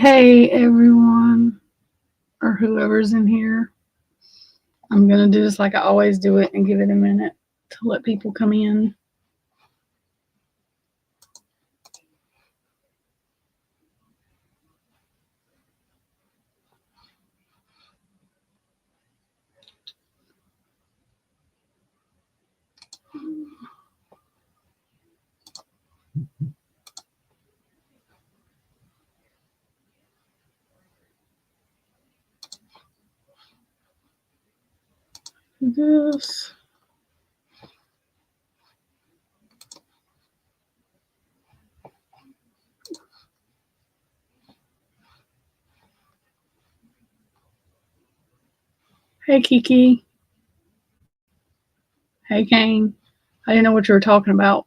Hey, everyone, or whoever's in here. I'm going to do this like I always do it and give it a minute to let people come in. This. Hey, Kiki. Hey, Kane. I didn't know what you were talking about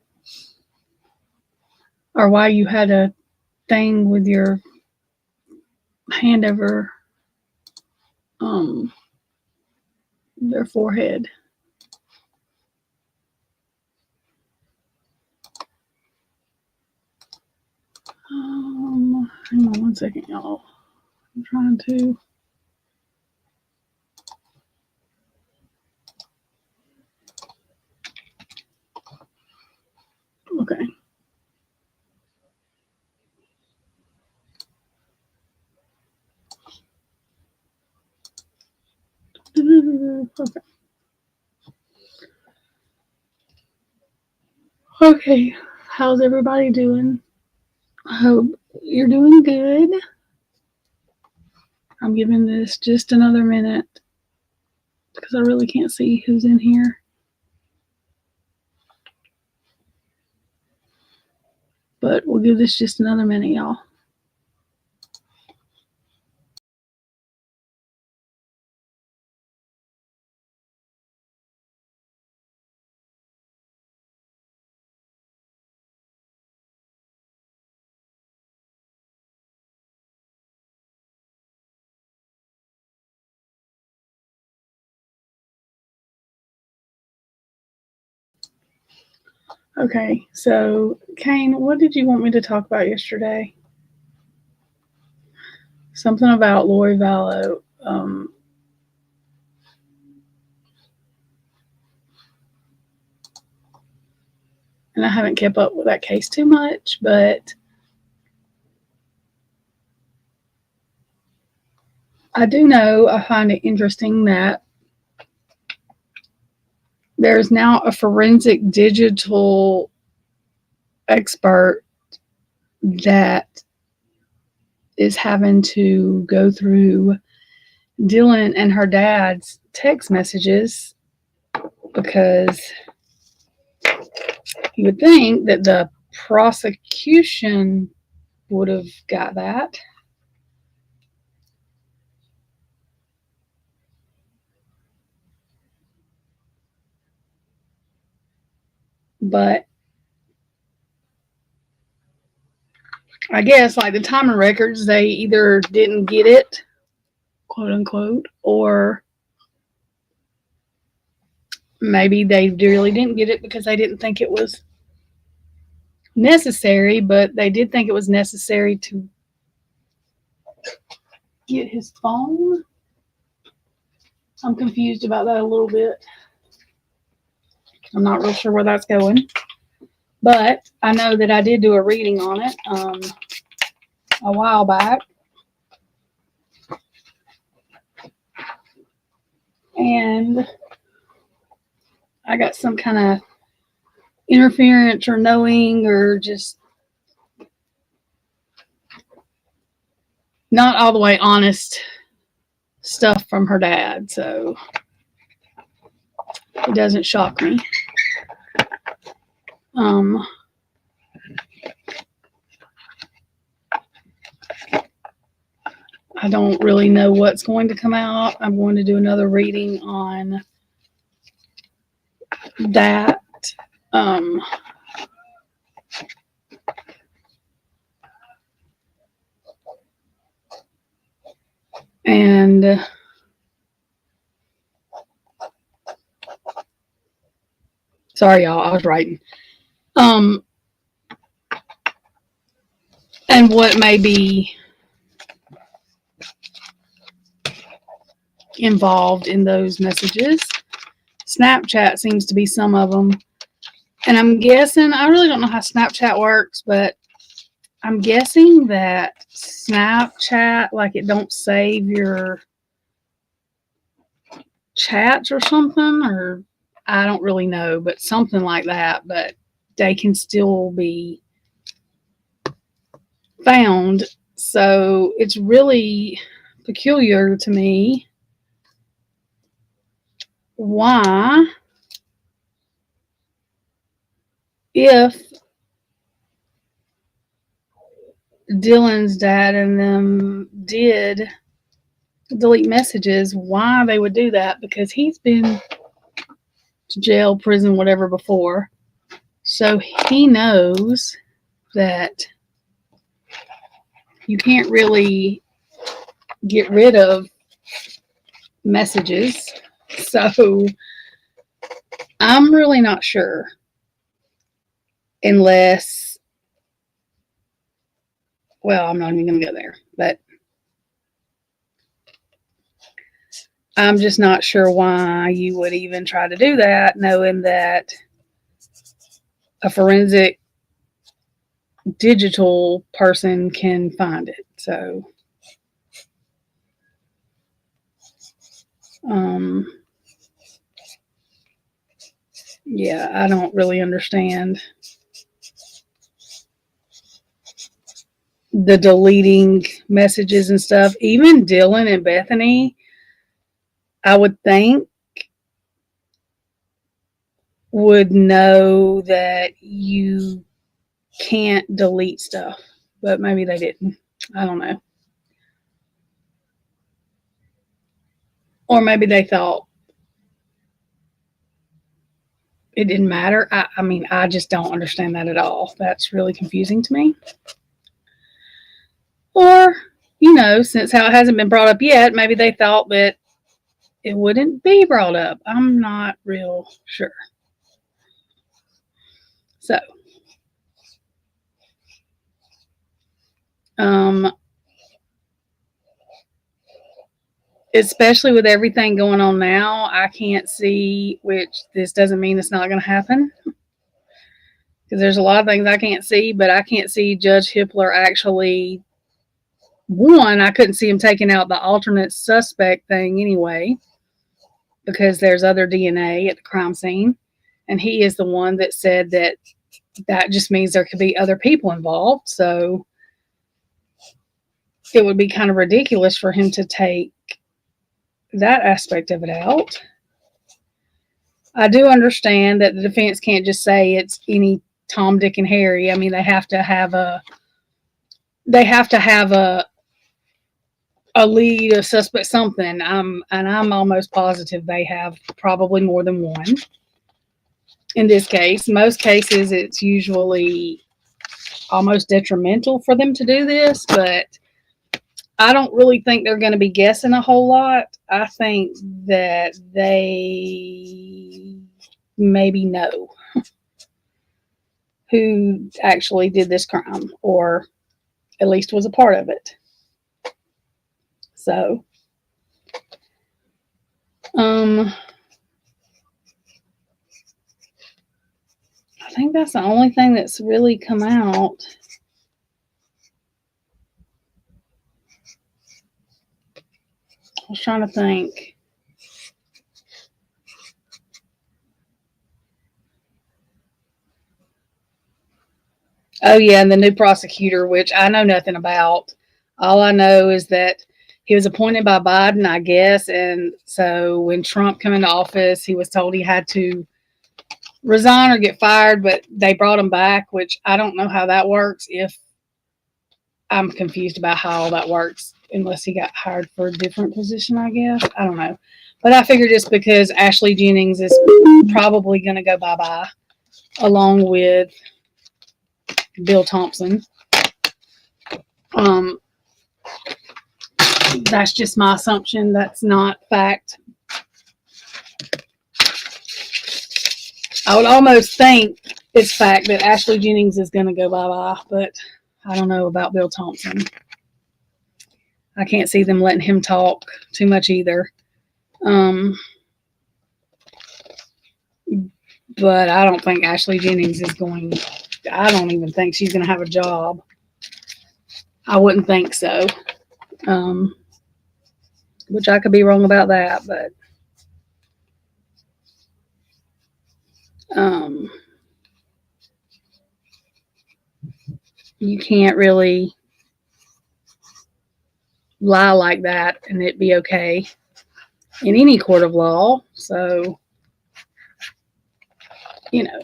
or why you had a thing with your hand over their forehead. Hang on one second, y'all. I'm trying to. Okay. Okay. Okay. How's everybody doing? I hope you're doing good. I'm giving this just another minute because I really can't see who's in here. But we'll give this just another minute, y'all. Okay, so Kane, what did you want me to talk about yesterday? Something about Lori Vallow. And I haven't kept up with that case too much, but I do know I find it interesting that there's now a forensic digital expert that is having to go through Dylan and her dad's text messages because you would think that the prosecution would have got that. But I guess like the timing records, they either didn't get it, quote unquote, or maybe they really didn't get it because they didn't think it was necessary, but they did think it was necessary to get his phone. I'm confused about that a little bit. I'm not real sure where that's going. But I know that I did do a reading on it a while back. And I got some kind of interference or knowing or just not all the way honest stuff from her dad. So it doesn't shock me. I don't really know what's going to come out. I'm going to do another reading on that. And sorry, y'all, I was writing. And what may be involved in those messages. Snapchat seems to be some of them. And I'm guessing, I really don't know how Snapchat works, but I'm guessing that Snapchat, like, it don't save your chats or something, or I don't really know, but something like that. But they can still be found. So it's really peculiar to me why, if Dylan's dad and them did delete messages, why they would do that, because he's been to jail, prison, whatever before. So he knows that you can't really get rid of messages. So I'm really not sure, unless, well, I'm not even going to go there, but I'm just not sure why you would even try to do that, knowing that a forensic digital person can find it. So, yeah, I don't really understand the deleting messages and stuff. Even Dylan and Bethany, I would think, would know that you can't delete stuff, but maybe they didn't. I don't know. Or maybe they thought it didn't matter. I mean, I just don't understand that at all. That's really confusing to me. Or, since how it hasn't been brought up yet, maybe they thought that it wouldn't be brought up. I'm not real sure. So, especially with everything going on now, I can't see, which this doesn't mean it's not going to happen, because there's a lot of things I can't see, but I can't see Judge Hippler actually, one, I couldn't see him taking out the alternate suspect thing anyway, because there's other DNA at the crime scene, and he is the one that said that just means there could be other people involved. So it would be kind of ridiculous for him to take that aspect of it out. I do understand that the defense can't just say it's any Tom, Dick, and Harry. I mean, they have to have a lead, a suspect, something. And I'm almost positive they have probably more than one. In this case, most cases, it's usually almost detrimental for them to do this, but I don't really think they're going to be guessing a whole lot. I think that they maybe know who actually did this crime, or at least was a part of it. So, I think that's the only thing that's really come out. I was trying to think. Oh, yeah, and the new prosecutor, which I know nothing about. All I know is that he was appointed by Biden, I guess, and so when Trump came into office, he was told he had to resign or get fired, but they brought him back, which I don't know how that works. If I'm confused about how all that works, unless he got hired for a different position, I guess. I don't know. But I figure just because Ashley Jennings is probably going to go bye-bye, along with Bill Thompson. That's just my assumption. That's not fact. I would almost think it's fact that Ashley Jennings is going to go bye-bye, but I don't know about Bill Thompson. I can't see them letting him talk too much either. But I don't think Ashley Jennings is going, I don't even think she's going to have a job. I wouldn't think so. Which I could be wrong about that, but you can't really lie like that and it be okay in any court of law. So, you know.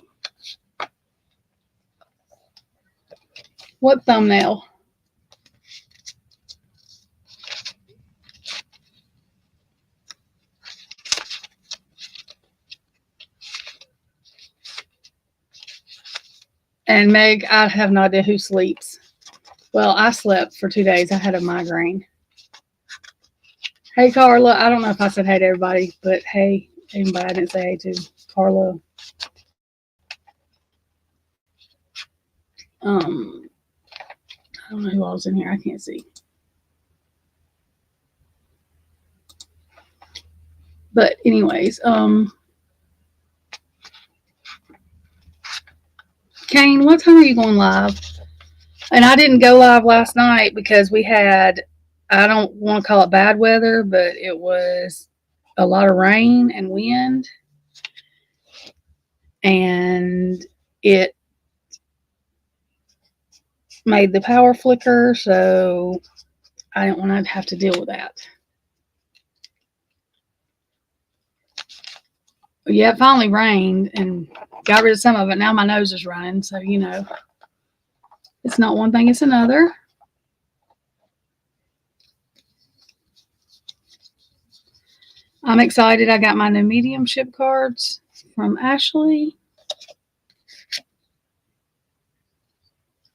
What thumbnail? And Meg, I have no idea who sleeps. Well, I slept for 2 days. I had a migraine. Hey, Carla. I don't know if I said hey to everybody, but hey, anybody I didn't say hey to. Carla. I don't know who else in here. I can't see. But anyways, Kane, what time are you going live? And I didn't go live last night because we had, I don't want to call it bad weather, but it was a lot of rain and wind. And it made the power flicker, so I didn't want to have to deal with that. Yeah, it finally rained and got rid of some of it. Now my nose is running, so you know, it's not one thing, it's another. I'm excited. I got my new mediumship cards from Ashley. It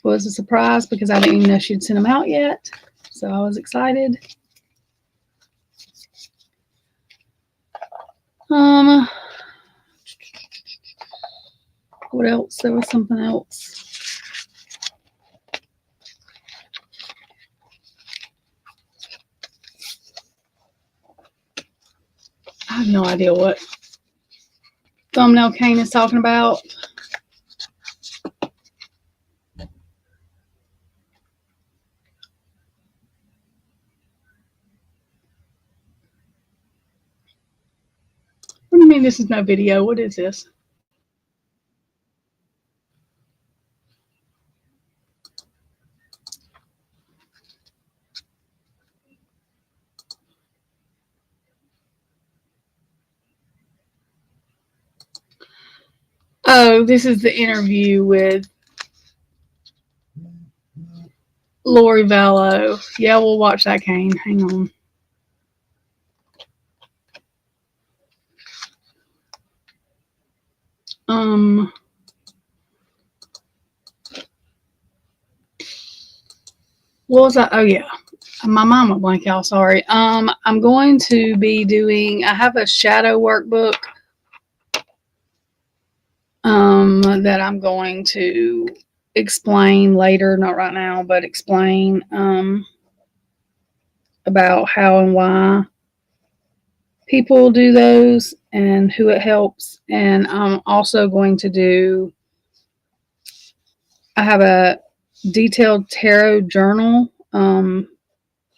was a surprise because I didn't even know she'd sent them out yet, so I was excited. What else? There was something else. I have no idea what thumbnail Kane is talking about. What do you mean this is no video? What is this? Oh, this is the interview with Lori Vallow. Yeah, we'll watch that, Kane. Hang on. What was that? Oh yeah. My mom went blank, y'all. Sorry. I'm going to be doing, I have a shadow workbook that I'm going to explain later, not right now, but explain about how and why people do those and who it helps. And I'm also going to do, I have a detailed tarot journal.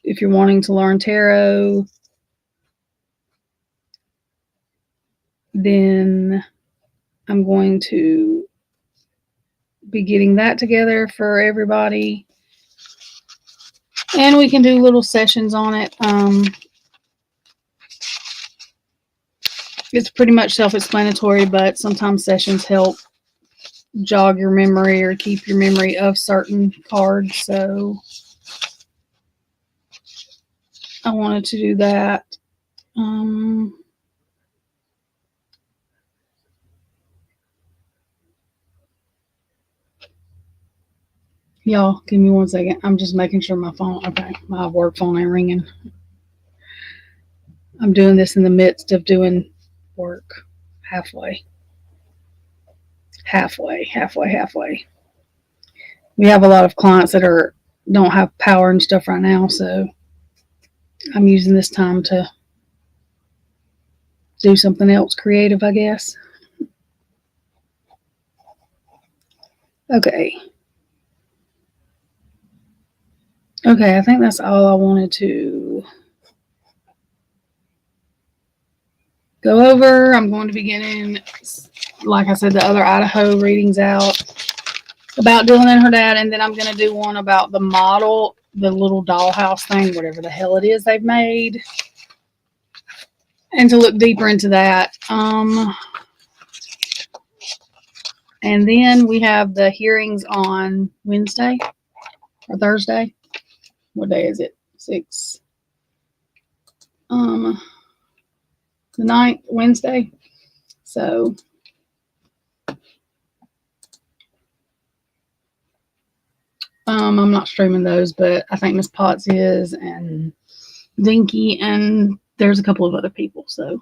If you're wanting to learn tarot, then I'm going to be getting that together for everybody. And we can do little sessions on it. It's pretty much self-explanatory, but sometimes sessions help jog your memory or keep your memory of certain cards. So I wanted to do that. Y'all, give me 1 second. I'm just making sure my phone, okay, my work phone ain't ringing. I'm doing this in the midst of doing work. Halfway. We have a lot of clients that don't have power and stuff right now, so I'm using this time to do something else creative, I guess. Okay. Okay, I think that's all I wanted to go over. I'm going to be getting, like I said, the other Idaho readings out about Dylan and her dad, and then I'm going to do one about the model, the little dollhouse thing, whatever the hell it is they've made, and to look deeper into that. And then we have the hearings on Wednesday or Thursday. What day is it? 6. The 9th, Wednesday. So I'm not streaming those, but I think Miss Potts is, and Dinky, and there's a couple of other people. So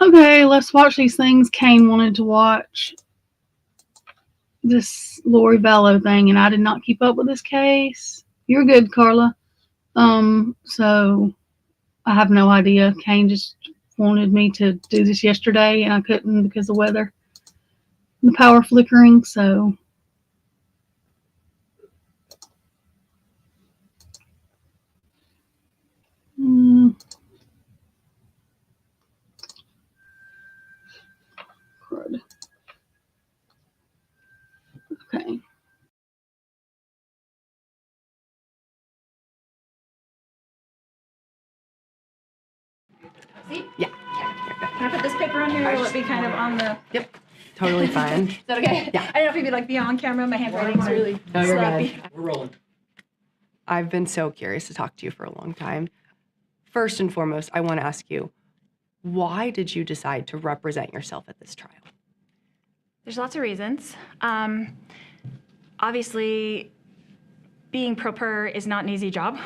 okay, let's watch these things. Kane wanted to watch this Lori Vallow thing, and I did not keep up with this case. You're good, Carla. So I have no idea. Kane just wanted me to do this yesterday, and I couldn't because of the weather, the power flickering. So crud. Okay. See? Yeah. Can I put this paper on here, or will it be kind of on the? Yep. Totally fine. Is that okay? Yeah. I don't know if you'd be like be on camera. My handwriting's really sloppy. We're rolling. I've been so curious to talk to you for a long time. First and foremost, I want to ask you, why did you decide to represent yourself at this trial? There's lots of reasons. Obviously, being pro per is not an easy job.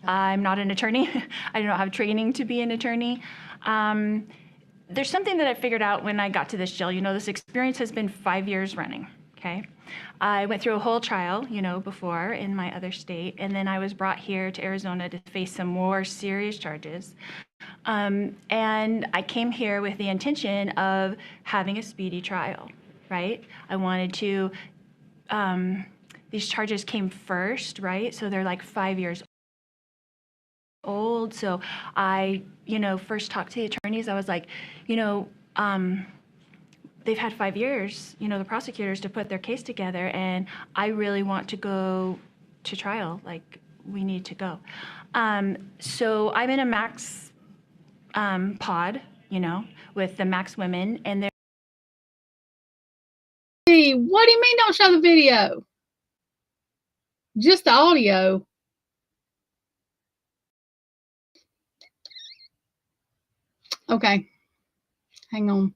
I'm not an attorney. I do not have training to be an attorney. There's something that I figured out when I got to this jail. You know, this experience has been 5 years running, okay? I went through a whole trial, you know, before in my other state, and then I was brought here to Arizona to face some more serious charges. And I came here with the intention of having a speedy trial, right? I wanted to, these charges came first, right? So they're like 5 years old. So I, you know, first talked to the attorneys. I was like, you know, they've had 5 years, you know, the prosecutors to put their case together, and I really want to go to trial. Like, we need to go. So I'm in a Max pod, you know, with the Max women, and they're. Hey, what do you mean don't show the video? Just the audio. Okay. Hang on.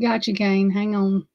Got you, Kane. Hang on.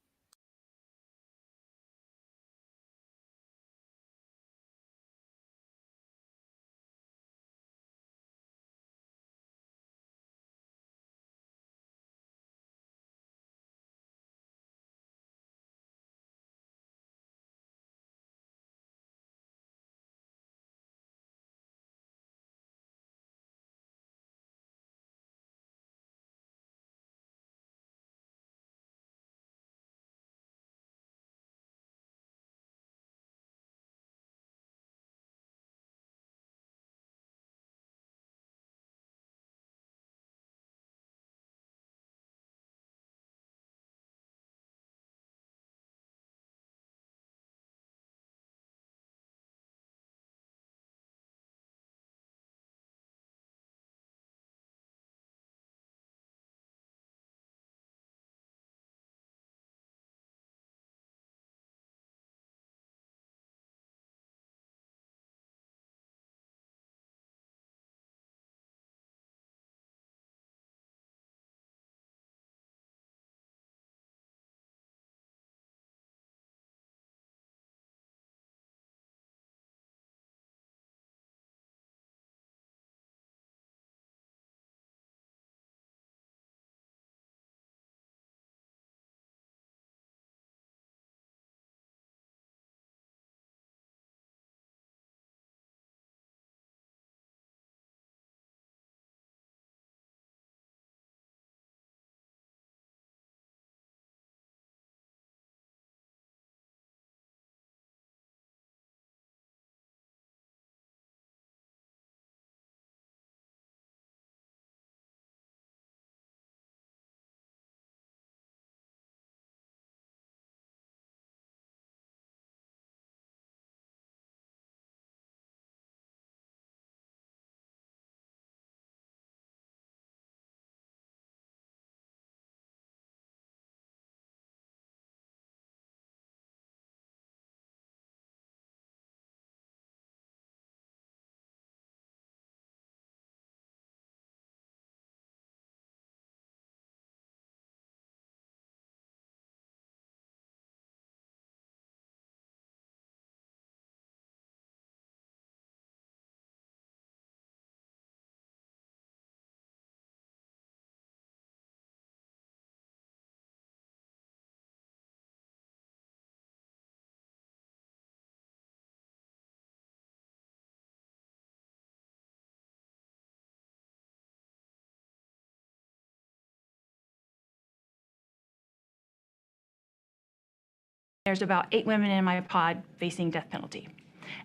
there's about 8 women in my pod facing death penalty.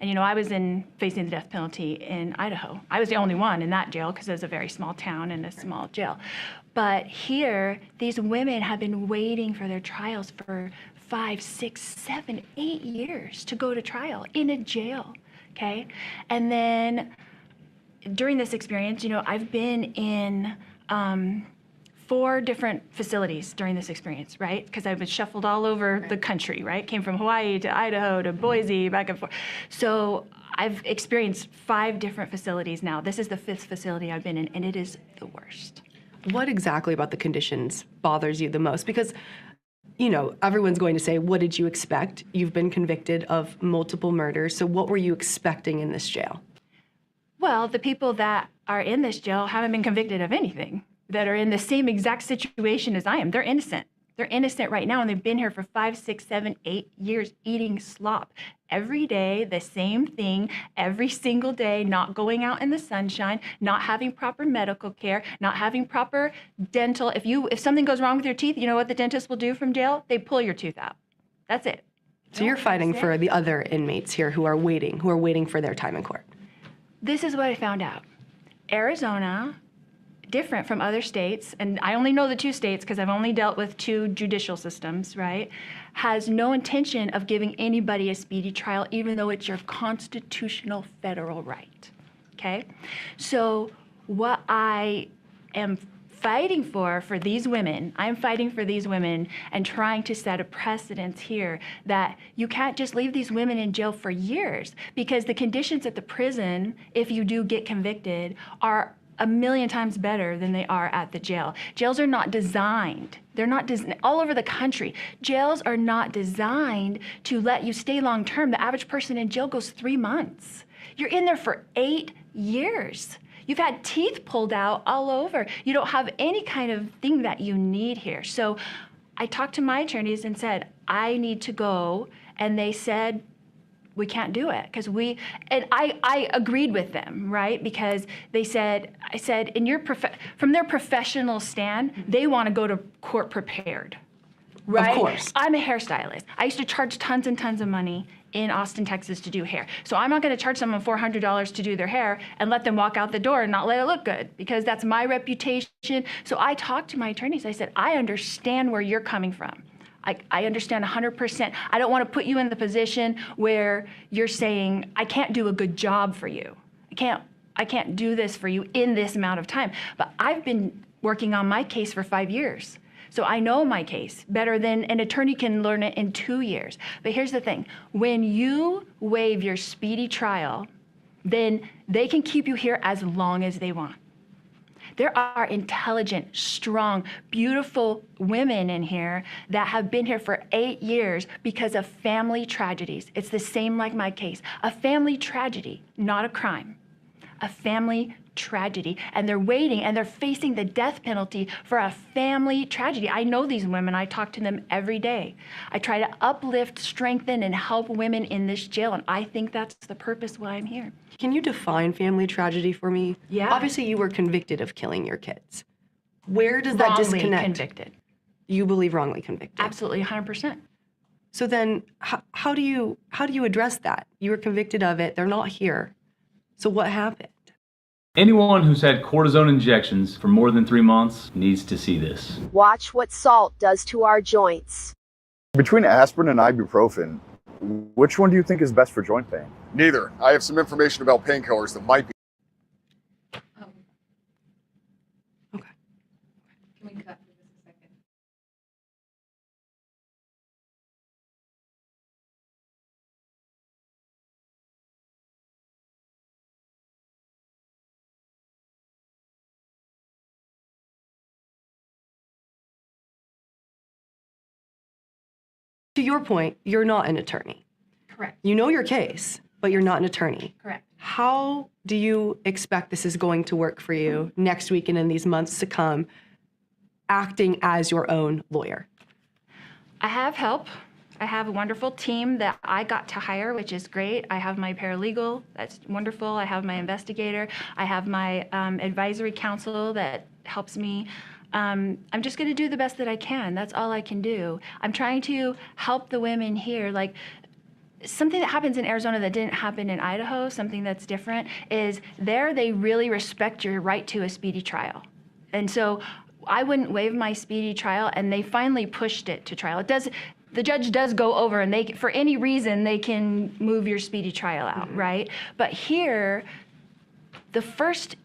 And you know, I was facing the death penalty in Idaho. I was the only one in that jail because it was a very small town and a small jail. But here, these women have been waiting for their trials for 5, 6, 7, 8 years to go to trial in a jail, okay? And then during this experience, you know, I've been in 4 different facilities during this experience, right? Because I've been shuffled all over the country, right? Came from Hawaii to Idaho to Boise, back and forth. So I've experienced 5 different facilities now. This is the 5th facility I've been in, and it is the worst. What exactly about the conditions bothers you the most? Because, you know, everyone's going to say, what did you expect? You've been convicted of multiple murders, so what were you expecting in this jail? Well, the people that are in this jail haven't been convicted of anything, that are in the same exact situation as I am. They're innocent. They're innocent right now, and they've been here for 5, 6, 7, 8 years eating slop. Every day, the same thing, every single day, not going out in the sunshine, not having proper medical care, not having proper dental. If something goes wrong with your teeth, you know what the dentist will do from jail? They pull your tooth out. That's it. So you're fighting for the other inmates here who are waiting for their time in court. This is what I found out. Arizona, different from other states, and I only know the 2 states because I've only dealt with 2 judicial systems, right, has no intention of giving anybody a speedy trial, even though it's your constitutional federal right, okay? So what I am fighting for these women, I'm fighting for these women and trying to set a precedence here that you can't just leave these women in jail for years, because the conditions at the prison, if you do get convicted, are a million times better than they are at the jail. Jails are not designed. They're not all over the country. Jails are not designed to let you stay long term. The average person in jail goes 3 months. You're in there for 8 years. You've had teeth pulled out all over. You don't have any kind of thing that you need here. So I talked to my attorneys and said, I need to go. And they said, we can't do it because I agreed with them, right? Because I said, from their professional stand, they want to go to court prepared, right? Of course. I'm a hairstylist. I used to charge tons and tons of money in Austin, Texas to do hair. So I'm not going to charge someone $400 to do their hair and let them walk out the door and not let it look good, because that's my reputation. So I talked to my attorneys. I said, I understand where you're coming from. I understand 100%. I don't want to put you in the position where you're saying, I can't do a good job for you. I can't do this for you in this amount of time. But I've been working on my case for 5 years. So I know my case better than an attorney can learn it in 2 years. But here's the thing. When you waive your speedy trial, then they can keep you here as long as they want. There are intelligent, strong, beautiful women in here that have been here for 8 years because of family tragedies. It's the same like my case. A family tragedy, not a crime. A family tragedy. And they're waiting and they're facing the death penalty for a family tragedy. I know these women. I talk to them every day. I try to uplift, strengthen, and help women in this jail. And I think that's the purpose why I'm here. Can you define family tragedy for me? Yeah. Obviously, you were convicted of killing your kids. Where does that Wrongly disconnect? convicted. You believe wrongly convicted. Absolutely, 100%. So then, how do you address that? You were convicted of it. They're not here. So what happened? Anyone who's had cortisone injections for more than 3 months needs to see this. Watch what salt does to our joints. Between aspirin and ibuprofen, which one do you think is best for joint pain? Neither. I have some information about painkillers that might be. Okay. Can we cut for just a second? To your point, you're not an attorney. Correct. You know your case, but you're not an attorney. Correct. How do you expect this is going to work for you next week and in these months to come, acting as your own lawyer? I have help. I have a wonderful team that I got to hire, which is great. I have my paralegal, that's wonderful. I have my investigator. I have my advisory council that helps me I'm just going to do the best that I can. That's all I can do. I'm trying to help the women here. Like, something that happens in Arizona that didn't happen in Idaho, something that's different, is there they really respect your right to a speedy trial. And so I wouldn't waive my speedy trial, and they finally pushed it to trial. The judge does go over, and for any reason, they can move your speedy trial out, right? But here, the first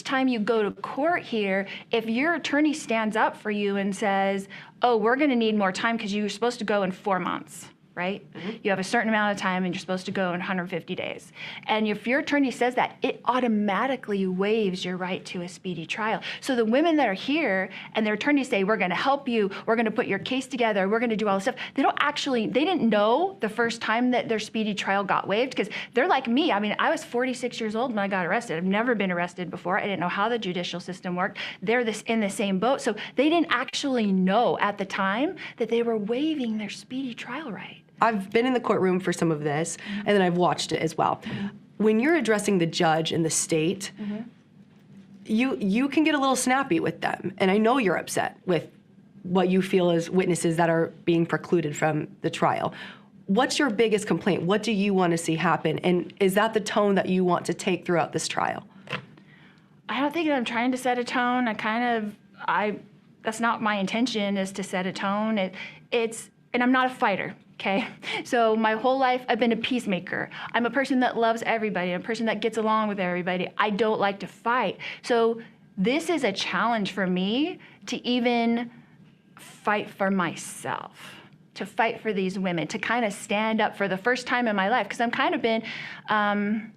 time you go to court here, if your attorney stands up for you and says, oh, we're going to need more time because you're supposed to go in 4 months, right? You have a certain amount of time and you're supposed to go in 150 days. And if your attorney says that, it automatically waives your right to a speedy trial. So the women that are here and their attorneys say, we're going to help you, we're going to put your case together, we're going to do all this stuff, they didn't know the first time that their speedy trial got waived, because they're like me. I mean, I was 46 years old when I got arrested. I've never been arrested before. I didn't know how the judicial system worked. They're in the same boat. So they didn't actually know at the time that they were waiving their speedy trial right. I've been in the courtroom for some of this, and then I've watched it as well. When you're addressing the judge and the state, you can get a little snappy with them. And I know you're upset with what you feel as witnesses that are being precluded from the trial. What's your biggest complaint? What do you want to see happen? And is that the tone that you want to take throughout this trial? I don't think I'm trying to set a tone. That's not my intention, is to set a tone. And I'm not a fighter. Okay, so my whole life I've been a peacemaker. I'm a person that loves everybody. I'm a person that gets along with everybody. I don't like to fight. So this is a challenge for me to even fight for myself, to fight for these women, to kind of stand up for the first time in my life, because I'm kind of been, I'm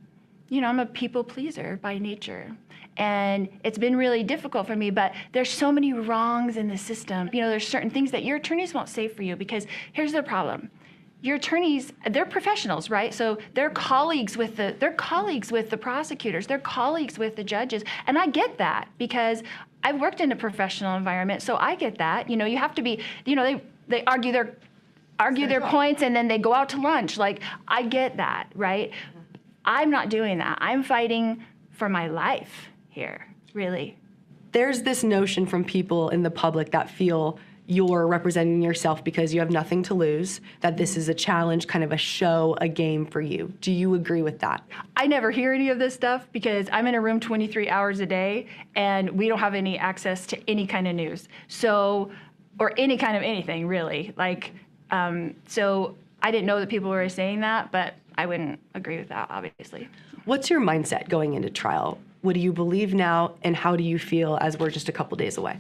a people pleaser by nature. And it's been really difficult for me, but there's so many wrongs in the system. There's certain things that your attorneys won't say for you, because here's the problem. Your attorneys, they're professionals, right? So they're colleagues with the prosecutors, they're colleagues with the judges. And I get that, because I've worked in a professional environment, so I get that. You have to be, they argue their points, and then they go out to lunch. Like, I get that, right? I'm not doing that. I'm fighting for my life here, really. There's this notion from people in the public that feel you're representing yourself because you have nothing to lose, that this is a challenge, kind of a show, a game for you. Do you agree with that? I never hear any of this stuff, because I'm in a room 23 hours a day, and we don't have any access to any kind of news. So, or any kind of anything, really. So I didn't know that people were saying that, but I wouldn't agree with that, obviously. What's your mindset going into trial? What do you believe now, and how do you feel as we're just a couple days away?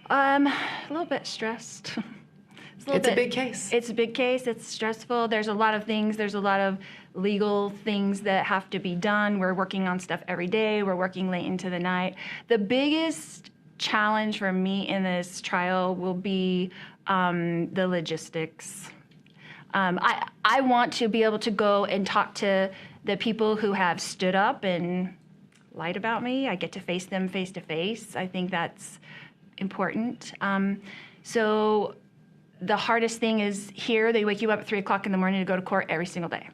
A little bit stressed. It's a big case. It's a big case. It's stressful. There's a lot of things. There's a lot of legal things that have to be done. We're working on stuff every day. We're working late into the night. The biggest challenge for me in this trial will be the logistics. I want to be able to go and talk to the people who have stood up and lied about me. I get to face them face to face. I think that's important. So the hardest thing is here, they wake you up at 3 o'clock in the morning to go to court every single day.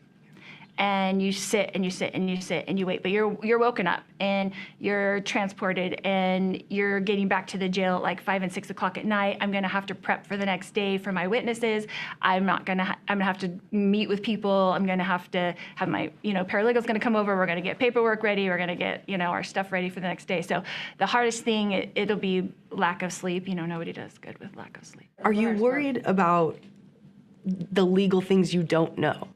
And you sit and you sit and you sit and you wait, but you're woken up and you're transported and you're getting back to the jail at like 5 and 6 o'clock at night. I'm gonna have to prep for the next day for my witnesses. I'm gonna have to meet with people. I'm gonna have to have my, paralegal's gonna come over. We're gonna get paperwork ready. We're gonna get, our stuff ready for the next day. So the hardest thing, it'll be lack of sleep. Nobody does good with lack of sleep. Are you worried about the legal things you don't know?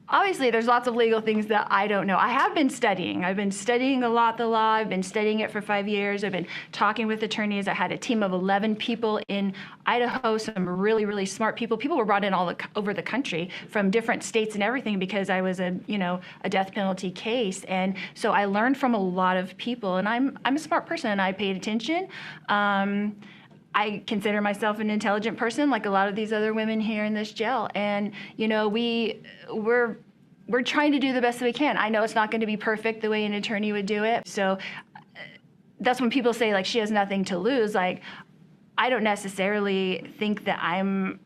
Obviously, there's lots of legal things that I don't know. I have been studying. I've been studying a lot the law. I've been studying it for 5 years. I've been talking with attorneys. I had a team of 11 people in Idaho, some really, really smart people. People were brought in all over the country from different states and everything, because I was a death penalty case. And so I learned from a lot of people, and I'm a smart person, and I paid attention. I consider myself an intelligent person, like a lot of these other women here in this jail. And, we're trying to do the best that we can. I know it's not going to be perfect the way an attorney would do it. So that's when people say, like, she has nothing to lose. Like, I don't necessarily think that I'm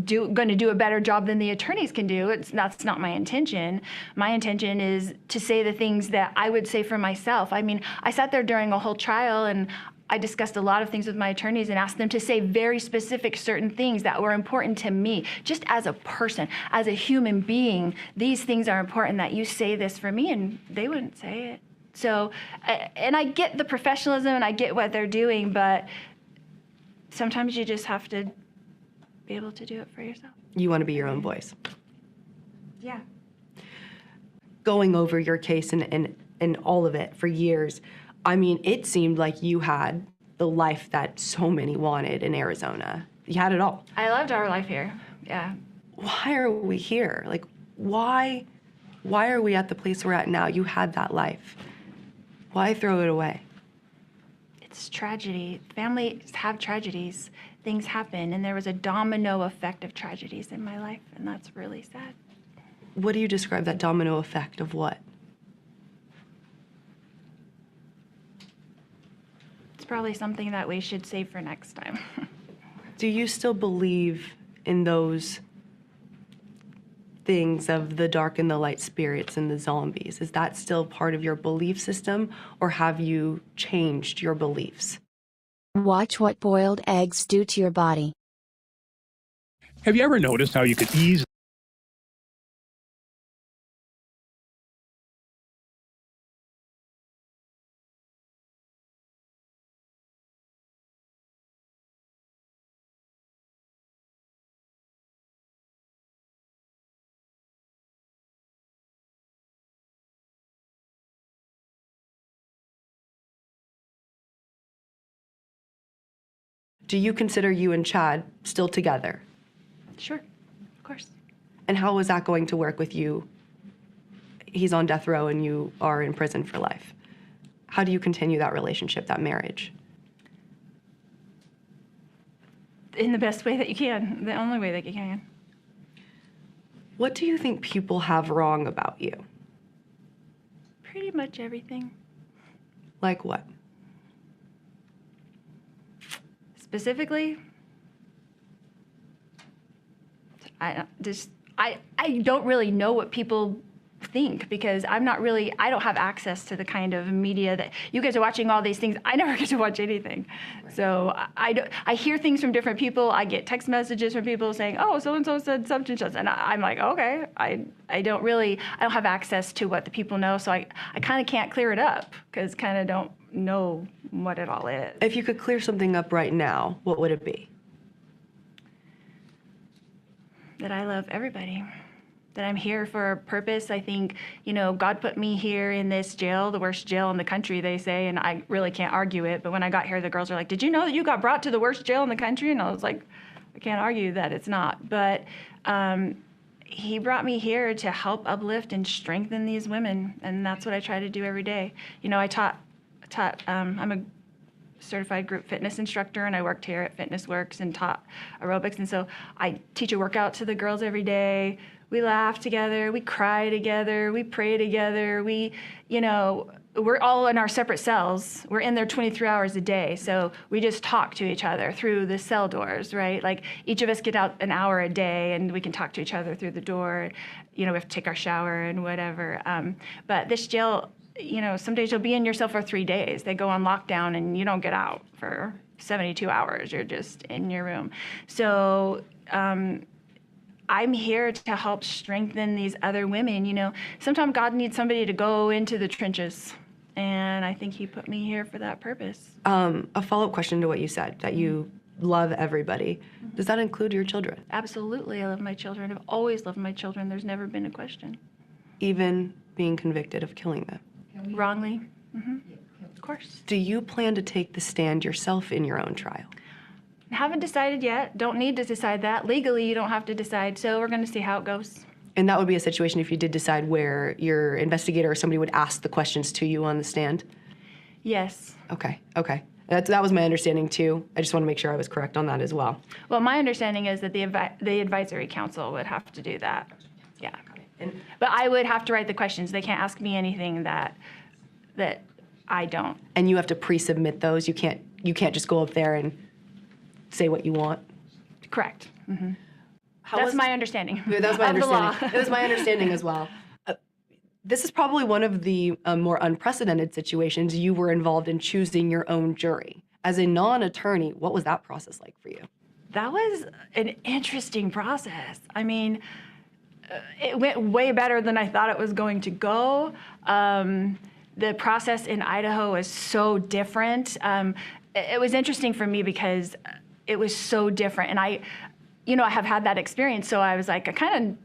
going to do a better job than the attorneys can do. That's not my intention. My intention is to say the things that I would say for myself. I mean, I sat there during a whole trial and I discussed a lot of things with my attorneys and asked them to say very specific certain things that were important to me, just as a person, as a human being. These things are important that you say this for me, and they wouldn't say it. So, and I get the professionalism and I get what they're doing, but sometimes you just have to be able to do it for yourself. You want to be your own voice. Yeah. Going over your case and all of it for years, I mean, it seemed like you had the life that so many wanted in Arizona. You had it all. I loved our life here. Yeah. Why are we here? Like, why are we at the place we're at now? You had that life. Why throw it away? It's tragedy. Families have tragedies. Things happen, and there was a domino effect of tragedies in my life, and that's really sad. What do you describe that domino effect of what? It's probably something that we should save for next time. Do you still believe in those things of the dark and the light spirits and the zombies? Is that still part of your belief system, or have you changed your beliefs? Watch what boiled eggs do to your body. Have you ever noticed how you could ease Do you consider you and Chad still together? Sure, of course. And how was that going to work with you? He's on death row and you are in prison for life. How do you continue that relationship, that marriage? In the best way that you can, the only way that you can. What do you think people have wrong about you? Pretty much everything. Like what? Specifically, I don't really know what people think, because I don't have access to the kind of media that you guys are watching all these things. I never get to watch anything. Right. So I hear things from different people. I get text messages from people saying, oh, so-and-so said such and such. And I'm like, okay, I don't have access to what the people know. So I kind of can't clear it up, because kind of don't know what it all is. If you could clear something up right now, what would it be? That I love everybody. That I'm here for a purpose. I think, God put me here in this jail, the worst jail in the country, they say, and I really can't argue it. But when I got here, the girls are like, did you know that you got brought to the worst jail in the country? And I was like, I can't argue that it's not. But he brought me here to help uplift and strengthen these women. And that's what I try to do every day. I'm a certified group fitness instructor, and I worked here at Fitness Works and taught aerobics. And so I teach a workout to the girls every day. We laugh together, we cry together, we pray together. We're all in our separate cells. We're in there 23 hours a day. So we just talk to each other through the cell doors, right? Like each of us get out an hour a day and we can talk to each other through the door. We have to take our shower and whatever. But this jail, some days you'll be in your cell for 3 days. They go on lockdown and you don't get out for 72 hours. You're just in your room. So I'm here to help strengthen these other women. Sometimes God needs somebody to go into the trenches. And I think he put me here for that purpose. A follow-up question to what you said, that you love everybody. Does that include your children? Absolutely. I love my children. I've always loved my children. There's never been a question. Even being convicted of killing them? Wrongly. Mm-hmm. Of course. Do you plan to take the stand yourself in your own trial? Haven't decided yet. Don't need to decide that. Legally, you don't have to decide. So we're going to see how it goes. And that would be a situation if you did decide, where your investigator or somebody would ask the questions to you on the stand? Yes. Okay. That was my understanding too. I just want to make sure I was correct on that as well. Well, my understanding is that the advisory council would have to do that. Yeah. But I would have to write the questions. They can't ask me anything that I don't. And you have to pre-submit those. You can't just go up there and say what you want. Correct. Mm-hmm. That's my understanding. Yeah, that was my of the law. understanding. It was my understanding as well. This is probably one of the more unprecedented situations. You were involved in choosing your own jury. As a non-attorney, what was that process like for you? That was an interesting process. I mean, it went way better than I thought it was going to go. The process in Idaho is so different. It was interesting for me because it was so different, and I have had that experience, so I was like, I kind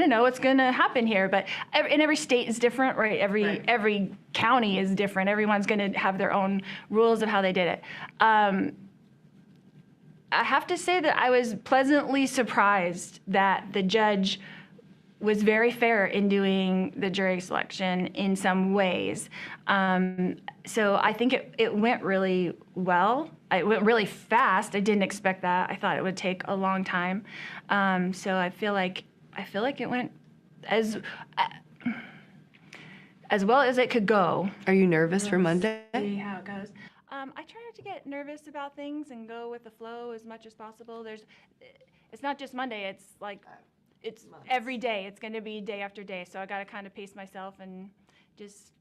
of know what's going to happen here. But every state is different, right? Every county is different. Everyone's going to have their own rules of how they did it. I have to say that I was pleasantly surprised that the judge was very fair in doing the jury selection in some ways. So I think it went really well. It went really fast. I didn't expect that. I thought it would take a long time. So I feel like it went as well as it could go. Are you nervous for Monday? See how it goes. I try not to get nervous about things and go with the flow as much as possible. It's not just Monday. It's like it's every day. It's going to be day after day. So I got to kind of pace myself and just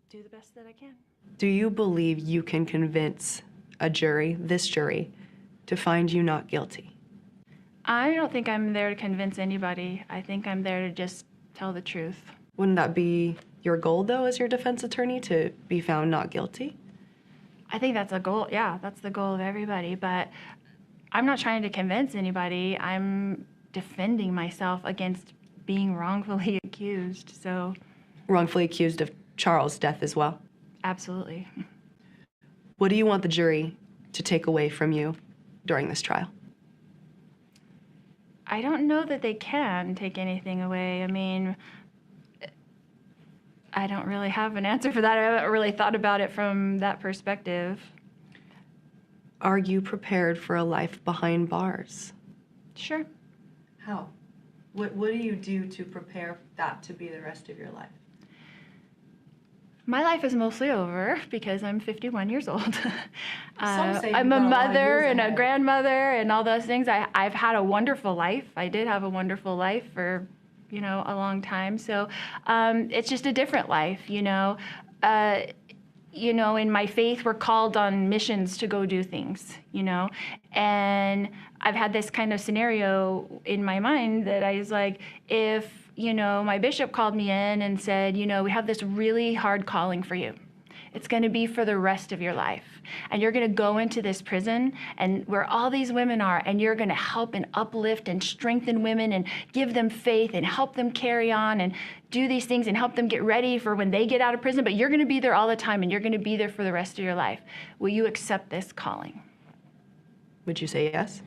do the best that I can. Do you believe you can convince a jury, this jury, to find you not guilty? I don't think I'm there to convince anybody. I think I'm there to just tell the truth. Wouldn't that be your goal, though, as your defense attorney, to be found not guilty? I think that's a goal. Yeah, that's the goal of everybody. But I'm not trying to convince anybody. I'm defending myself against being wrongfully accused. So, Wrongfully accused of Charles' death as well? absolutely. What do you want the jury to take away from you during this trial? I don't know that they can take anything away. I mean, I don't really have an answer for that. I haven't really thought about it from that perspective. Are you prepared for a life behind bars? Sure. How? What do you do to prepare that to be the rest of your life? My life is mostly over because I'm 51 years old. Some say I'm you've a got a lot of mother years and a ahead. grandmother and all those things. I've had a wonderful life. I did have a wonderful life for, a long time. So it's just a different life, in my faith, we're called on missions to go do things, and I've had this kind of scenario in my mind that I was like, if, my bishop called me in and said, we have this really hard calling for you. It's going to be for the rest of your life. And you're going to go into this prison and where all these women are, and you're going to help and uplift and strengthen women and give them faith and help them carry on and do these things and help them get ready for when they get out of prison. But you're going to be there all the time and you're going to be there for the rest of your life. Will you accept this calling? Would you say yes?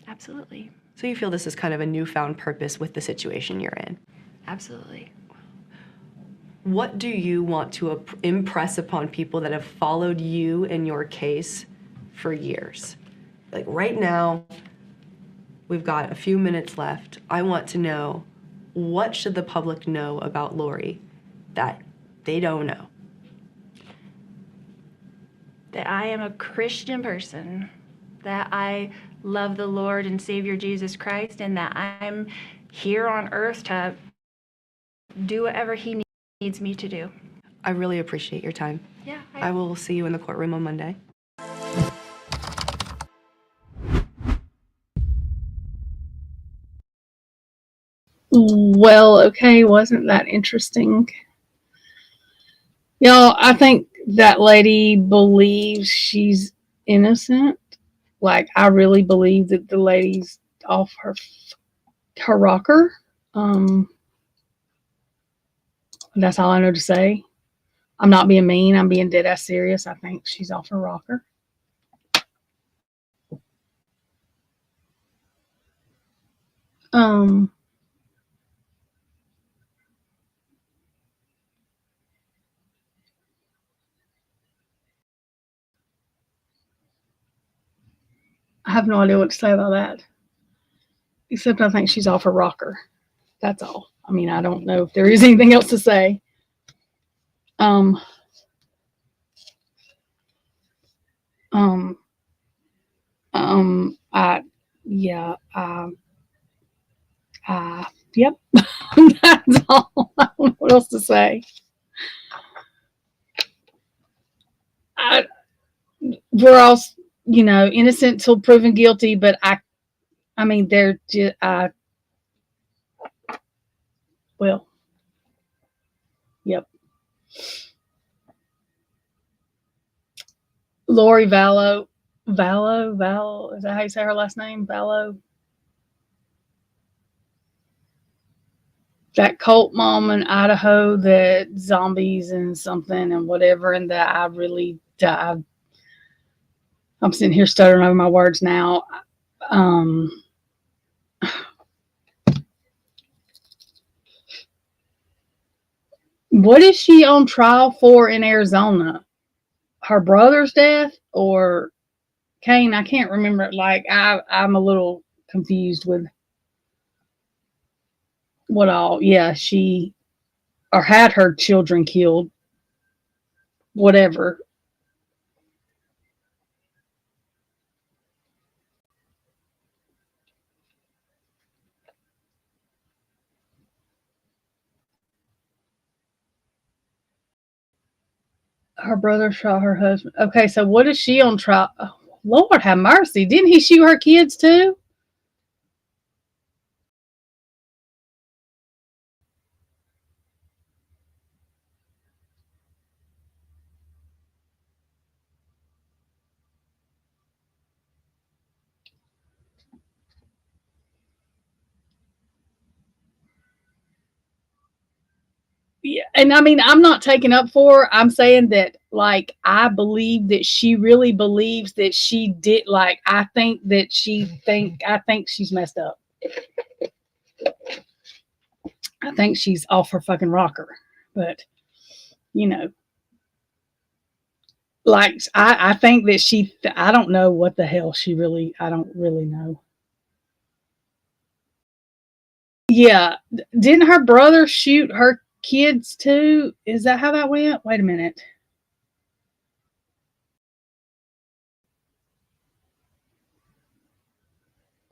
Absolutely. So you feel this is kind of a newfound purpose with the situation you're in? Absolutely. What do you want to impress upon people that have followed you and your case for years? Like right now, we've got a few minutes left. I want to know, what should the public know about Lori that they don't know? That I am a Christian person, that I love the Lord and Savior Jesus Christ, and that I'm here on earth to do whatever He needs me to do. I really appreciate your time. Yeah. I will see you in the courtroom on Monday. Well, okay, wasn't that interesting? Y'all, I think that lady believes she's innocent. Like, I really believe that the lady's off her rocker. That's all I know to say. I'm not being mean. I'm being dead ass serious. I think she's off her rocker. I have no idea what to say about that. Except I think she's off her rocker. That's all. I mean, I don't know if there is anything else to say. yeah, yep. That's all. I don't know what else to say. We're all, innocent till proven guilty, but I mean, they're just, well, yep. Lori Vallow, is that how you say her last name? Vallow? That cult mom in Idaho, that zombies and something and whatever, and that I'm sitting here stuttering over my words now. What is she on trial for in Arizona? Her brother's death or Kane? I can't remember. Like I'm a little confused with what all. Yeah, she or had her children killed. Whatever. Her brother shot her husband. Okay, so what is she on trial? Oh, Lord have mercy. Didn't he shoot her kids too? Yeah, and I mean, I'm not taking up for her. I'm saying that, like, I believe that she really believes that she did. Like, I think she's messed up. I think she's off her fucking rocker. But, you know, like, I think that I don't know what the hell I don't really know. Yeah. Didn't her brother shoot her kids too? Is that how that went? Wait a minute.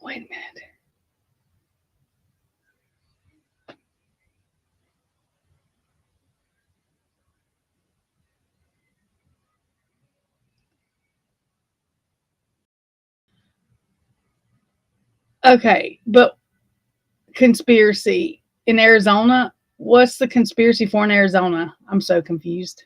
Wait a minute. Okay, but conspiracy in Arizona. What's the conspiracy for in Arizona? I'm so confused.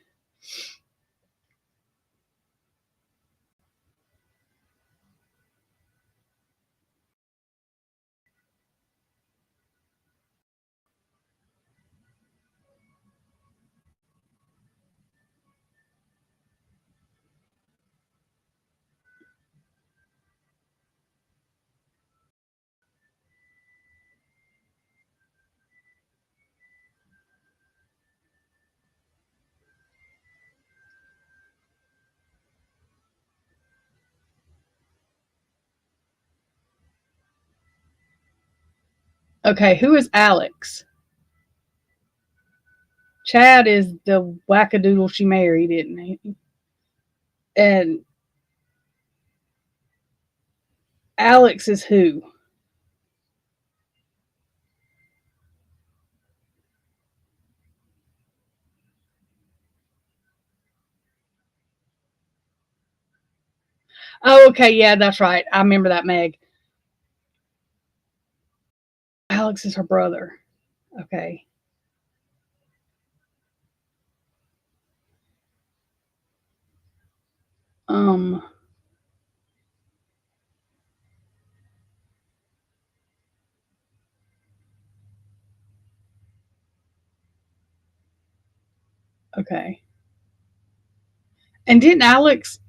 Okay, who is Alex? Chad is the wackadoodle she married, isn't he? And Alex is who? Oh, okay, yeah, that's right. I remember that, Meg. Alex is her brother. Okay. Um. Okay. And didn't Alex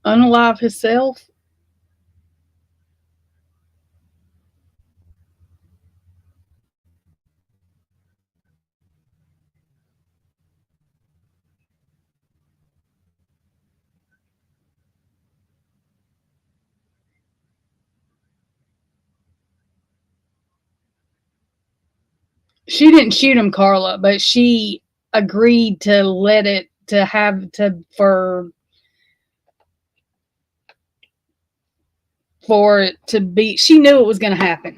unalive himself? She didn't shoot him, Carla, but she agreed to let it to have to for for it to be, she knew it was going to happen.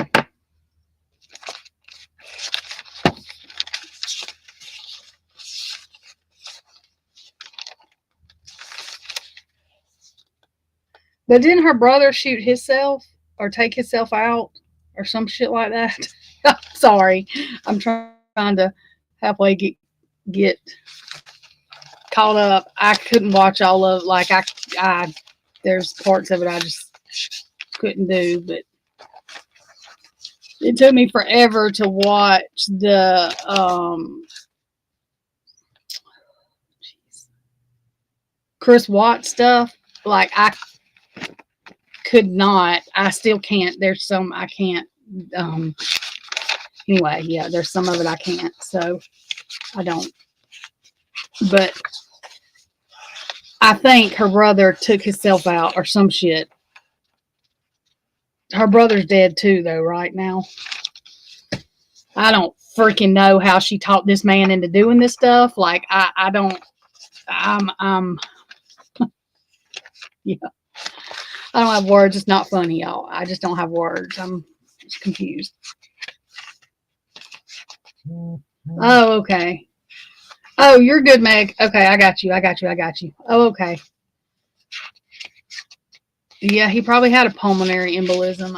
But didn't her brother shoot himself or take himself out or some shit like that? Sorry, I'm trying to halfway get caught up. I couldn't watch all of, like, I there's parts of it I just couldn't do, but it took me forever to watch the Chris Watts stuff. Like, I could not. I still can't. There's some I can't. Anyway, yeah, there's some of it I can't. So I don't. But I think her brother took himself out or some shit. Her brother's dead too, though, right now. I don't freaking know how she talked this man into doing this stuff. Like, I don't. Yeah. I don't have words. It's not funny, y'all. I just don't have words. I'm just confused. Oh, okay. Oh, you're good, Meg. Okay, I got you. Oh, okay. Yeah, he probably had a pulmonary embolism.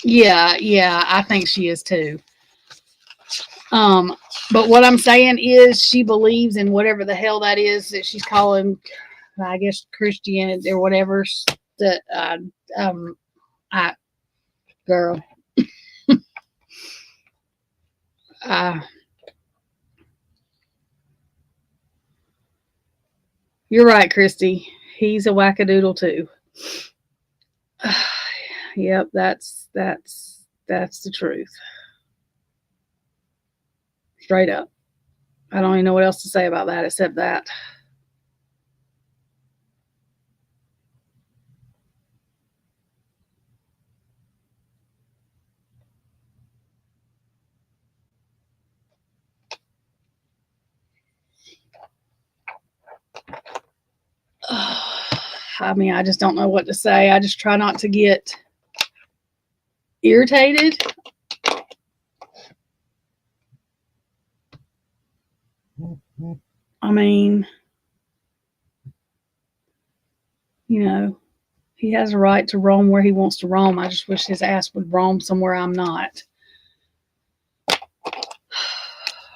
Yeah, I think she is too. But what I'm saying is she believes in whatever the hell that is that she's calling, I guess, Christianity or whatever. That girl. You're right, Christy. He's a wackadoodle too. Yep, that's the truth. Straight up. I don't even know what else to say about that except that. I mean, I just don't know what to say. I just try not to get irritated. I mean, you know, he has a right to roam where he wants to roam. I just wish his ass would roam somewhere I'm not.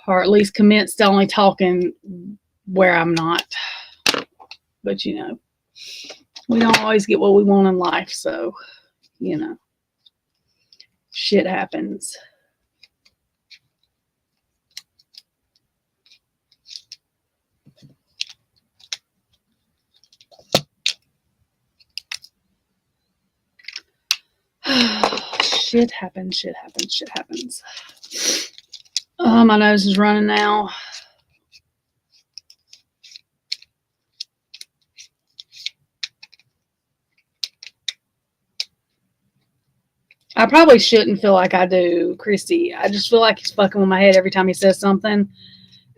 Or at least commence to only talking where I'm not. But, you know, we don't always get what we want in life. So, you know, shit happens. Shit happens. My nose is running now. I probably shouldn't feel like I do, Christy. I just feel like he's fucking with my head every time he says something.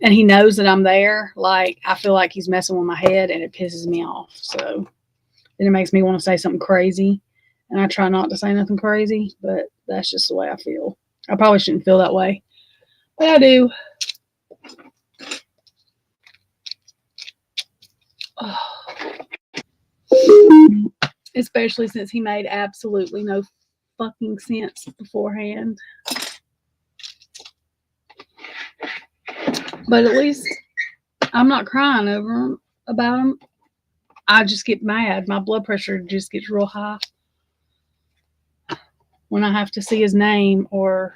And he knows that I'm there. Like, I feel like he's messing with my head and it pisses me off. So then it makes me want to say something crazy. And I try not to say nothing crazy, but that's just the way I feel. I probably shouldn't feel that way, but I do. Especially since he made absolutely no fucking sense beforehand. But at least I'm not crying over him, about him. I just get mad. My blood pressure just gets real high when I have to see his name or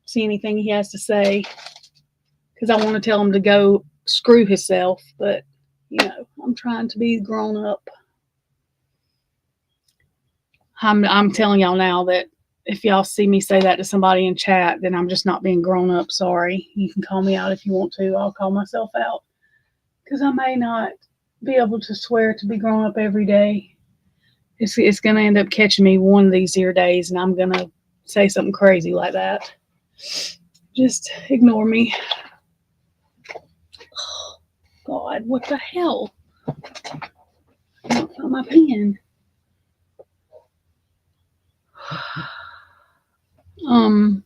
see anything he has to say, because I want to tell him to go screw himself. But, you know, I'm trying to be grown up. I'm telling y'all now that if y'all see me say that to somebody in chat, then I'm just not being grown up. Sorry. You can call me out if you want to. I'll call myself out, because I may not be able to swear to be grown up every day. It's going to end up catching me one of these here days, and I'm going to say something crazy like that. Just ignore me. God, what the hell? I can't find my pen. Well,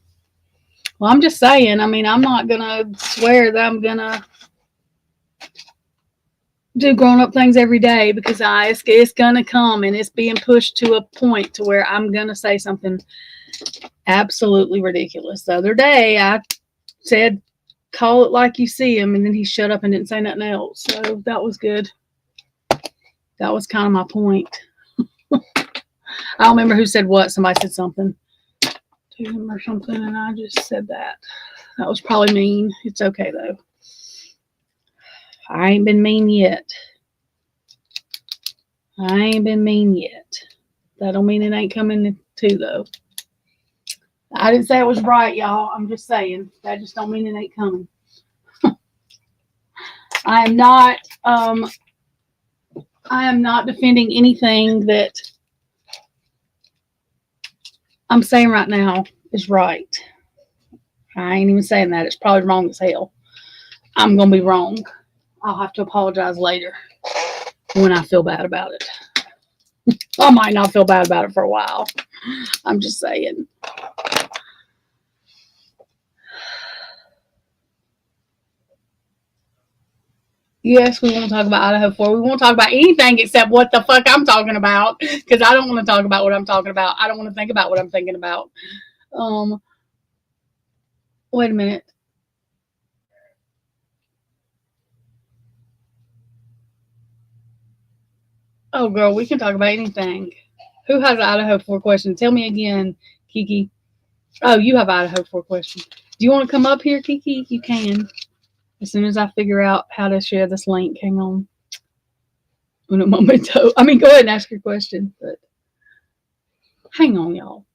I'm just saying, I mean, I'm not gonna swear that I'm gonna do grown up things every day because it's gonna come and it's being pushed to a point to where I'm gonna say something absolutely ridiculous. The other day I said, call it like you see him, and then he shut up and didn't say nothing else. So that was good. That was kind of my point. I don't remember who said what. Somebody said something to him or something, and I just said that. That was probably mean. It's okay though. I ain't been mean yet. I ain't been mean yet. That don't mean it ain't coming to though. I didn't say it was right, y'all. I'm just saying. That just don't mean it ain't coming. I am not defending anything that I'm saying right now is right. I ain't even saying that. It's probably wrong as hell. I'm going to be wrong. I'll have to apologize later when I feel bad about it. I might not feel bad about it for a while. I'm just saying. Yes, we want to talk about Idaho 4. We won't talk about anything except what the fuck I'm talking about, because I don't want to talk about what I'm talking about. I don't want to think about what I'm thinking about. Wait a minute. Oh, girl, we can talk about anything. Who has an Idaho 4 question? Tell me again, Kiki. Oh, you have Idaho 4 question. Do you want to come up here, Kiki? You can. As soon as I figure out how to share this link, hang on. Un momento. I mean, go ahead and ask your question, but hang on, y'all.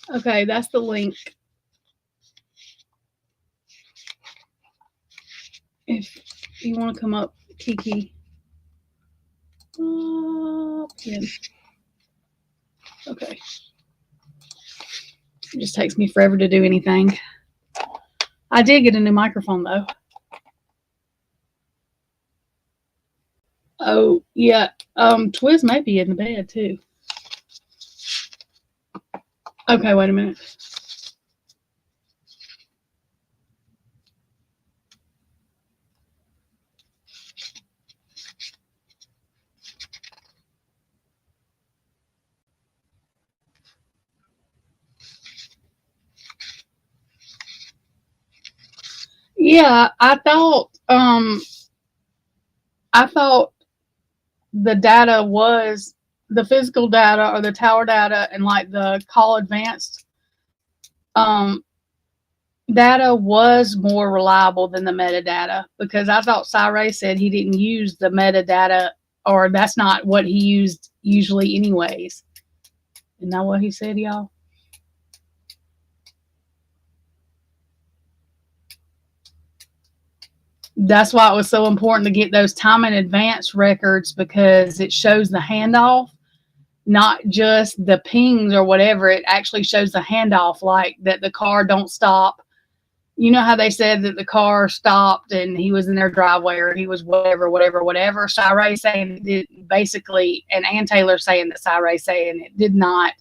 Okay, that's the link. If you want to come up, Kiki. Yeah. Okay. It just takes me forever to do anything. I did get a new microphone though. Oh, yeah. Twiz may be in the bed too. Okay, wait a minute. Yeah, I thought the data was the physical data or the tower data and like the call advanced data was more reliable than the metadata, because I thought Cyray said he didn't use the metadata, or that's not what he used usually anyways. Isn't that what he said, y'all? That's why it was so important to get those time in advance records, because it shows the handoff, not just the pings or whatever. It actually shows the handoff, like that the car don't stop. You know how they said that the car stopped and he was in their driveway, or he was whatever. Cyray saying it basically, and Ann Taylor saying that Cyray saying it did not.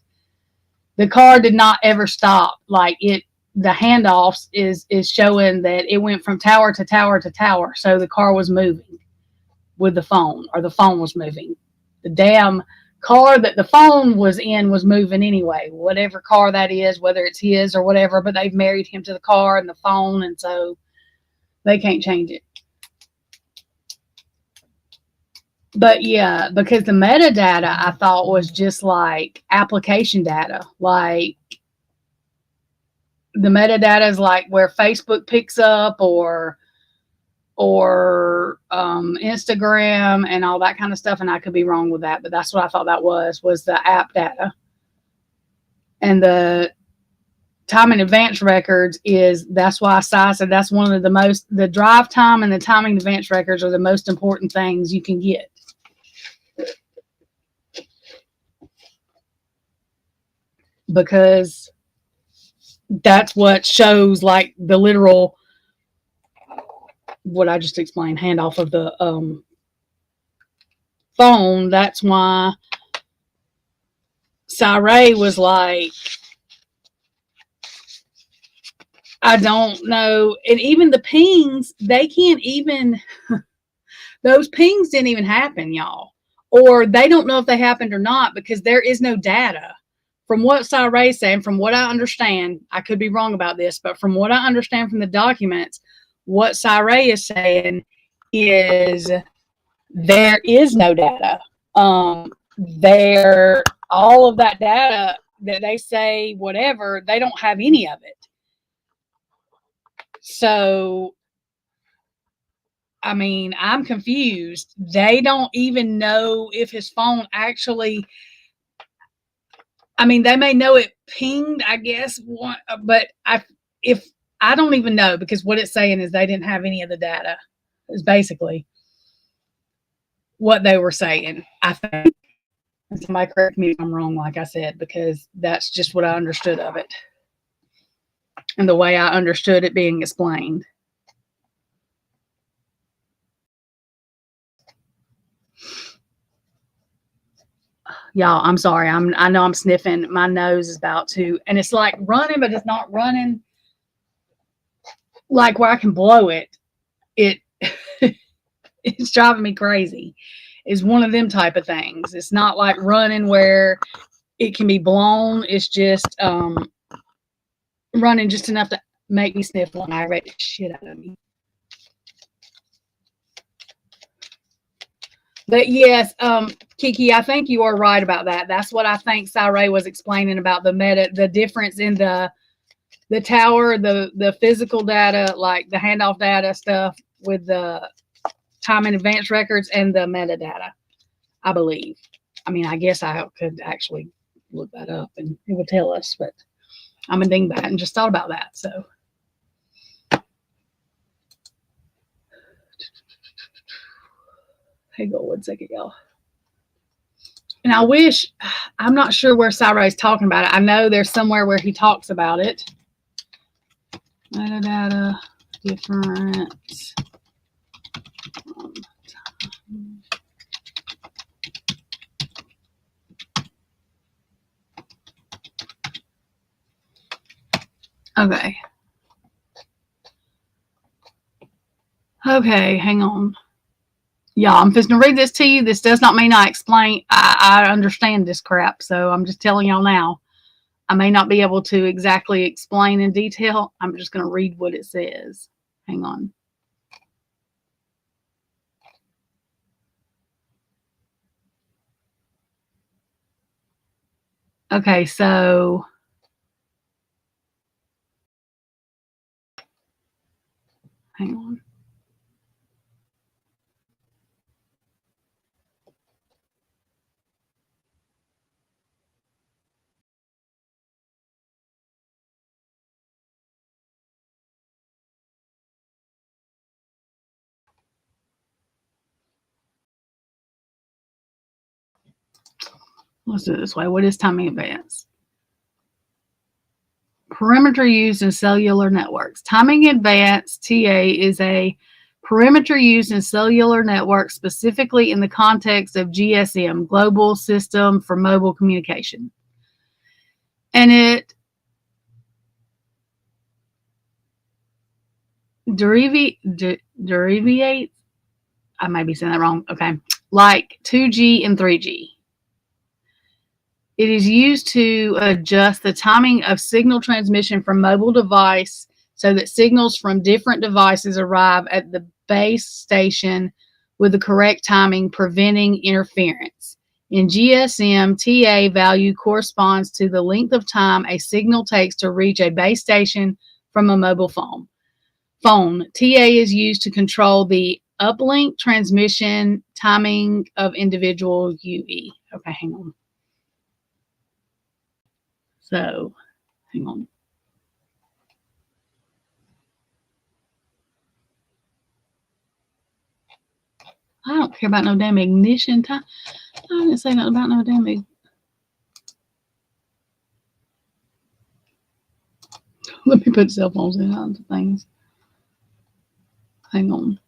The car did not ever stop. Like it, the handoffs is showing that it went from tower to tower to tower. So the car was moving with the phone, or the phone was moving. The damn car that the phone was in was moving anyway, whatever car that is, whether it's his or whatever, but they've married him to the car and the phone, and so they can't change it. But yeah, because the metadata I thought was just like application data. Like the metadata is like where Facebook picks up or Instagram and all that kind of stuff. And I could be wrong with that, but that's what I thought that was the app data. And the time in advance records that's why I said that's one of the drive time and the time in advance records are the most important things you can get. Because that's what shows like the literal, what I just explained, handoff of the phone. That's why Cyree was like, I don't know. And even the pings, they can't even, those pings didn't even happen, y'all. Or they don't know if they happened or not because there is no data. From what Cyree is saying, from what I understand, I could be wrong about this, but from what I understand from the documents, what Cyree is saying is there is no data. All of that data that they say, whatever, they don't have any of it. So, I mean, I'm confused. They don't even know if his phone actually, I mean, they may know it pinged, I guess, but I don't even know, because what it's saying is they didn't have any of the data. Is basically what they were saying, I think. And somebody correct me if I'm wrong, like I said, because that's just what I understood of it. And the way I understood it being explained. Y'all, I'm sorry. I know I'm sniffing. My nose is about to, and it's like running, but it's not running like where I can blow it. It's driving me crazy. It's one of them type of things. It's not like running where it can be blown. It's just running just enough to make me sniffle and aggravate the shit out of me. But yes, Kiki, I think you are right about that. That's what I think Cyree was explaining about the difference in the tower, the physical data, like the handoff data stuff with the time in advance records and the metadata, I believe. I mean, I guess I could actually look that up and it would tell us, but I'm a dingbat and just thought about that. So. Hang on 1 second, y'all. And I wish, I'm not sure where Cyree's talking about it. I know there's somewhere where he talks about it. Metadata, different. Okay. Okay, hang on. Yeah, I'm just going to read this to you. This does not mean I explain. I understand this crap, so I'm just telling y'all now. I may not be able to exactly explain in detail. I'm just going to read what it says. Hang on. Okay, so hang on. Let's do it this way. What is timing advance? Perimeter used in cellular networks. Timing advance, TA, is a perimeter used in cellular networks, specifically in the context of GSM, Global System for Mobile Communication. And it derivates, I might be saying that wrong, okay, like 2G and 3G. It is used to adjust the timing of signal transmission from mobile device so that signals from different devices arrive at the base station with the correct timing, preventing interference. In GSM, TA value corresponds to the length of time a signal takes to reach a base station from a mobile phone. TA is used to control the uplink transmission timing of individual UE. Okay, hang on. So, hang on. I don't care about no damn ignition time. I didn't say nothing about no damn Let me put cell phones in onto things. Hang on.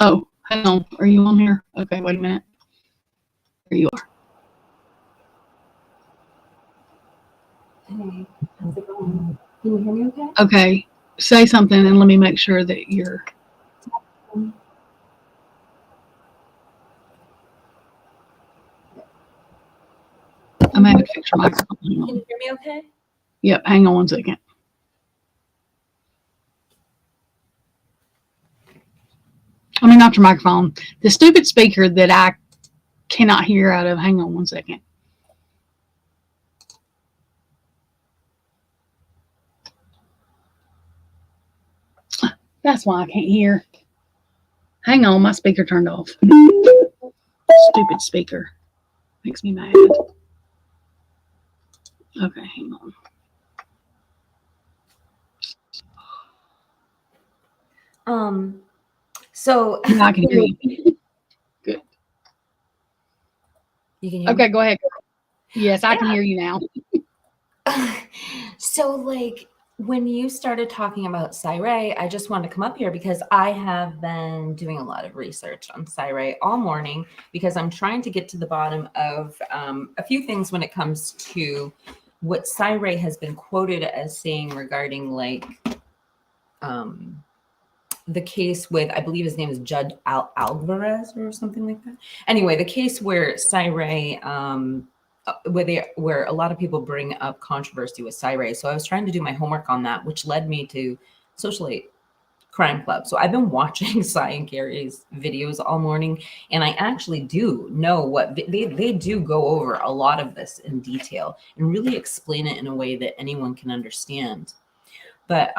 Oh, hang on. Are you on here? Okay, wait a minute. There you are. Hey, how's it going? Can you hear me okay? Okay, say something and let me make sure that you're. I may have to fix your microphone. Hang Can on. you hear me okay? Yep, hang on 1 second. I mean, not your microphone. The stupid speaker that I cannot hear out of. Hang on 1 second. That's why I can't hear. Hang on, my speaker turned off. Stupid speaker. Makes me mad. Okay, hang on. So Now I can hear you. Good. You can hear me? Okay, go ahead. Yes, I can hear you now. So, like, when you started talking about Cyray, I just wanted to come up here because I have been doing a lot of research on Cyray all morning because I'm trying to get to the bottom of a few things when it comes to what Cyray has been quoted as saying regarding, like, the case with, I believe his name is Judge Alvarez or something like that. Anyway, the case where Cyray, where a lot of people bring up controversy with Cyray. So I was trying to do my homework on that, which led me to Socialite Crime Club. So I've been watching Cy and Gary's videos all morning, and I actually do know what they do go over a lot of this in detail and really explain it in a way that anyone can understand. But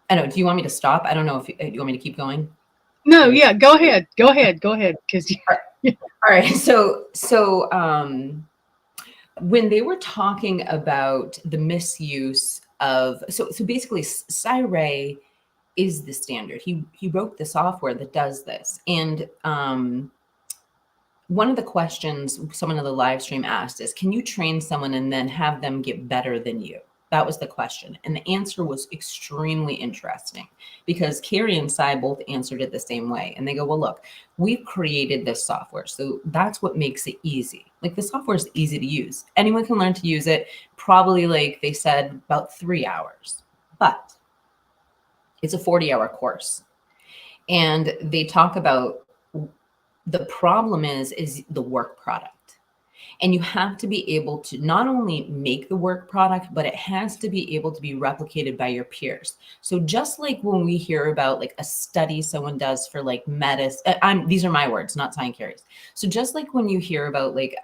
I don't know. Do you want me to stop? I don't know if you want me to keep going. No, yeah, go ahead. Go ahead. Go ahead. Because all right. So when they were talking about the misuse of so basically Cyray is the standard. He wrote the software that does this. And one of the questions someone in the live stream asked is, can you train someone and then have them get better than you? That was the question. And the answer was extremely interesting because Carrie and Cy both answered it the same way. And they go, well, look, we've created this software. So that's what makes it easy. Like, the software is easy to use. Anyone can learn to use it. Probably, like they said, about 3 hours. But it's a 40-hour course. And they talk about the problem is the work product. And you have to be able to not only make the work product, but it has to be able to be replicated by your peers. So just like when we hear about like a study someone does for like medicine, these are my words, not Cy and Carrie's. So just like when you hear about like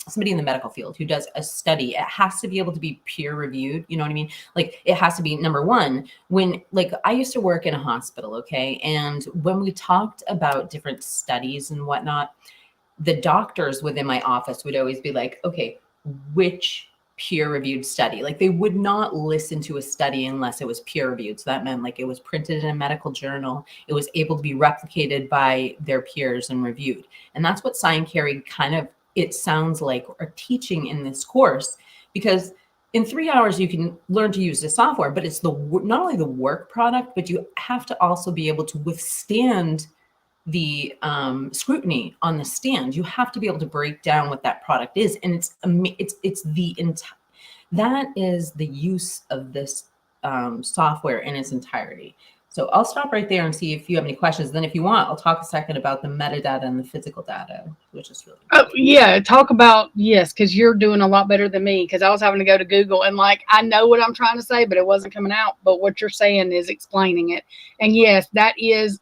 somebody in the medical field who does a study, it has to be able to be peer reviewed. You know what I mean? Like, it has to be, number one, when, like, I used to work in a hospital, okay? And when we talked about different studies and whatnot, the doctors within my office would always be like, okay, which peer-reviewed study? Like, they would not listen to a study unless it was peer-reviewed. So that meant like it was printed in a medical journal. It was able to be replicated by their peers and reviewed. And that's what Cy and Carrie kind of, it sounds like, are teaching in this course, because in 3 hours you can learn to use the software, but it's not only the work product, but you have to also be able to withstand the scrutiny on the stand. You have to be able to break down what that product is, and that is the use of this software in its entirety. So I'll stop right there and see if you have any questions. Then if you want, I'll talk a second about the metadata and the physical data, which is really Oh, yeah, talk about, yes, because you're doing a lot better than me, because I was having to go to Google and I know what I'm trying to say, but it wasn't coming out. But what you're saying is explaining it. And yes, that is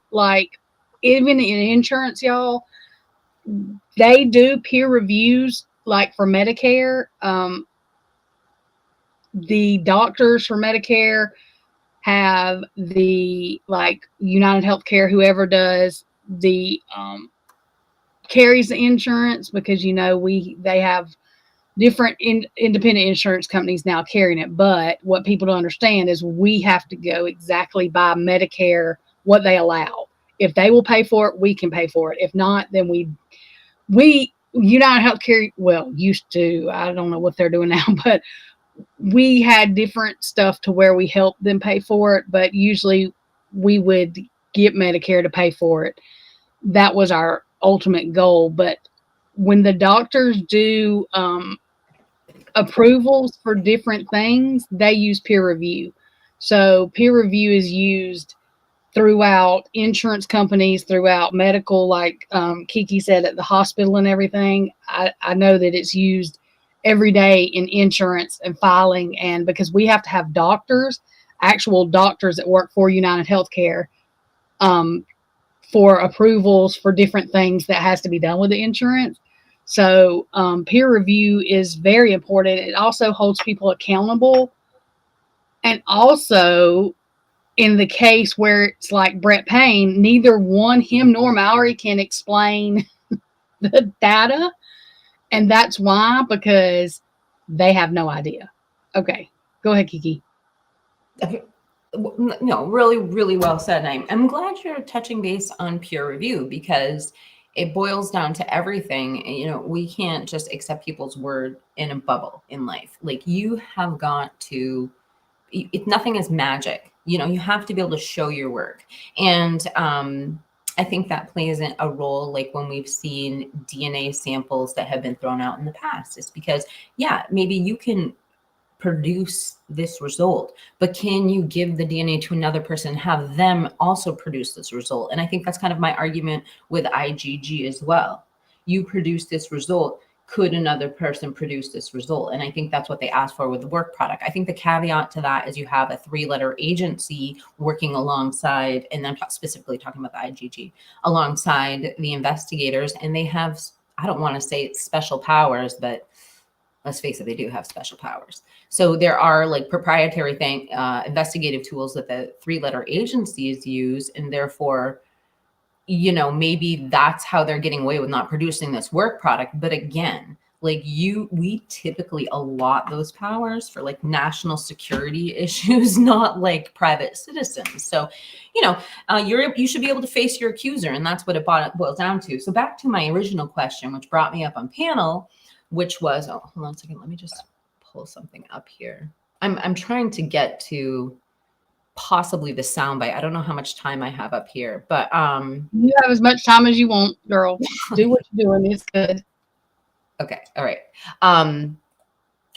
even in insurance, y'all, they do peer reviews for Medicare. The doctors for Medicare have the United Healthcare, whoever does the carries the insurance, because they have different independent insurance companies now carrying it. But what people don't understand is we have to go exactly by Medicare, what they allow. If they will pay for it, we can pay for it. If not, then we United Healthcare, used to, I don't know what they're doing now, but we had different stuff to where we helped them pay for it, but usually we would get Medicare to pay for it. That was our ultimate goal. But when the doctors do approvals for different things, they use peer review. So peer review is used throughout insurance companies, throughout medical, Kiki said, at the hospital and everything. I know that it's used every day in insurance and filing, and because we have to have actual doctors that work for United Healthcare for approvals for different things that has to be done with the insurance. So peer review is very important. It also holds people accountable. And also, in the case where it's like Brett Payne, neither him nor Mallory can explain the data. And that's why, because they have no idea. Okay, go ahead, Kiki. Okay. No, really, really well said. I'm glad you're touching base on peer review, because it boils down to everything. We can't just accept people's word in a bubble in life. You have got to, nothing is magic. You have to be able to show your work. And I think that plays a role, when we've seen DNA samples that have been thrown out in the past. It's because, maybe you can produce this result, but can you give the DNA to another person, have them also produce this result? And I think that's kind of my argument with IgG as well. You produce this result. Could another person produce this result? And I think that's what they asked for with the work product. I think the caveat to that is you have a 3-letter agency working alongside, and I'm specifically talking about the IgG, alongside the investigators, and they have, I don't want to say it's special powers, but let's face it, they do have special powers. So there are proprietary investigative tools that the 3-letter agencies use, and therefore, maybe that's how they're getting away with not producing this work product. But again, we typically allot those powers for national security issues, not private citizens. So, you should be able to face your accuser, and that's what it boils down to. So back to my original question, which brought me up on panel, which was, hold on a second, let me just pull something up here. I'm trying to get to possibly the soundbite. I don't know how much time I have up here, but you have as much time as you want, girl. Do what you're doing. It's good. Okay. All right. All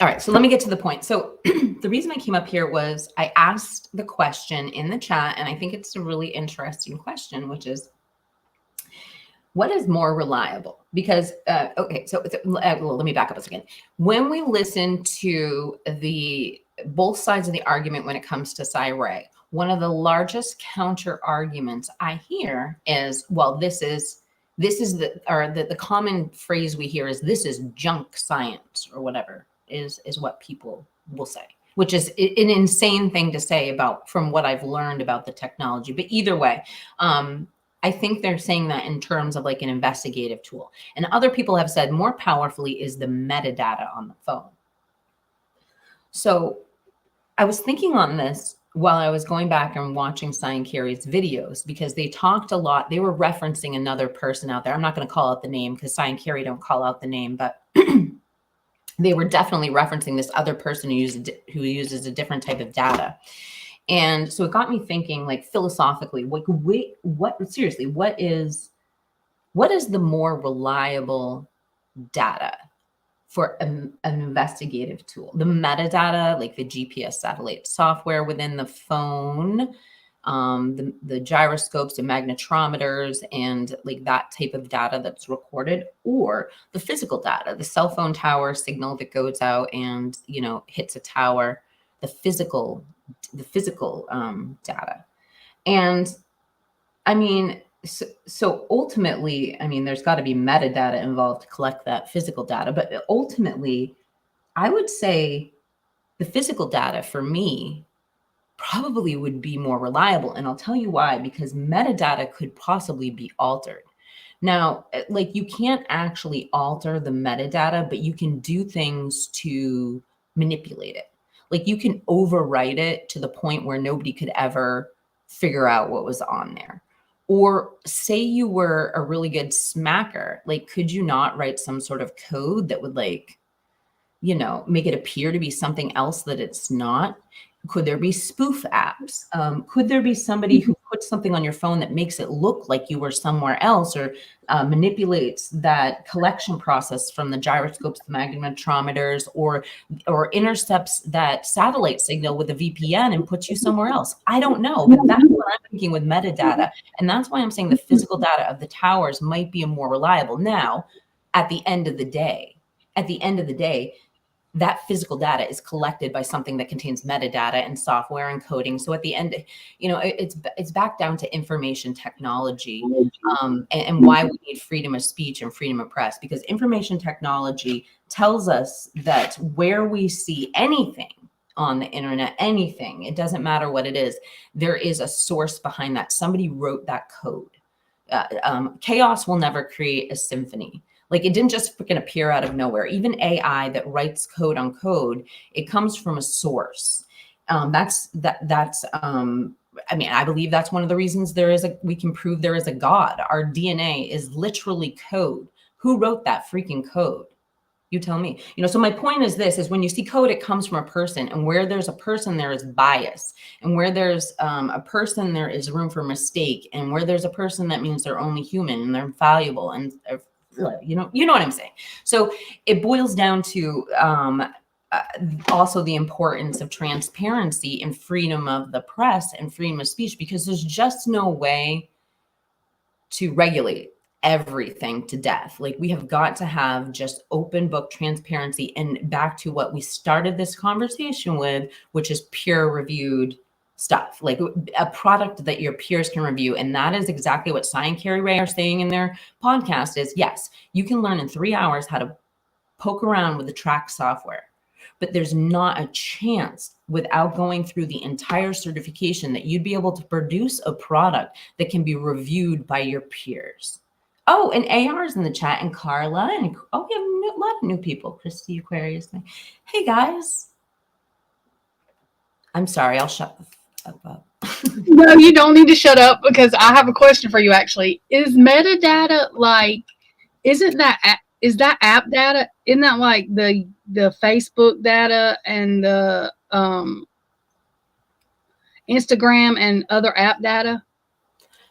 right. So let me get to the point. So the reason I came up here was I asked the question in the chat, and I think it's a really interesting question, which is, what is more reliable? Because, okay, so let me back up a second. When we listen to both sides of the argument when it comes to Cyray, one of the largest counter arguments I hear is, well, the common phrase we hear is, this is junk science, or whatever is what people will say, which is an insane thing to say from what I've learned about the technology. But either way, I think they're saying that in terms of an investigative tool. And other people have said more powerfully is the metadata on the phone. So I was thinking on this while I was going back and watching Cyan Carey's videos, because they talked a lot. They were referencing another person out there. I'm not going to call out the name because Cyan Carey don't call out the name, but they were definitely referencing this other person who uses a different type of data. And so it got me thinking, philosophically, seriously, what is what is the more reliable data for an investigative tool? The metadata, like the GPS satellite software within the phone, the gyroscopes, the magnetometers, and like that type of data that's recorded, or the physical data, the cell phone tower signal that goes out and, you know, hits a tower, the physical data. And I mean, so ultimately, I mean, there's got to be metadata involved to collect that physical data, but ultimately, I would say the physical data for me probably would be more reliable. And I'll tell you why, because metadata could possibly be altered. Now, like, you can't actually alter the metadata, but you can do things to manipulate it. Like, you can overwrite it to the point where nobody could ever figure out what was on there. Or say you were a really good smacker, like, could you not write some sort of code that would, like, you know, make it appear to be something else that it's not? Could there be spoof apps? Could there be somebody who puts something on your phone that makes it look like you were somewhere else, or manipulates that collection process from the gyroscopes, the magnetometers, or intercepts that satellite signal with a VPN and puts you somewhere else? I don't know, but that's what I'm thinking with metadata. And that's why I'm saying the physical data of the towers might be more reliable. Now, at the end of the day, that physical data is collected by something that contains metadata and software and coding. So at the end, you know, it's back down to information technology, and why we need freedom of speech and freedom of press, because information technology tells us that where we see anything on the internet, anything, it doesn't matter what it is, there is a source behind that. Somebody wrote that code. Chaos will never create a symphony. Like, it didn't just freaking appear out of nowhere. Even AI that writes code on code, it comes from a source. I mean, I believe that's one of the reasons we can prove there is a God. Our DNA is literally code. Who wrote that freaking code? You tell me. You know, so my point is this, is when you see code, it comes from a person, and where there's a person, there is bias. And where there's a person, there is room for mistake. And where there's a person, that means they're only human and they're fallible, and you know what I'm saying. So it boils down to also the importance of transparency and freedom of the press and freedom of speech, because there's just no way to regulate everything to death. Like, we have got to have just open book transparency, and back to what we started this conversation with, which is peer reviewed stuff, like a product that your peers can review. And that is exactly what Cy and Carrie Ray are saying in their podcast is, yes, you can learn in 3 hours how to poke around with the track software, but there's not a chance without going through the entire certification that you'd be able to produce a product that can be reviewed by your peers. Oh, and AR's in the chat, and Carla, and we have a lot of new people. Christy Aquarius. Hey guys. I'm sorry, I'll shut the up. No, you don't need to shut up, because I have a question for you actually. Is metadata like, is that app data? Isn't that like the Facebook data and the Instagram and other app data?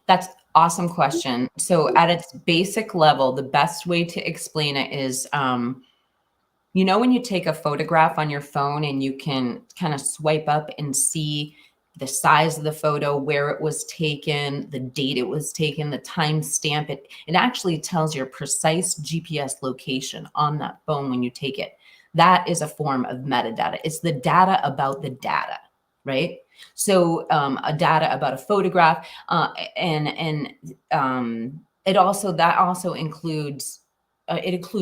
That's awesome question. So at its basic level, the best way to explain it is, you know, when you take a photograph on your phone and you can kind of swipe up and see the size of the photo, where it was taken, the date it was taken, the time stamp, it actually tells your precise GPS location on that phone when you take it. That is a form of metadata. It's the data about the data, right? So a data about a photograph, and it also includes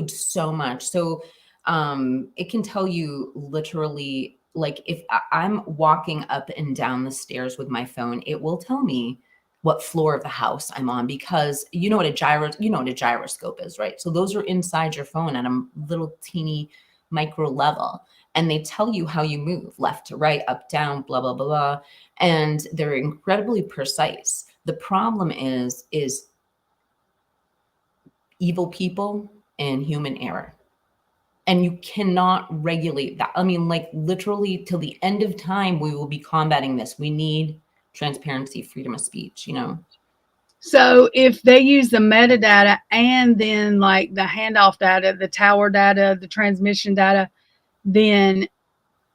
so much. So it can tell you literally, like, if I'm walking up and down the stairs with my phone, it will tell me what floor of the house I'm on, because you know what a gyroscope is, right? So those are inside your phone at a little teeny micro level, and they tell you how you move, left to right, up, down, blah, blah, blah, blah. And they're incredibly precise. The problem is evil people and human error. And you cannot regulate that. I mean, like, literally till the end of time, we will be combating this. We need transparency, freedom of speech, you know? So if they use the metadata and then like the handoff data, the tower data, the transmission data, then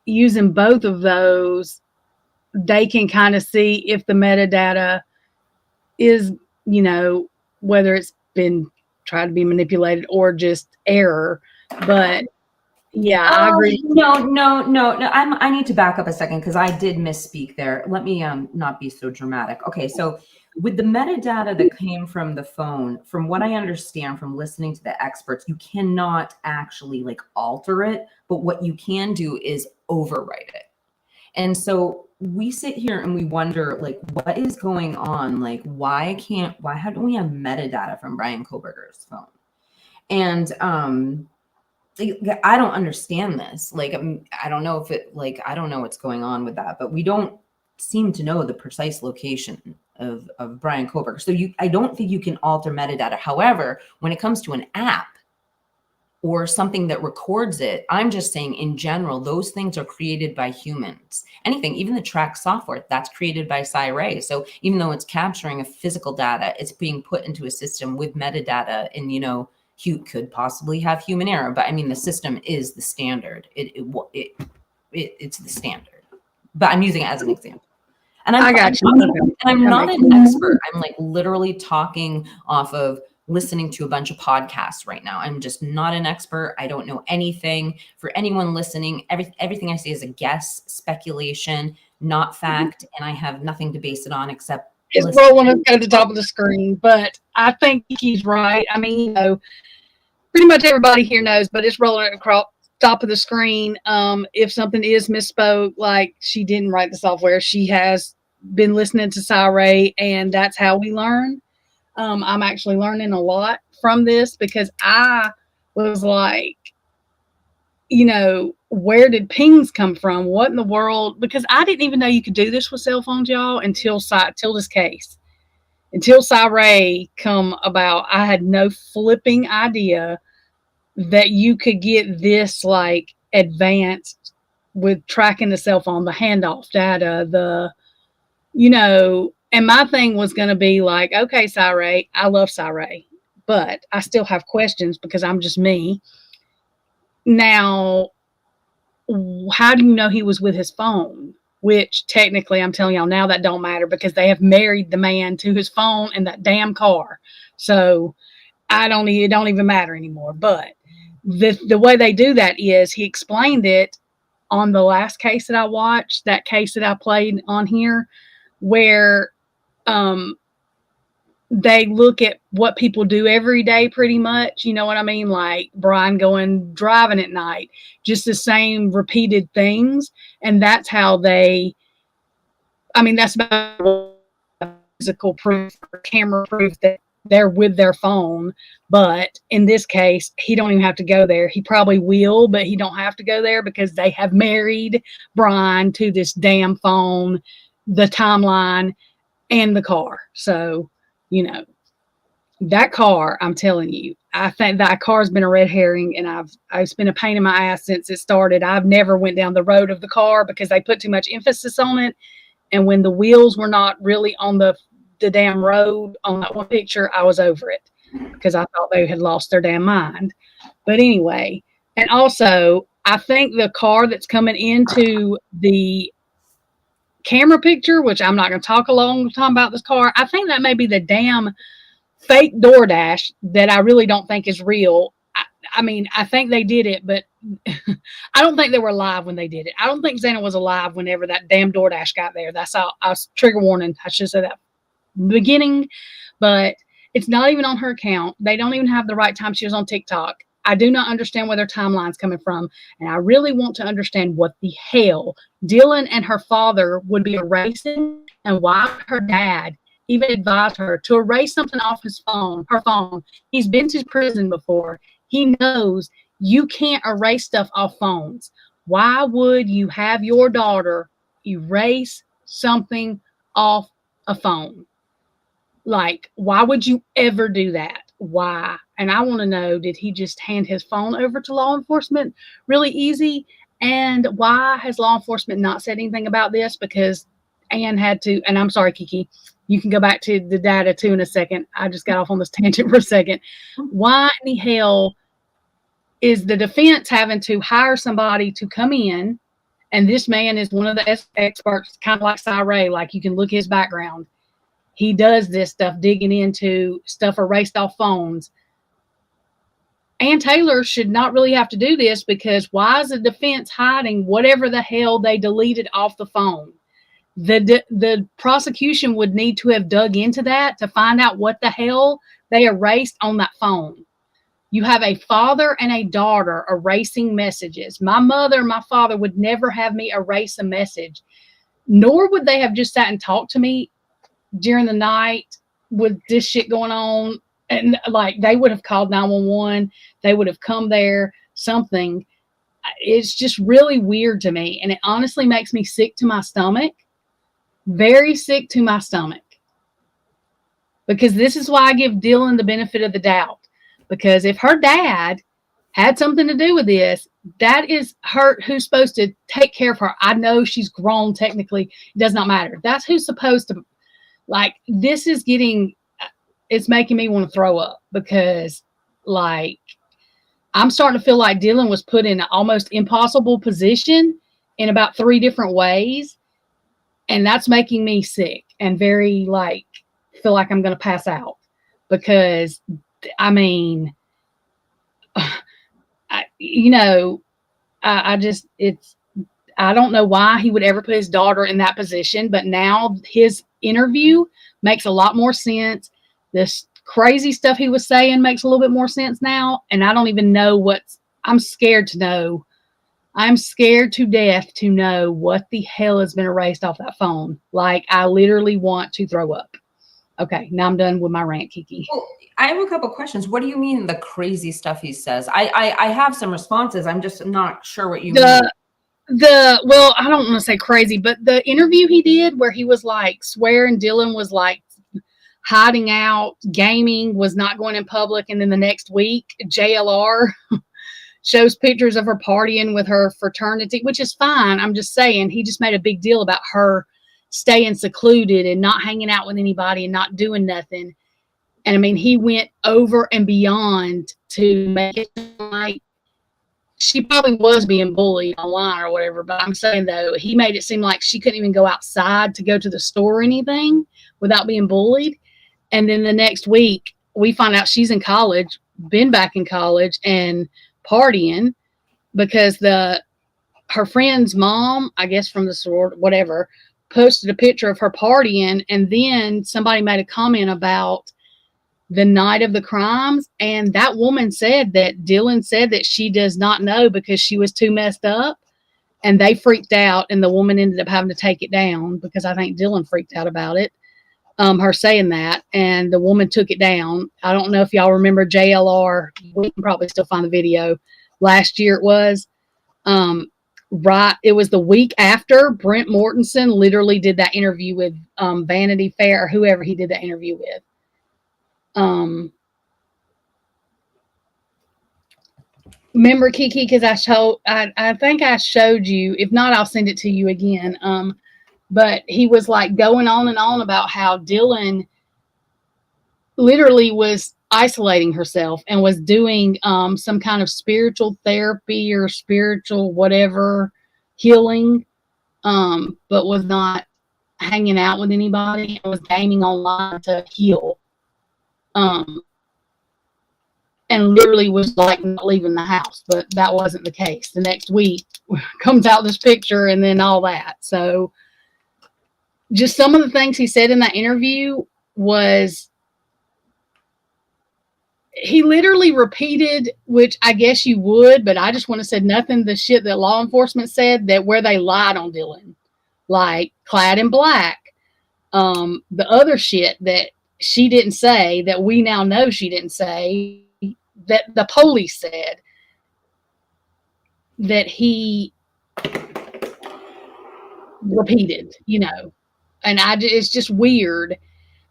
using both of those, they can kind of see if the metadata is, whether it's been tried to be manipulated or just error. But yeah, I agree. No. I need to back up a second because I did misspeak there. Let me not be so dramatic. Okay, so with the metadata that came from the phone, from what I understand from listening to the experts, you cannot actually like alter it, but what you can do is overwrite it. And so we sit here and we wonder, like, what is going on? Like, why haven't we have metadata from Bryan Kohberger's phone? And I don't understand this. Like, I don't know if it, like, I don't know what's going on with that, but we don't seem to know the precise location of Bryan Kohberger. So I don't think you can alter metadata. However, when it comes to an app or something that records it, I'm just saying in general, those things are created by humans. Anything, even the track software, that's created by Cyray. So even though it's capturing a physical data, it's being put into a system with metadata, and could possibly have human error, but I mean, the system is the standard. It's the standard. But I'm using it as an example. And I got you. I'm not an expert. I'm like literally talking off of listening to a bunch of podcasts right now. I'm just not an expert. I don't know anything. For anyone listening, everything I say is a guess, speculation, not fact, and I have nothing to base it on except it's rolling up at the top of the screen. But I think he's right. I mean, pretty much everybody here knows, but it's rolling across top of the screen. If something is misspoke, like she didn't write the software, she has been listening to Cyray, and that's how we learn. I'm actually learning a lot from this because I was like, where did pings come from? What in the world? Because I didn't even know you could do this with cell phones, y'all, until this case. Until Cyray come about, I had no flipping idea that you could get this like advanced with tracking the cell phone, the handoff data, and my thing was going to be like, okay, Cyray, I love Cyray, but I still have questions because I'm just me. Now, how do you know he was with his phone? Which technically I'm telling y'all now that don't matter because they have married the man to his phone and that damn car. So it don't even matter anymore. But the way they do that is he explained it on the last case that I watched, that case that I played on here, where they look at what people do every day pretty much, you know what I mean? Like Bryan driving at night, just the same repeated things. And that's how that's about physical proof or camera proof that they're with their phone. But in this case, he don't even have to go there. He probably will, but he don't have to go there because they have married Bryan to this damn phone, the timeline, and the car. So, that car, I'm telling you, I think that car's been a red herring, and it's been a pain in my ass since it started. I've never went down the road of the car because they put too much emphasis on it. And when the wheels were not really on the damn road on that one picture, I was over it because I thought they had lost their damn mind. But anyway, and also I think the car that's coming into the camera picture, which I'm not going to talk a long time about this car, I think that may be the damn fake DoorDash that I really don't think is real. I think they did it, but I don't think they were alive when they did it. I don't think Xana was alive whenever that damn DoorDash got there. That's all. I was trigger warning. I should say that in the beginning, but it's not even on her account. They don't even have the right time she was on TikTok. I do not understand where their timeline's coming from, and I really want to understand what the hell Dylan and her father would be erasing, and why her dad even advised her to erase something off her phone. He's been to prison before. He knows you can't erase stuff off phones. Why would you have your daughter erase something off a phone? Like, why would you ever do that? Why? And I want to know, did he just hand his phone over to law enforcement really easy? And why has law enforcement not said anything about this? Because Ann had to, and I'm sorry, Kiki, you can go back to the data too in a second. I just got off on this tangent for a second. Why in the hell is the defense having to hire somebody to come in? And this man is one of the experts, kind of like Cy Ray, like you can look his background. He does this stuff, digging into stuff erased off phones. Ann Taylor should not really have to do this, because why is the defense hiding whatever the hell they deleted off the phone? The prosecution would need to have dug into that to find out what the hell they erased on that phone. You have a father and a daughter erasing messages. My mother and my father would never have me erase a message, nor would they have just sat and talked to me during the night with this shit going on. And like, they would have called 911. They would have come there, something. It's just really weird to me. And it honestly makes me sick to my stomach. Very sick to my stomach. Because this is why I give Dylan the benefit of the doubt. Because if her dad had something to do with this, that is her who's supposed to take care of her. I know she's grown technically. It does not matter. That's who's supposed to, like, this is getting, it's making me want to throw up, because like, I'm starting to feel like Dylan was put in an almost impossible position in about 3 different ways. And that's making me sick and very, like, feel like I'm going to pass out, because I mean, I don't know why he would ever put his daughter in that position, but now his interview makes a lot more sense. This crazy stuff he was saying makes a little bit more sense now. And I don't even know I'm scared to know. I'm scared to death to know what the hell has been erased off that phone. Like, I literally want to throw up. Okay, now I'm done with my rant, Kiki. Well, I have a couple questions. What do you mean the crazy stuff he says? I have some responses. I'm just not sure what you mean. Well, I don't want to say crazy, but the interview he did where he was like swearing Dylan was like hiding out, gaming, was not going in public, and then the next week JLR shows pictures of her partying with her fraternity, which is fine. I'm just saying, he just made a big deal about her staying secluded and not hanging out with anybody and not doing nothing. And I mean, he went over and beyond to make it like she probably was being bullied online or whatever. But I'm saying, though, he made it seem like she couldn't even go outside to go to the store or anything without being bullied. And then the next week, we find out she's in college, been back in college and partying, because her friend's mom, I guess from the sorority, whatever, posted a picture of her partying, and then somebody made a comment about the night of the crimes, and that woman said that Dylan said that she does not know because she was too messed up, and they freaked out, and the woman ended up having to take it down because I think Dylan freaked out about it, her saying that, and the woman took it down. I don't know if y'all remember JLR. We can probably still find the video. Last year it was. Right, it was the week after Brent Mortensen literally did that interview with Vanity Fair, or whoever he did that interview with. Remember, Kiki, because I think I showed you. If not, I'll send it to you again. But he was like going on and on about how Dylan literally was isolating herself and was doing some kind of spiritual therapy or spiritual whatever healing, but was not hanging out with anybody and was gaming online to heal, and literally was like not leaving the house. But that wasn't the case. The next week comes out this picture and then all that. So just some of the things he said in that interview was, he literally repeated, which I guess you would, but I just want to say nothing, the shit that law enforcement said, that where they lied on Dylan, like clad in black. The other shit that she didn't say, that we now know she didn't say, that the police said, that he repeated, and it's just weird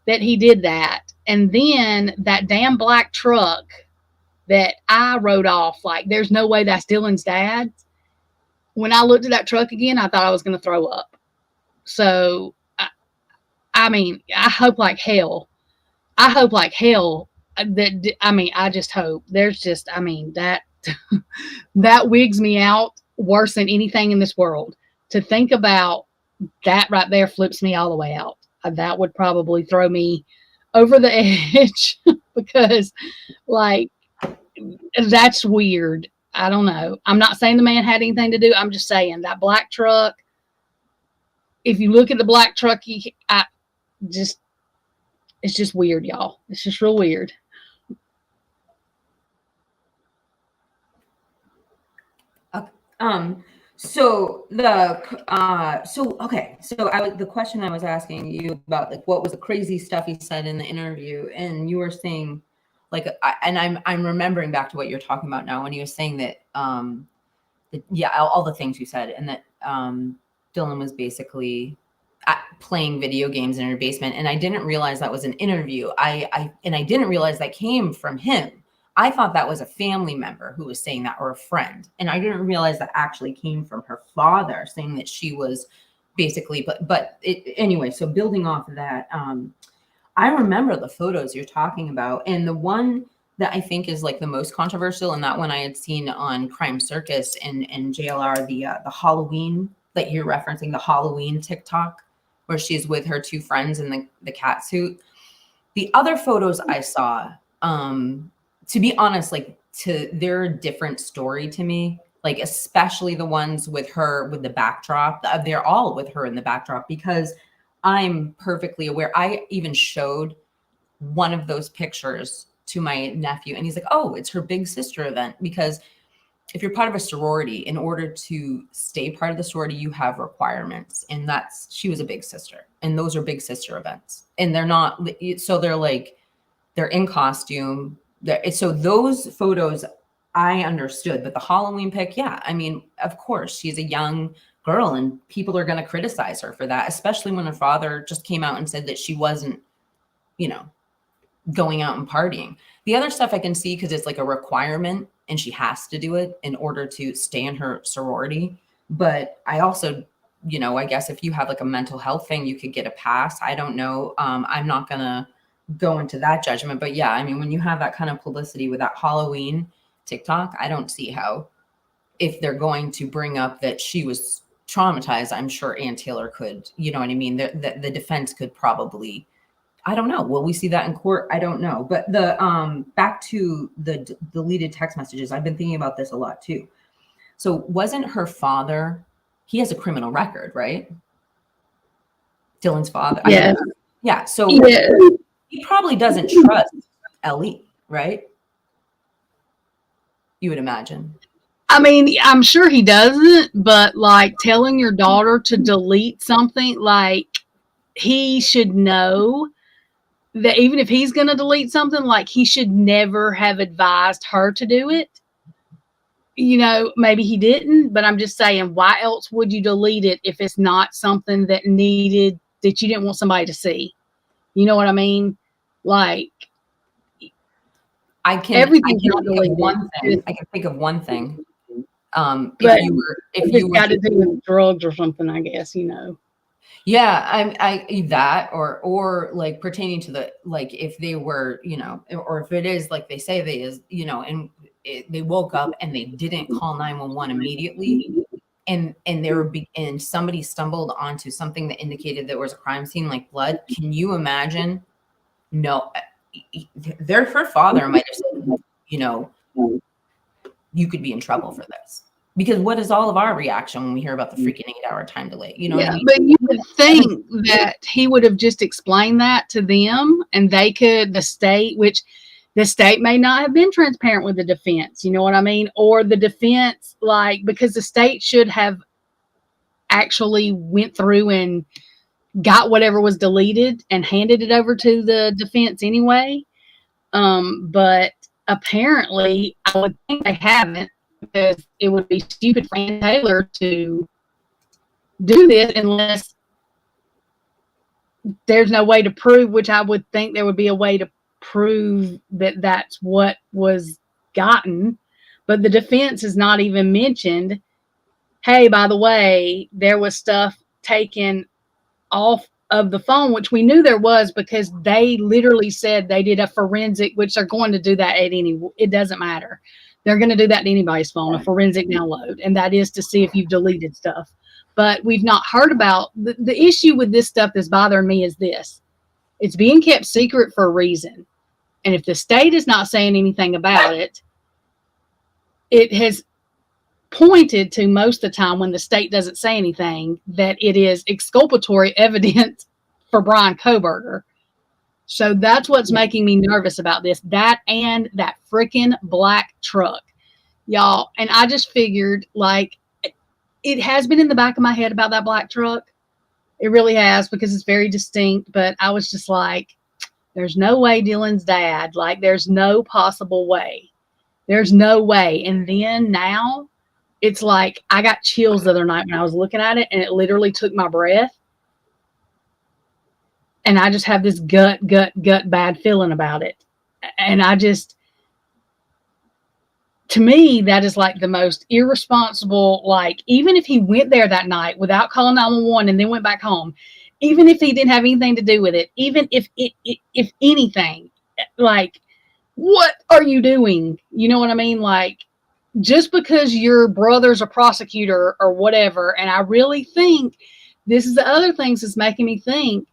that he did that. And then that damn black truck that I wrote off, like, there's no way that's Dylan's dad. When I looked at that truck again, I thought I was going to throw up. So I mean, I hope like hell. I hope like hell that, I mean, I just hope there's just, I mean, that, that wigs me out worse than anything in this world. To think about that right there flips me all the way out. That would probably throw me over the edge because, like, that's weird. I don't know. I'm not saying the man had anything to do. I'm just saying that black truck. If you look at the black truck, it's just weird, y'all. It's just real weird. So the question I was asking you about, like, what was the crazy stuff he said in the interview, and you were saying, like, I'm remembering back to what you're talking about now, when he was saying that, all the things you said, and that Dylan was basically playing video games in her basement, and I didn't realize that was an interview. I didn't realize that came from him. I thought that was a family member who was saying that, or a friend. And I didn't realize that actually came from her father, saying that she was basically, anyway, so building off of that, I remember the photos you're talking about. And the one that I think is like the most controversial, and that one I had seen on Crime Circus and JLR, the Halloween that you're referencing, the Halloween TikTok, where she's with her two friends in the cat suit. The other photos I saw, to be honest, like, they're a different story to me, like, especially the ones with her with the backdrop. They're all with her in the backdrop, because I'm perfectly aware. I even showed one of those pictures to my nephew, and he's like, oh, it's her big sister event. Because if you're part of a sorority, in order to stay part of the sorority, you have requirements. And she was a big sister, and those are big sister events. And they're not, so they're in costume. So those photos I understood, but the Halloween pic, yeah, I mean, of course, she's a young girl and people are going to criticize her for that, especially when her father just came out and said that she wasn't, going out and partying. The other stuff I can see, because it's like a requirement and she has to do it in order to stay in her sorority. But I also, I guess if you have like a mental health thing, you could get a pass. I don't know. I'm not going to go into that judgment, but yeah, I mean, when you have that kind of publicity with that Halloween TikTok, I don't see how, if they're going to bring up that she was traumatized, I'm sure Ann Taylor could, you know what I mean? The defense could probably, I don't know. Will we see that in court? I don't know. But back to the deleted text messages, I've been thinking about this a lot too. So wasn't her father, he has a criminal record, right? Dylan's father. Yeah. Yeah. So Yeah. he probably doesn't trust Ellie, right? You would imagine. I mean, I'm sure he doesn't, but like telling your daughter to delete something, like, he should know that even if he's going to delete something, like, he should never have advised her to do it. Maybe he didn't, but I'm just saying, why else would you delete it if it's not something that you didn't want somebody to see? You know what I mean? Like, I can everything's think not of deleted. one thing. I can think of one thing. But If you were got to do with drugs or something, I guess, Yeah, I that or like pertaining to the, like, if they were, or if it is like they say they is, and they woke up and they didn't call 911 immediately, and and somebody stumbled onto something that indicated there was a crime scene, like blood. Can you imagine? No, her father might have said, you could be in trouble for this. Because what is all of our reaction when we hear about the freaking 8-hour time delay? You know what I mean? But you would think that he would have just explained that to them, and the state may not have been transparent with the defense. You know what I mean? Or the defense, because the state should have actually went through and got whatever was deleted and handed it over to the defense anyway. But apparently, I would think they haven't, because it would be stupid for Ann Taylor to do this unless there's no way to prove, which I would think there would be a way to prove that that's what was gotten. But the defense has not even mentioned, hey, by the way, there was stuff taken off of the phone, which we knew there was because they literally said they did a forensic, which they're going to do that at any, it doesn't matter. They're going to do that to anybody's phone, a forensic download, and that is to see if you've deleted stuff. But we've not heard about the issue with this stuff that's bothering me is this. It's being kept secret for a reason. And if the state is not saying anything about it, it has pointed to most of the time when the state doesn't say anything that it is exculpatory evidence for Bryan Kohberger. So that's what's making me nervous about this. That and that freaking black truck, y'all. And I just figured, like, it has been in the back of my head about that black truck. It really has, because it's very distinct. But I was just like, there's no way Dylan's dad, like, there's no possible way. There's no way. And then now it's like I got chills the other night when I was looking at it, and it literally took my breath. And I just have this gut bad feeling about it. And I just, to me, that is like the most irresponsible, like, even if he went there that night without calling 911 and then went back home, even if he didn't have anything to do with it, even if anything, like, what are you doing? You know what I mean? Like, just because your brother's a prosecutor or whatever. And I really think this is the other things that's making me think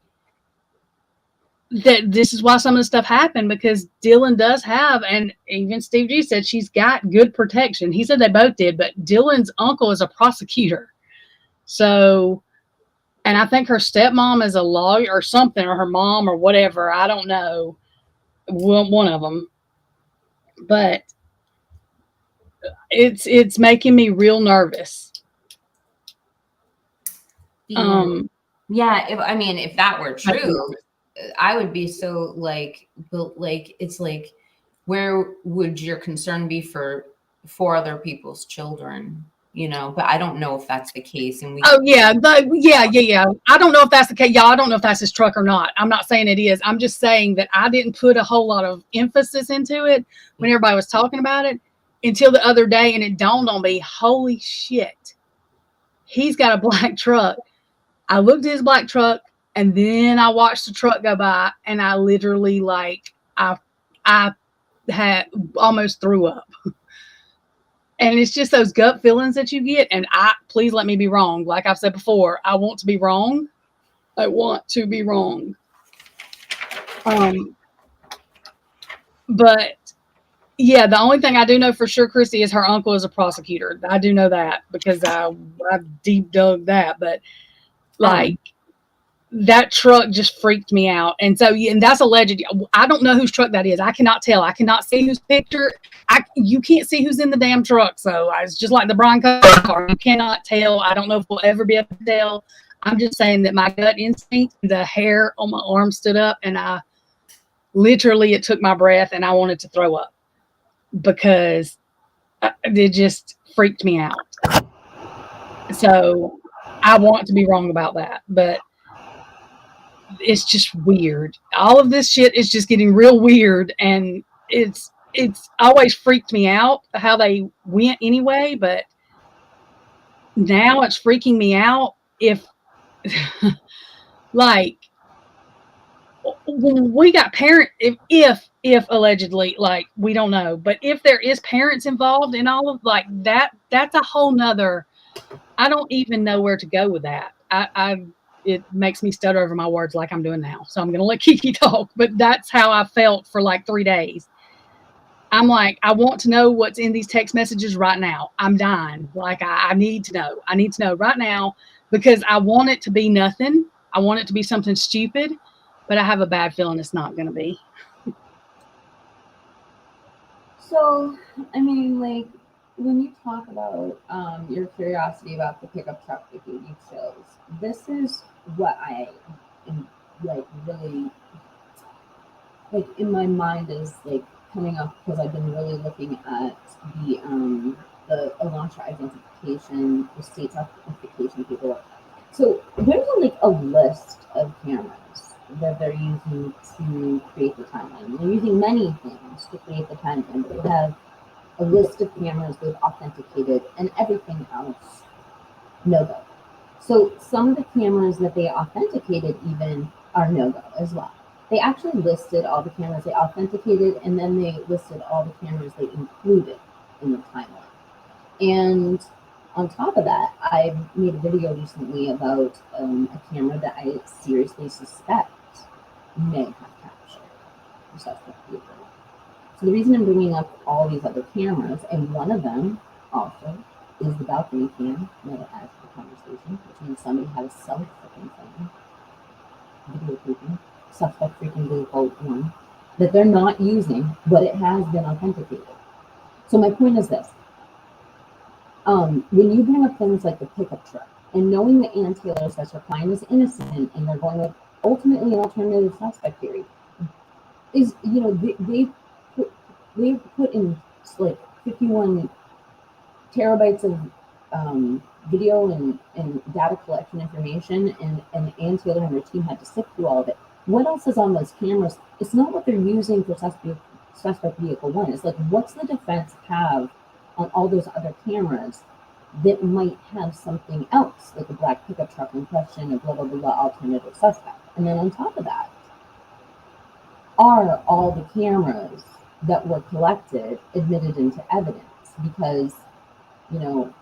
that this is why some of the stuff happened, because Dylan does have, and even Steve G said she's got good protection. He said they both did, but Dylan's uncle is a prosecutor. So, and I think her stepmom is a lawyer or something, or her mom or whatever. I don't know. One of them. But it's making me real nervous. Yeah, if that were true, I would be so like, but like, it's like, where would your concern be for other people's children? You know, but I don't know if that's the case. And yeah. I don't know if that's the case. Yeah, I don't know if that's his truck or not. I'm not saying it is. I'm just saying that I didn't put a whole lot of emphasis into it when everybody was talking about it until the other day, and it dawned on me, holy shit, he's got a black truck. I looked at his black truck, and then I watched the truck go by, and I literally, like, I had almost threw up. And it's just those gut feelings that you get. And please let me be wrong. Like I've said before, I want to be wrong. I want to be wrong. But yeah, the only thing I do know for sure, Chrissy, is her uncle is a prosecutor. I do know that because I deep dug that. But like, that truck just freaked me out. And so, and that's alleged. I don't know whose truck that is. I cannot tell. I cannot see whose picture. You can't see who's in the damn truck. So it's just like the Bryan Kohberger car. You cannot tell. I don't know if we'll ever be able to tell. I'm just saying that my gut instinct, the hair on my arm stood up, and it took my breath, and I wanted to throw up because it just freaked me out. So I want to be wrong about that, but it's just weird. All of this shit is just getting real weird, and it's always freaked me out how they went anyway, but now it's freaking me out if like when we got if allegedly, like, we don't know, but if there is parents involved in all of like that, that's a whole nother, I don't even know where to go with that. It makes me stutter over my words like I'm doing now. So I'm going to let Kiki talk, but that's how I felt for like 3 days. I'm like, I want to know what's in these text messages right now. I'm dying. Like, I need to know. I need to know right now, because I want it to be nothing. I want it to be something stupid, but I have a bad feeling it's not going to be. So, I mean, like, when you talk about your curiosity about the pickup truck that gave you chills, this is what I am, like, really, like, in my mind is, like, coming up, because I've been really looking at the Elantra identification, the state's identification paperwork. So there's a list of cameras that they're using to create the timeline. They're using many things to create the timeline, but they have a list of cameras they've authenticated, and everything else, no go. So some of the cameras that they authenticated even are no-go as well. They actually listed all the cameras they authenticated, and then they listed all the cameras they included in the timeline. And on top of that, I made a video recently about a camera that I seriously suspect may have captured the suspect vehicle. So the reason I'm bringing up all these other cameras, and one of them also is the balcony cam that adds to the conversation, which means somebody had a cell freaking phone, videotaping suspect freaking vehicle one, that they're not using, but it has been authenticated. So my point is this. When you bring up things like the pickup truck, and knowing that Ann Taylor says her client is innocent, and they're going with ultimately an alternative suspect theory, is, you know, they've put in like 51 terabytes of video and data collection information, and Ann Taylor and her team had to sift through all of it. What else is on those cameras? It's not what they're using for suspect vehicle one. It's like, what's the defense have on all those other cameras that might have something else, like a black pickup truck in question, a blah, blah, blah, blah, alternative suspect. And then on top of that, are all the cameras that were collected admitted into evidence? Because, you know,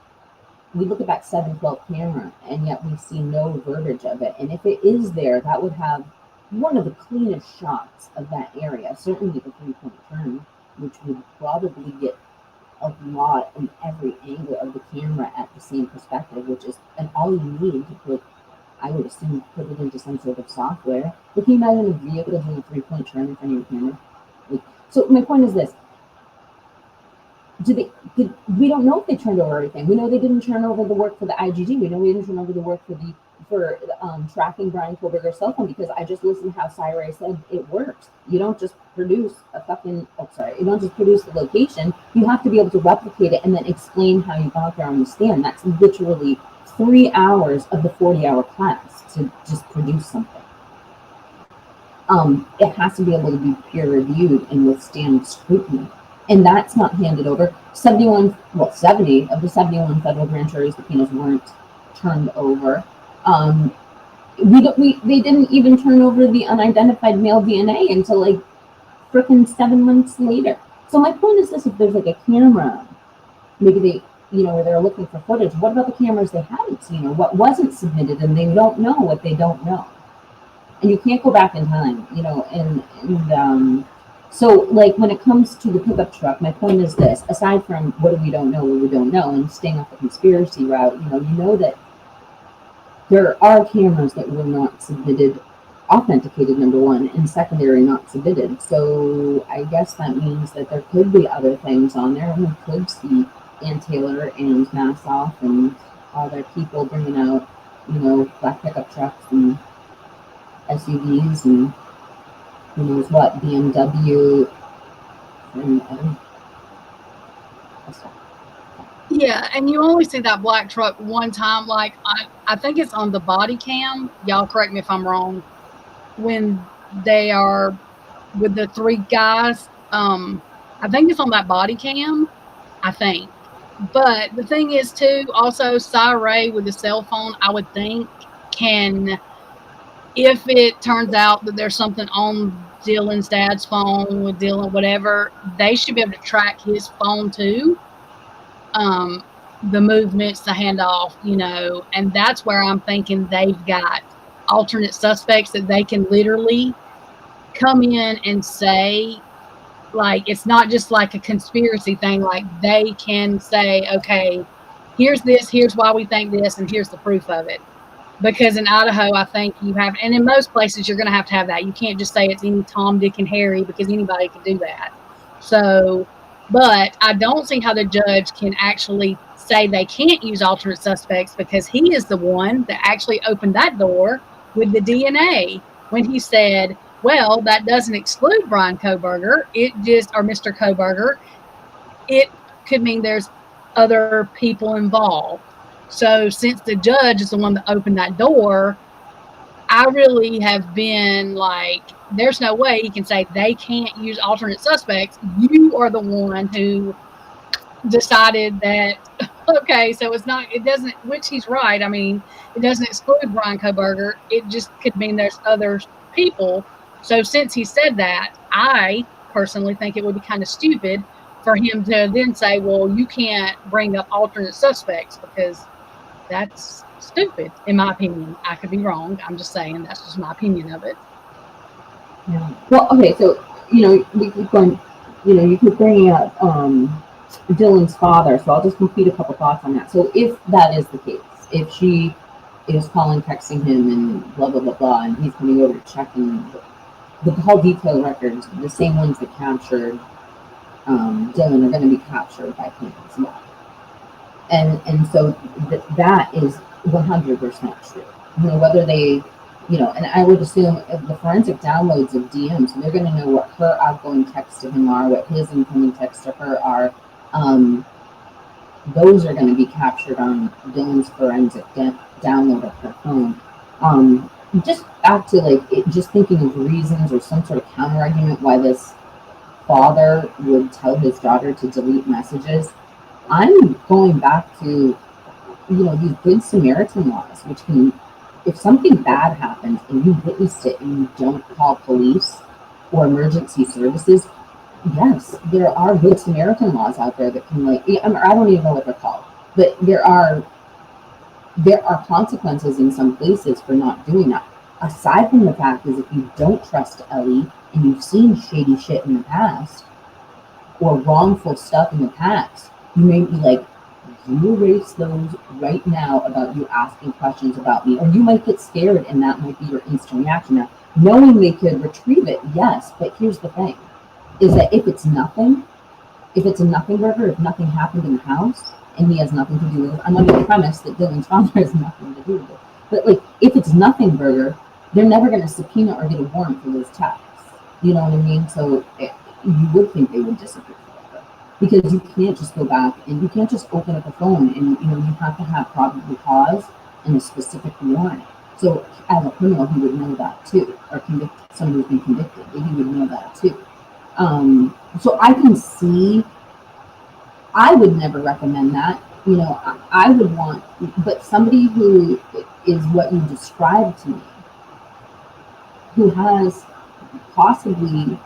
we look at that 712 camera, and yet we see no verbiage of it. And if it is there, that would have one of the cleanest shots of that area, certainly the 3-point turn, which would probably get a lot in every angle of the camera at the same perspective, which is, and all you need to put, I would assume, put it into some sort of software. But can you imagine a vehicle doing a 3-point turn in front of your camera? Like, so my point is this. We don't know if they turned over everything. We know they didn't turn over the work for the IGG. We know we didn't turn over the work for tracking Brian Kohlberger's cell phone, because I just listened to how Cyrus said it works. You don't just produce you don't just produce the location. You have to be able to replicate it and then explain how you got there on the stand. That's literally 3 hours of the 40-hour class to just produce something. It has to be able to be peer reviewed and withstand scrutiny. And that's not handed over. 70 of the 71 federal grand jury subpoenas weren't turned over. They didn't even turn over the unidentified male DNA until like frickin' 7 months later. So my point is this: if there's like a camera, maybe they, you know, where they're looking for footage, what about the cameras they haven't seen, or what wasn't submitted, and they don't know what they don't know? And you can't go back in time, you know, and so, like, when it comes to the pickup truck, my point is this: aside from what we don't know, and staying off the conspiracy route, you know that there are cameras that were not submitted, authenticated, number one, and secondary, not submitted. So I guess that means that there could be other things on there, and we could see Ann Taylor and Massoff and other people bringing out, you know, black pickup trucks and SUVs and who knows what, BMW, and Yeah, and you only see that black truck one time. Like, I think it's on the body cam. Y'all correct me if I'm wrong. When they are with the 3 guys, I think it's on that body cam. I think. But the thing is, too, also, Cy with the cell phone, I would think, can, if it turns out that there's something on Dylan's dad's phone with Dylan, whatever, they should be able to track his phone too. The movements, the handoff, you know, and that's where I'm thinking they've got alternate suspects that they can literally come in and say, like, it's not just like a conspiracy thing. Like, they can say, okay, here's this, here's why we think this, and here's the proof of it. Because in Idaho, I think you have, and in most places, you're going to have that. You can't just say it's any Tom, Dick, and Harry, because anybody can do that. So, but I don't see how the judge can actually say they can't use alternate suspects, because he is the one that actually opened that door with the DNA when he said, well, that doesn't exclude Brian Kohlberger. It just, or Mr. Kohlberger. It could mean there's other people involved. So since the judge is the one that opened that door, I really have been like, there's no way he can say they can't use alternate suspects. You are the one who decided that Okay, so it doesn't, which he's right. I mean, it doesn't exclude Brian Koberger. It just could mean there's other people. So since he said that, I personally think it would be kind of stupid for him to then say, well, you can't bring up alternate suspects because that's stupid, in my opinion. I could be wrong. I'm just saying that's just my opinion of it. Yeah. Well, okay, so, we keep going, you keep bringing up Dylan's father, so I'll just complete a couple thoughts on that. So if that is the case, if she is calling, texting him, and blah, blah, blah, blah, and he's coming over to check in the whole detailed records, the same ones that captured Dylan are going to be captured by him as well. And so that is 100% true. Whether they, and I would assume the forensic downloads of DMs, they're going to know what her outgoing texts to him are, what his incoming texts to her are. Those are going to be captured on Dylan's forensic download of her phone. Just back to just thinking of reasons or some sort of counter argument why this father would tell his daughter to delete messages. I'm going back to, these Good Samaritan laws, which can, if something bad happens and you witnessed it and you don't call police or emergency services, yes, there are Good Samaritan laws out there that can, I don't even know what they're called, but there are consequences in some places for not doing that. Aside from the fact is if you don't trust Ellie and you've seen shady shit in the past or wrongful stuff in the past, you may be like, you erase those right now about you asking questions about me, or you might get scared and that might be your instant reaction. Now, knowing they could retrieve it, yes, but here's the thing, is that if it's a nothing burger, if nothing happened in the house and he has nothing to do with it, I'm under the premise that Dylan's father has nothing to do with it. But if it's nothing burger, they're never going to subpoena or get a warrant for those texts. You know what I mean? So you would think they would disappear forever, because you can't just go back and you can't just open up a phone and you have to have probable cause and a specific warrant. So as a criminal, he would know that too, or somebody who's been convicted, he would know that too. So I can see. I would never recommend that. I would want, but somebody who is what you described to me, who has possibly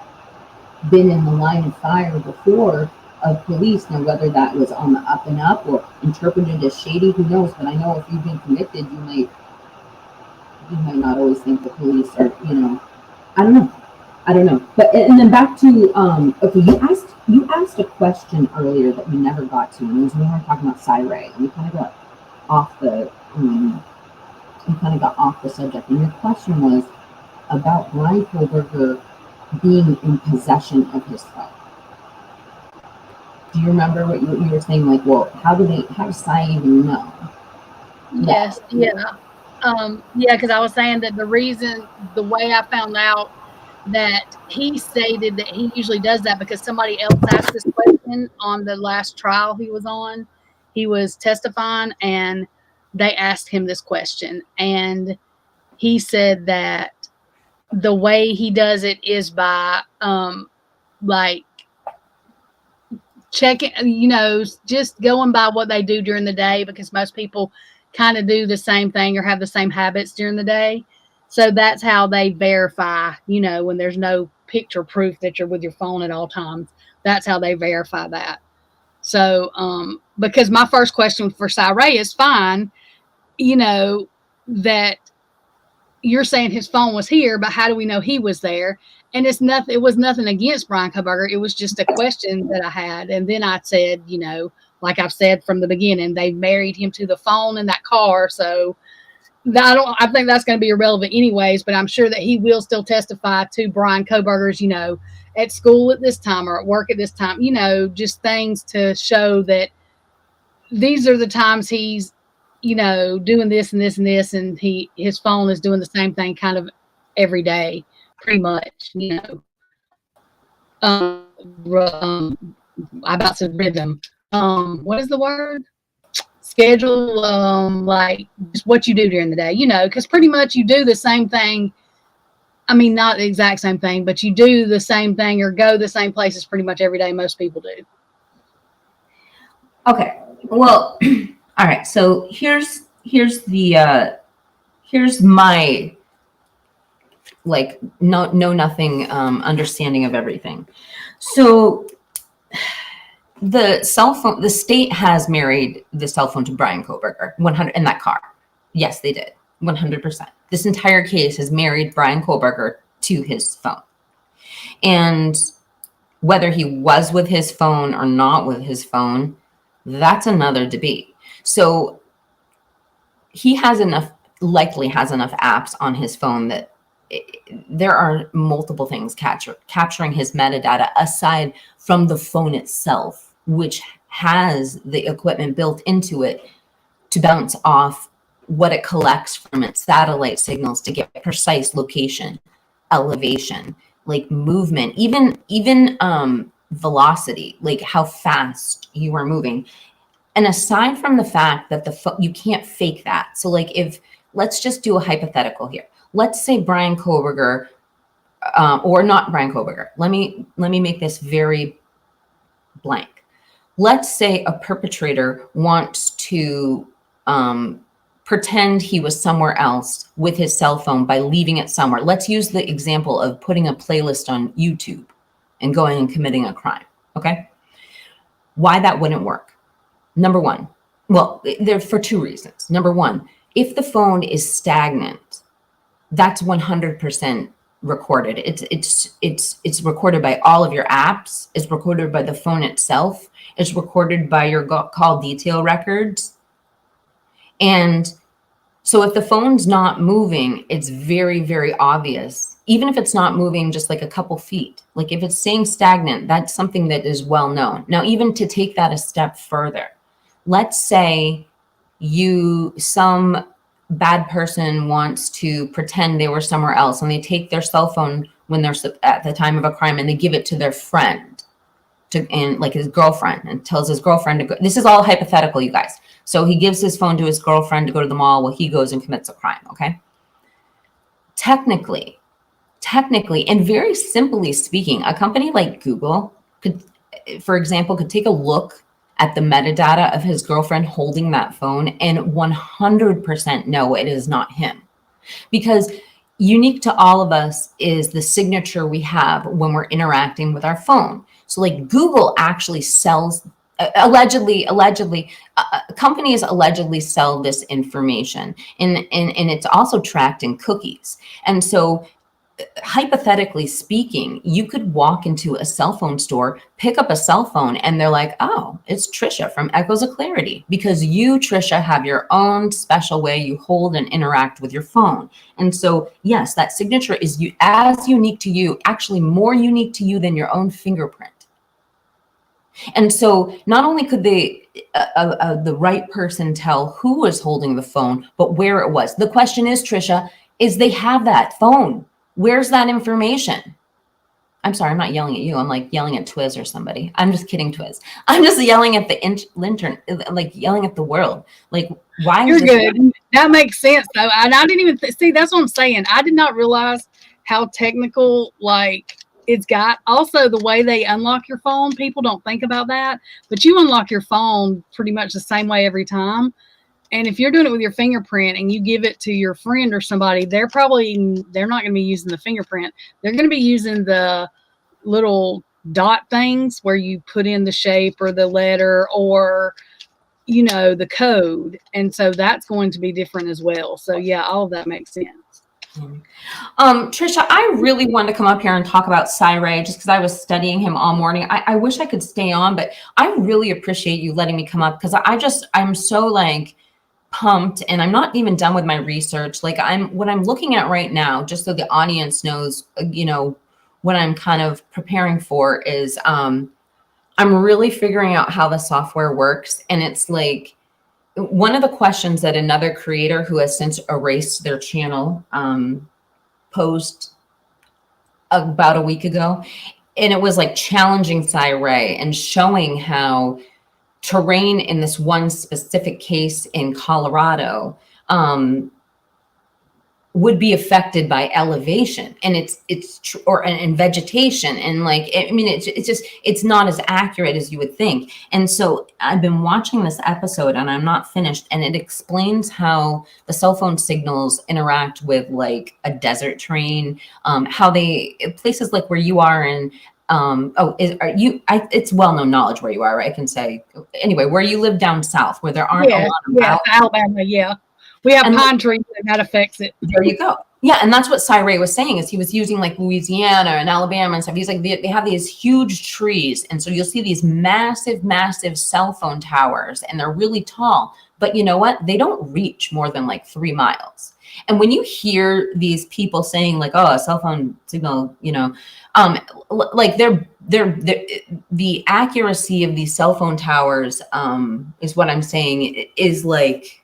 been in the line of fire before of police, now whether that was on the up and up or interpreted as shady, who knows? But I know if you've been convicted, you might not always think the police are, I don't know. But and then back to okay, you asked a question earlier that we never got to, and it was when we were talking about Cyray, and we kind of got off the subject. And your question was about Brian Koberger being in possession of his phone. Do you remember what you were saying? Well, how does Cy even know? Yes, yeah. Because I was saying that the way I found out that he stated that he usually does that because somebody else asked this question on the last trial he was on. He was testifying and they asked him this question. And he said that the way he does it is by checking, just going by what they do during the day, because most people kind of do the same thing or have the same habits during the day. So that's how they verify, when there's no picture proof that you're with your phone at all times. That's how they verify that. So, because my first question for Cyray is fine, that you're saying his phone was here, but how do we know he was there? And it was nothing against Brian Koberger. It was just a question that I had. And then I said, like I've said from the beginning, they married him to the phone in that car. So I think that's going to be irrelevant anyways, but I'm sure that he will still testify to Brian Koberger's, at school at this time or at work at this time, just things to show that these are the times he's, doing this and this and this, and his phone is doing the same thing kind of every day, pretty much, I about to rhythm. What is the word? Schedule, just what you do during the day, because pretty much you do the same thing. I mean, not the exact same thing, but you do the same thing or go the same places pretty much every day. Most people do. Okay. Well, all right. So here's my like nothing understanding of everything. So the state has married the cell phone to Brian Koberger 100 in that car. Yes, they did 100%. This entire case has married Brian Koberger to his phone, and whether he was with his phone or not with his phone, that's another debate. So he likely has enough apps on his phone that there are multiple things capturing his metadata aside from the phone itself, which has the equipment built into it to bounce off what it collects from its satellite signals to get precise location, elevation, like movement, even velocity, like how fast you are moving. And aside from the fact that you can't fake that. So like let's just do a hypothetical here. Let's say Brian Koberger, or not Brian Koberger. Let me make this very blank. Let's say a perpetrator wants to pretend he was somewhere else with his cell phone by leaving it somewhere. Let's use the example of putting a playlist on YouTube and going and committing a crime, okay? Why that wouldn't work? Number one, well, there for two reasons. Number one, if the phone is stagnant, that's 100% recorded. It's recorded by all of your apps. It's recorded by the phone itself. It's recorded by your call detail records. And so if the phone's not moving, it's very, very obvious. Even if it's not moving just like a couple feet, like if it's staying stagnant, that's something that is well known. Now, even to take that a step further, let's say some bad person wants to pretend they were somewhere else and they take their cell phone when they're at the time of a crime and they give it to their friend and like his girlfriend, and tells his girlfriend to go. This is all hypothetical, you guys. So he gives his phone to his girlfriend to go to the mall while he goes and commits a crime. Okay. Technically, and very simply speaking, a company like Google could, for example, could take a look at the metadata of his girlfriend holding that phone and 100% know it is not him. Because unique to all of us is the signature we have when we're interacting with our phone. So like Google actually sells, allegedly, companies allegedly sell this information, and it's also tracked in cookies. And so hypothetically speaking, you could walk into a cell phone store, pick up a cell phone, and they're like, oh, it's Trisha from Echoes of Clarity, because you, Trisha, have your own special way you hold and interact with your phone. And so, yes, that signature is as unique to you, actually more unique to you than your own fingerprint. And so not only could the right person tell who was holding the phone, but where it was. The question is, Trisha, is they have that phone. Where's that information? I'm sorry, I'm not yelling at you. I'm like yelling at Twiz or somebody. I'm just kidding, Twiz. I'm just yelling at the intern, like yelling at the world. Like, why? You're good. That makes sense, though. And I didn't even see. That's what I'm saying. I did not realize how technical, like, it's got. Also, the way they unlock your phone, people don't think about that. But you unlock your phone pretty much the same way every time. And if you're doing it with your fingerprint and you give it to your friend or somebody, they're not going to be using the fingerprint. They're going to be using the little dot things where you put in the shape or the letter or, you know, the code. And so that's going to be different as well. So yeah, all of that makes sense. Trisha, I really wanted to come up here and talk about CyRay just because I was studying him all morning. I wish I could stay on, but I really appreciate you letting me come up because I'm so like pumped, and I'm not even done with my research. Like what I'm looking at right now, just so the audience knows, you know, what I'm kind of preparing for is I'm really figuring out how the software works. And it's like one of the questions that another creator who has since erased their channel posed about a week ago. And it was like challenging CyRay and showing how terrain in this one specific case in Colorado would be affected by elevation, and and vegetation, and like, I mean, it's not as accurate as you would think. And so I've been watching this episode, and I'm not finished, and it explains how the cell phone signals interact with like a desert train, how places like where you are in. It's well-known knowledge where you are, right? I can say anyway, where you live down south, where there aren't a lot of mountains. Alabama, yeah. We have pine trees, and that affects it. There you go. Yeah, and that's what Cy Ray was saying, is he was using like Louisiana and Alabama and stuff. He's like, they have these huge trees, and so you'll see these massive, massive cell phone towers, and they're really tall. But you know what? They don't reach more than like 3 miles. And when you hear these people saying like, oh, a cell phone signal, you know, like the accuracy of these cell phone towers, is what I'm saying, is like,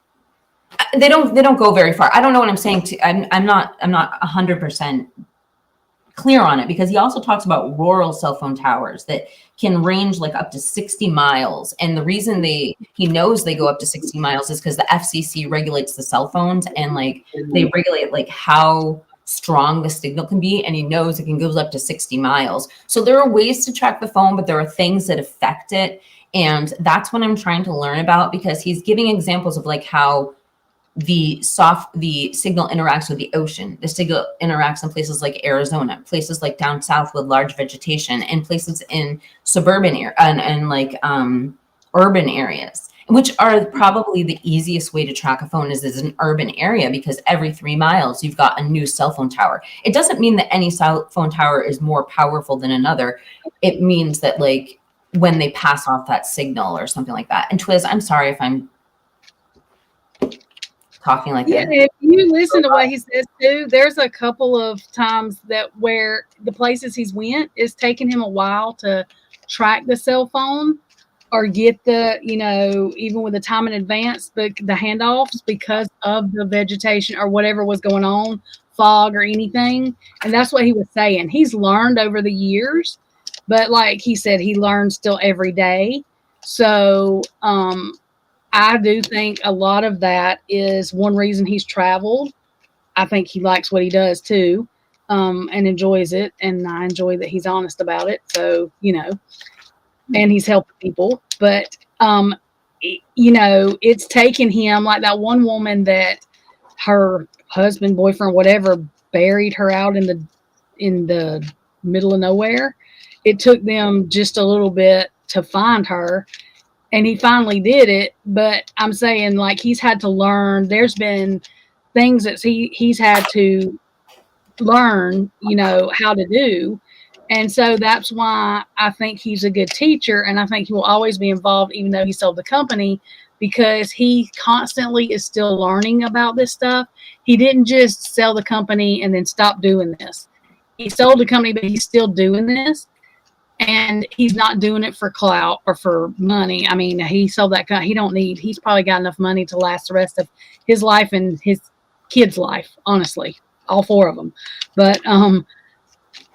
they don't go very far. I don't know what I'm saying. I'm not 100% clear on it, because he also talks about rural cell phone towers that can range like up to 60 miles. And the reason he knows they go up to 60 miles is because the FCC regulates the cell phones, and like they regulate like how strong the signal can be, and he knows it can go up to 60 miles. So there are ways to track the phone, but there are things that affect it. And that's what I'm trying to learn about, because he's giving examples of like how the signal interacts with the ocean. The signal interacts in places like Arizona, places like down south with large vegetation, and places in suburban and like urban areas, which are probably the easiest way to track a phone is an urban area, because every 3 miles you've got a new cell phone tower. It doesn't mean that any cell phone tower is more powerful than another. It means that like when they pass off that signal or something like that. And Twiz, I'm sorry if I'm talking like that. If you listen to what he says too, there's a couple of times that where the places he's went, it's taken him a while to track the cell phone or get the, you know, even with the time in advance, but the handoffs, because of the vegetation or whatever was going on, fog or anything. And that's what he was saying. He's learned over the years, but like he said, he learns still every day. So, I do think a lot of that is one reason he's traveled. I think he likes what he does too, and enjoys it. And I enjoy that he's honest about it. So, you know, and he's helping people. But, you know, it's taken him, like that one woman that her husband, boyfriend, whatever, buried her out in the middle of nowhere. It took them just a little bit to find her. And he finally did it, but I'm saying like he's had to learn. There's been things that he's had to learn, you know, how to do. And so that's why I think he's a good teacher, and I think he will always be involved even though he sold the company, because he constantly is still learning about this stuff. He didn't just sell the company and then stop doing this. He sold the company, but he's still doing this. And he's not doing it for clout or for money. I mean, he sold that company. He's probably got enough money to last the rest of his life and his kids' life, honestly, all 4 of them. But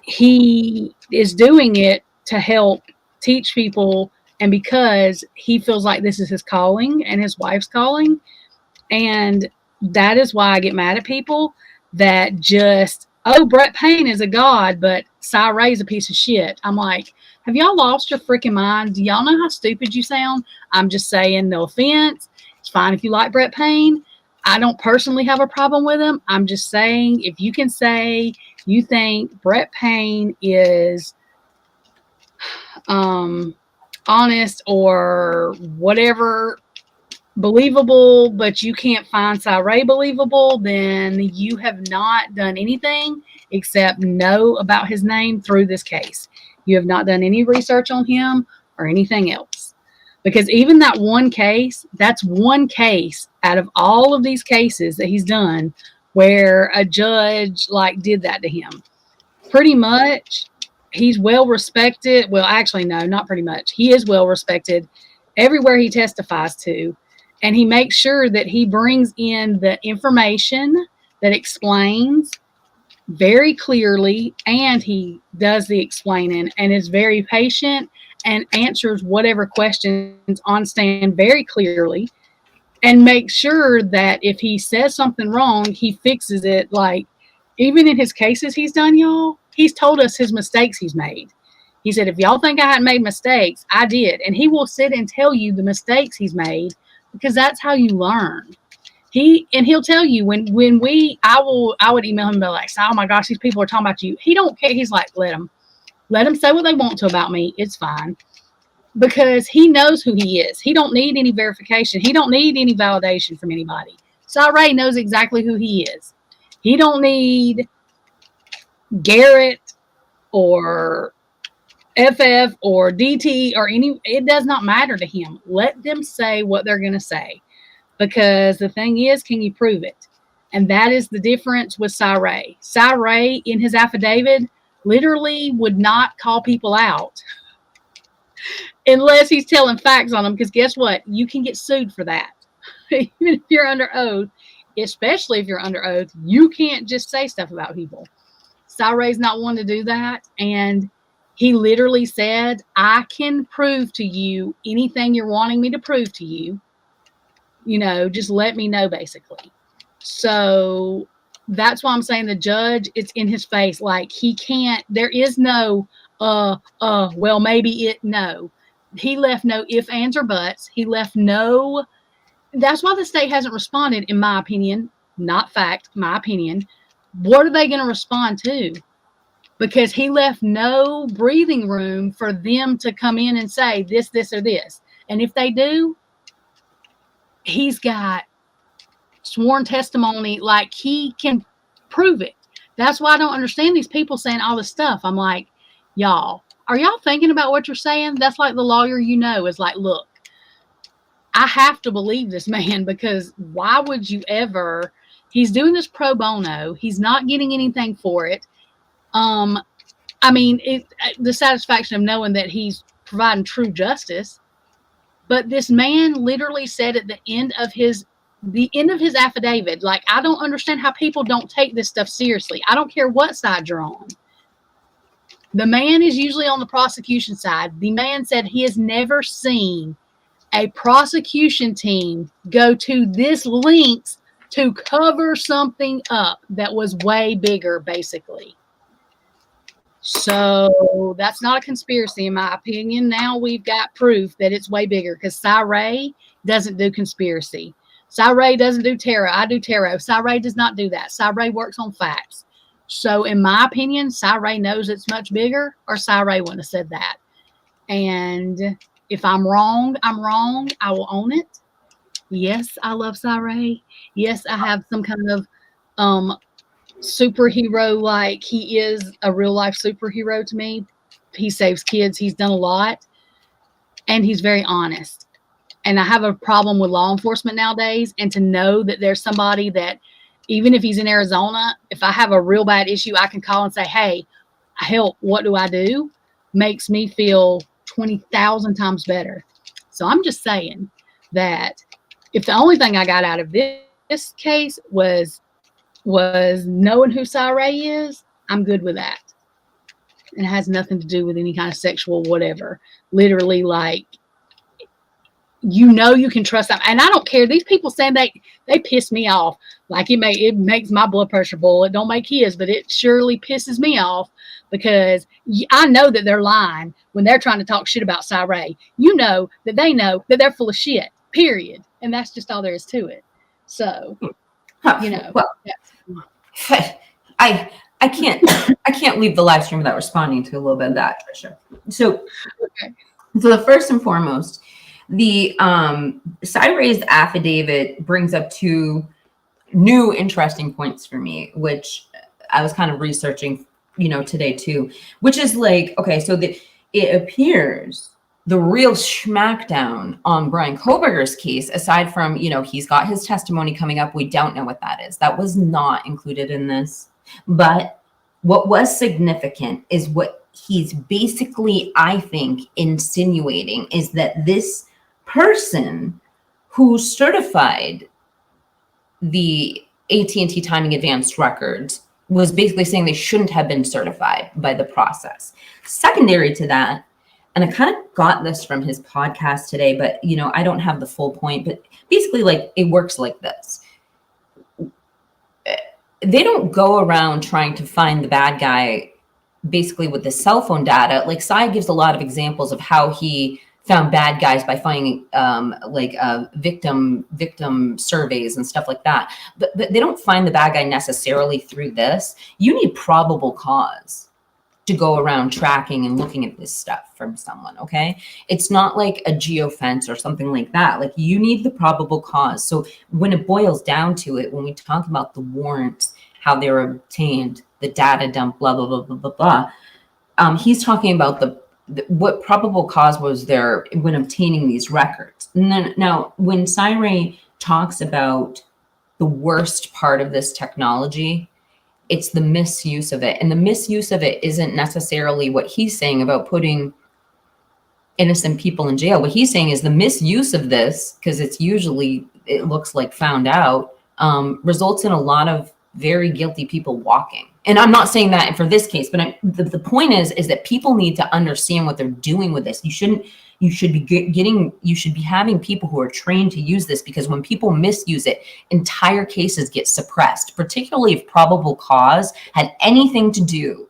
he is doing it to help teach people, and because he feels like this is his calling and his wife's calling. And that is why I get mad at people that just, oh, Brett Payne is a god, but Cy Ray's a piece of shit. I'm like, have y'all lost your freaking mind? Do y'all know how stupid you sound? I'm just saying, no offense. It's fine if you like Brett Payne. I don't personally have a problem with him. I'm just saying, if you can say you think Brett Payne is honest or whatever, believable, but you can't find Cy Ray believable, then you have not done anything except know about his name through this case. You have not done any research on him or anything else. Because even that one case, that's one case out of all of these cases that he's done where a judge like did that to him. Pretty much, he's well respected. Well, actually, no, not pretty much. He is well respected everywhere he testifies to. And he makes sure that he brings in the information that explains very clearly, and he does the explaining and is very patient and answers whatever questions on stand very clearly. and make sure that if he says something wrong, he fixes it. Like, even in his cases he's done, y'all, he's told us his mistakes he's made. He said, if y'all think I hadn't made mistakes, I did. And he will sit and tell you the mistakes he's made, because that's how you learn. He'll tell you I would email him and be like, oh my gosh, these people are talking about you. He don't care. He's like, let them say what they want to about me. It's fine. Because he knows who he is. He don't need any verification. He don't need any validation from anybody. Ray knows exactly who he is. He don't need Garrett or FF or DT or it does not matter to him. Let them say what they're going to say. Because the thing is, can you prove it? And that is the difference with Ray. Ray, in his affidavit, literally would not call people out unless he's telling facts on them. Because guess what? You can get sued for that. Even if you're under oath, especially if you're under oath, you can't just say stuff about people. Ray's not one to do that. And he literally said, I can prove to you anything you're wanting me to prove to you. Just let me know, basically. So that's why I'm saying the judge, it's in his face. Like, he can't, there is no, well, maybe no. He left no ifs, ands, or buts. He left no, that's why the state hasn't responded, in my opinion, not fact, my opinion. What are they going to respond to? Because he left no breathing room for them to come in and say this, or this. And if they do, he's got sworn testimony, like he can prove it. That's why I don't understand these people saying all this stuff. I'm like, y'all, are y'all thinking about what you're saying? That's like the lawyer, is like, look, I have to believe this man, because why would you ever? He's doing this pro bono. He's not getting anything for it. The satisfaction of knowing that he's providing true justice. But this man literally said at the end of his affidavit, like, I don't understand how people don't take this stuff seriously. I don't care what side you're on. The man is usually on the prosecution side. The man said he has never seen a prosecution team go to this lengths to cover something up that was way bigger, basically. So that's not a conspiracy, in my opinion. Now we've got proof that it's way bigger, because Ray doesn't do conspiracy. Ray doesn't do tarot. I do tarot. Ray does not do that. Ray works on facts. So in my opinion, Ray knows it's much bigger, or Ray wouldn't have said that. And if I'm wrong, I'm wrong. I will own it. Yes, I love Ray. Yes, I have some kind of superhero, like he is a real life superhero to me. He saves kids. He's done a lot, and he's very honest. And I have a problem with law enforcement nowadays, and to know that there's somebody that, even if he's in Arizona, if I have a real bad issue, I can call and say, hey, help, what do I do? Makes me feel 20,000 times better. So I'm just saying that if the only thing I got out of this case was knowing who Ray is, I'm good with that. And it has nothing to do with any kind of sexual whatever. Literally, like, you can trust them. And I don't care. These people saying they piss me off. Like, it makes my blood pressure boil. It don't make his, but it surely pisses me off, because I know that they're lying when they're trying to talk shit about Ray. You know that they know that they're full of shit, period. And that's just all there is to it. So, well, I can't leave the live stream without responding to a little bit of that, Trisha. So the first and foremost, the Ray's affidavit brings up two new interesting points for me, which I was kind of researching, today too, which is like, okay, so it appears the real smackdown on Bryan Kohberger's case, aside from, he's got his testimony coming up. We don't know what that is. That was not included in this. But what was significant is what he's basically, I think, insinuating is that this person who certified the AT&T timing advanced records was basically saying they shouldn't have been certified by the process. Secondary to that, and I kind of got this from his podcast today, but you know, I don't have the full point, but basically like it works like this. They don't go around trying to find the bad guy basically with the cell phone data. Like Sai gives a lot of examples of how he found bad guys by finding victim surveys and stuff like that. But they don't find the bad guy necessarily through this. You need probable cause to go around tracking and looking at this stuff from someone, okay? It's not like a geofence or something like that. Like you need the probable cause. So when it boils down to it, when we talk about the warrants, how they were obtained, the data dump, blah, blah, blah, blah, blah, blah, he's talking about what probable cause was there when obtaining these records. And then now when Sairé talks about the worst part of this technology, it's the misuse of it. And the misuse of it isn't necessarily what he's saying about putting innocent people in jail. What he's saying is the misuse of this, because it's usually, it looks like found out, results in a lot of very guilty people walking. And I'm not saying that for this case, but the point is that people need to understand what they're doing with this. You should be having people who are trained to use this, because when people misuse it, entire cases get suppressed, particularly if probable cause had anything to do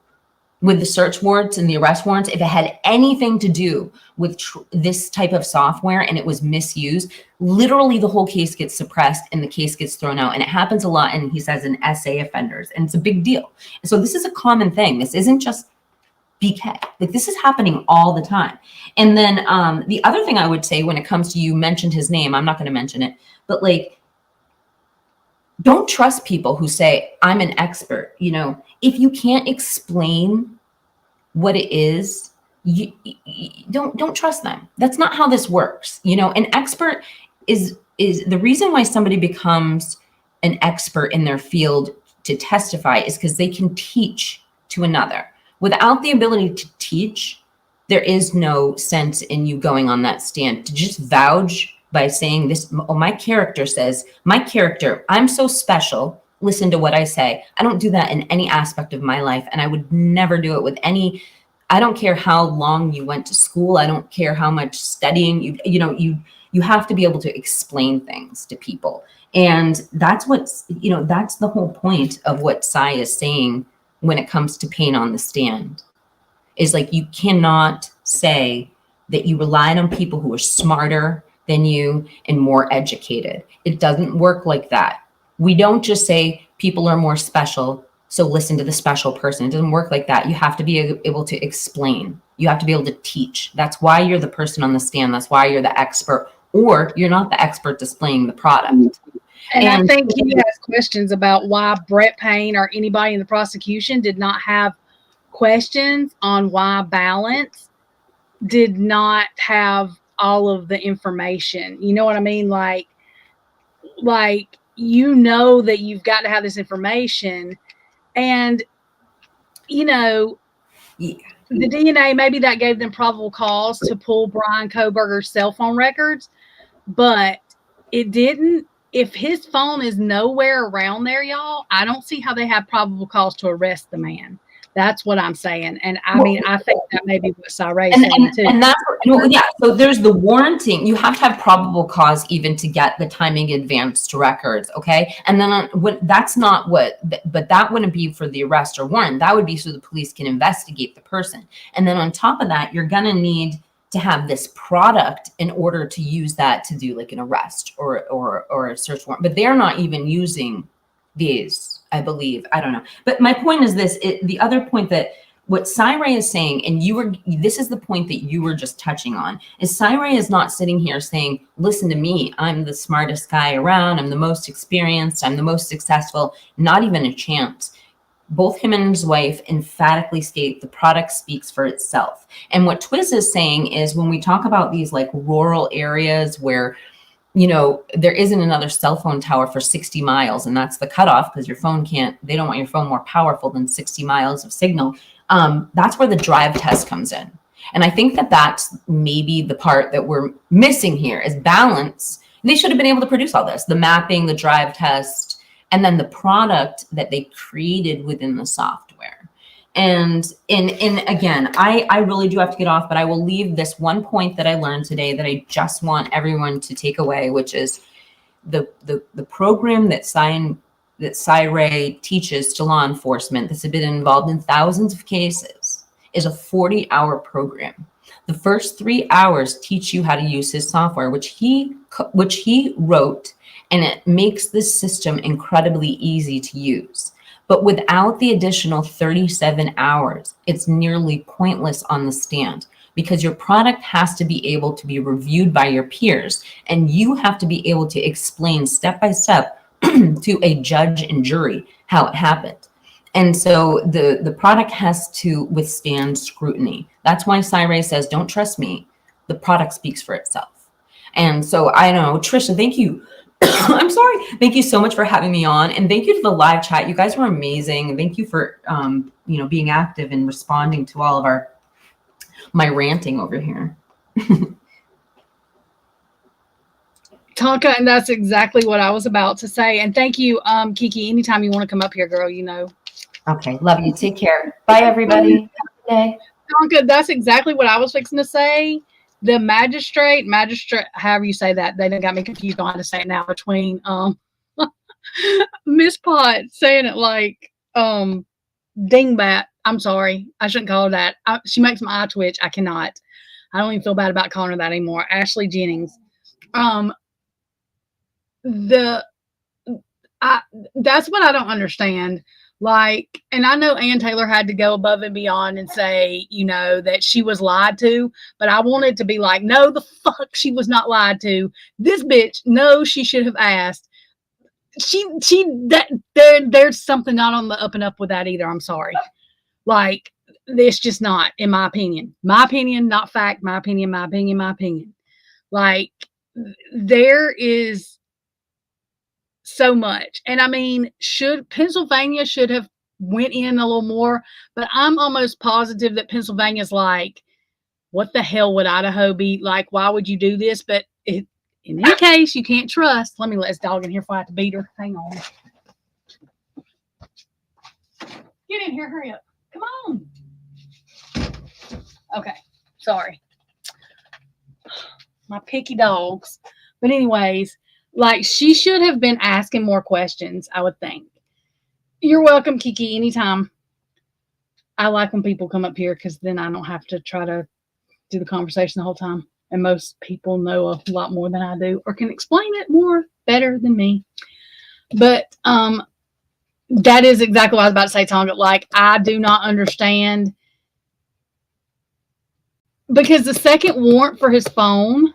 with the search warrants and the arrest warrants. If it had anything to do with this type of software and it was misused, literally the whole case gets suppressed and the case gets thrown out. And it happens a lot, and he says in SA offenders, and it's a big deal. And so this is a common thing. This isn't just BK. Like this is happening all the time. And then the other thing I would say when it comes to, you mentioned his name, I'm not going to mention it, but like, don't trust people who say, I'm an expert. You know, if you can't explain what it is, you don't trust them. That's not how this works. You know, an expert is the reason why somebody becomes an expert in their field to testify is because they can teach to another. Without the ability to teach, there is no sense in you going on that stand. To just vouch by saying this, oh, my character says, I'm so special, listen to what I say. I don't do that in any aspect of my life, and I would never do it with any, I don't care how long you went to school, I don't care how much studying, you have to be able to explain things to people. And that's what's, that's the whole point of what Sai is saying when it comes to pain on the stand, is like, you cannot say that you relied on people who are smarter than you and more educated. It doesn't work like that. We don't just say people are more special, so listen to the special person. It doesn't work like that. You have to be able to explain. You have to be able to teach. That's why you're the person on the stand. That's why you're the expert, or you're not the expert displaying the product. And I think he has questions about why Brett Payne or anybody in the prosecution did not have questions on why Balance did not have all of the information. You know what I mean? Like you know that you've got to have this information, and the DNA, maybe that gave them probable cause to pull Bryan Kohberger's cell phone records, but it didn't. If his phone is nowhere around there, y'all, I don't see how they have probable cause to arrest the man. That's what I'm saying. And I mean, I think that may be what Sairé is saying too. And that's, yeah, so there's the warranting. You have to have probable cause even to get the timing advanced records, okay? And then that's not what, but that wouldn't be for the arrest or warrant. That would be so the police can investigate the person. And then on top of that, you're gonna need to have this product in order to use that to do like an arrest or a search warrant. But they're not even using these, I believe. I don't know. But my point is this, the other point that what Sairé is saying, and this is the point that you were just touching on, is Sairé is not sitting here saying, listen to me, I'm the smartest guy around, I'm the most experienced, I'm the most successful, not even a chance. Both him and his wife emphatically state the product speaks for itself. And what Twiz is saying is, when we talk about these like rural areas where, there isn't another cell phone tower for 60 miles, and that's the cutoff because they don't want your phone more powerful than 60 miles of signal. That's where the drive test comes in. And I think that that's maybe the part that we're missing here is Balance. They should have been able to produce all this, the mapping, the drive test, and then the product that they created within the software. And again, I really do have to get off, but I will leave this one point that I learned today that I just want everyone to take away, which is the program that CyRay teaches to law enforcement that's been involved in thousands of cases is a 40-hour program. The first 3 hours teach you how to use his software, which he wrote, and it makes this system incredibly easy to use. But without the additional 37 hours, it's nearly pointless on the stand, because your product has to be able to be reviewed by your peers, and you have to be able to explain step by step to a judge and jury how it happened. And so the product has to withstand scrutiny. That's why CyRay says, don't trust me. The product speaks for itself. And so I know, Trisha, thank you. I'm sorry. Thank you so much for having me on. And thank you to the live chat. You guys were amazing. And thank you for, being active and responding to all of my ranting over here. Tonka, and that's exactly what I was about to say. And thank you, Kiki. Anytime you want to come up here, girl, Okay. Love you. Take care. Bye, everybody. Have a good day. Tonka, that's exactly what I was fixing to say. The magistrate, however you say that, they done got me confused on how to say it now between Miss Pot saying it like dingbat. I'm sorry, I shouldn't call her that. She makes my eye twitch. I cannot. I don't even feel bad about calling her that anymore. Ashley Jennings. That's what I don't understand. Like, and I know Ann Taylor had to go above and beyond and say, that she was lied to, but I wanted to be like, no, the fuck, she was not lied to. This bitch, no, she should have asked. There's something not on the up and up with that either. I'm sorry. Like, it's just not, in my opinion. My opinion, not fact. My opinion, my opinion, my opinion. Like, there is so much. And I mean, Pennsylvania should have went in a little more, but I'm almost positive that Pennsylvania's like, what the hell would Idaho be like? Why would you do this? But in any case, you can't trust. Let me let this dog in here before I have to beat her. Hang on. Get in here, hurry up. Come on. Okay, sorry. My picky dogs. But anyways, like, she should have been asking more questions, I would think. You're welcome, Kiki, anytime. I like when people come up here because then I don't have to try to do the conversation the whole time. And most people know a lot more than I do or can explain it better than me. But that is exactly what I was about to say, Tonga. Like, I do not understand. Because the second warrant for his phone,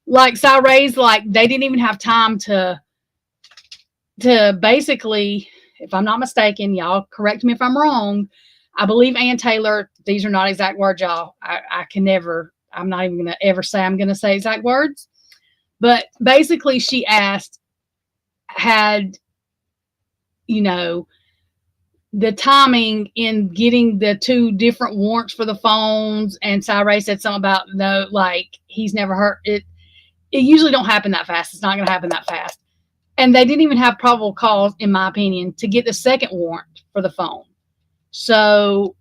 like CyRay's, like, they didn't even have time to basically, if I'm not mistaken, y'all correct me if I'm wrong, I believe Ann Taylor, these are not exact words, y'all. I'm not even going to ever say I'm going to say exact words. But basically she asked, had, the timing in getting the two different warrants for the phones, and CyRay said something about, no, like, he's never heard it. It usually don't happen that fast. It's not going to happen that fast. And they didn't even have probable cause, in my opinion, to get the second warrant for the phone. So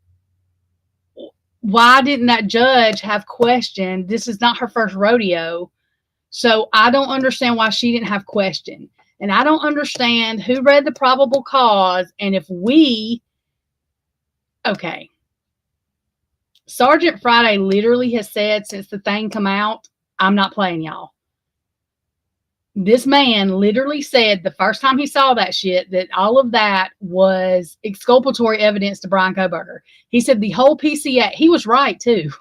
why didn't that judge have questioned? This is not her first rodeo. So I don't understand why she didn't have question. And I don't understand who read the probable cause. And if okay. Sergeant Friday literally has said since the thing come out, I'm not playing y'all. This man literally said the first time he saw that shit that all of that was exculpatory evidence to Bryan Kohberger. He said the whole PCA, he was right too.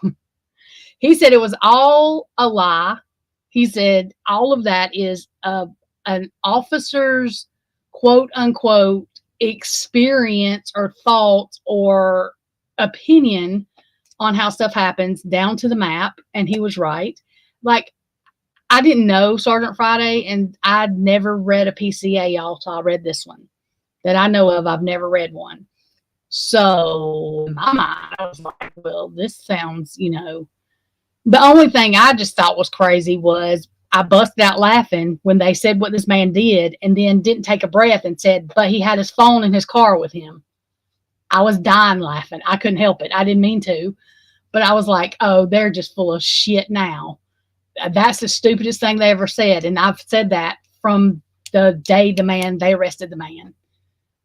He said it was all a lie. He said all of that is an officer's quote unquote experience or thoughts or opinion on how stuff happens down to the map. And he was right. Like, I didn't know Sergeant Friday, and I'd never read a PCA, y'all, till I read this one. That I know of, I've never read one. So in my mind, I was like, well, this sounds, the only thing I just thought was crazy was I busted out laughing when they said what this man did and then didn't take a breath and said, but he had his phone in his car with him. I was dying laughing. I couldn't help it. I didn't mean to, but I was like, oh, they're just full of shit now. That's the stupidest thing they ever said. And I've said that from the day they arrested the man.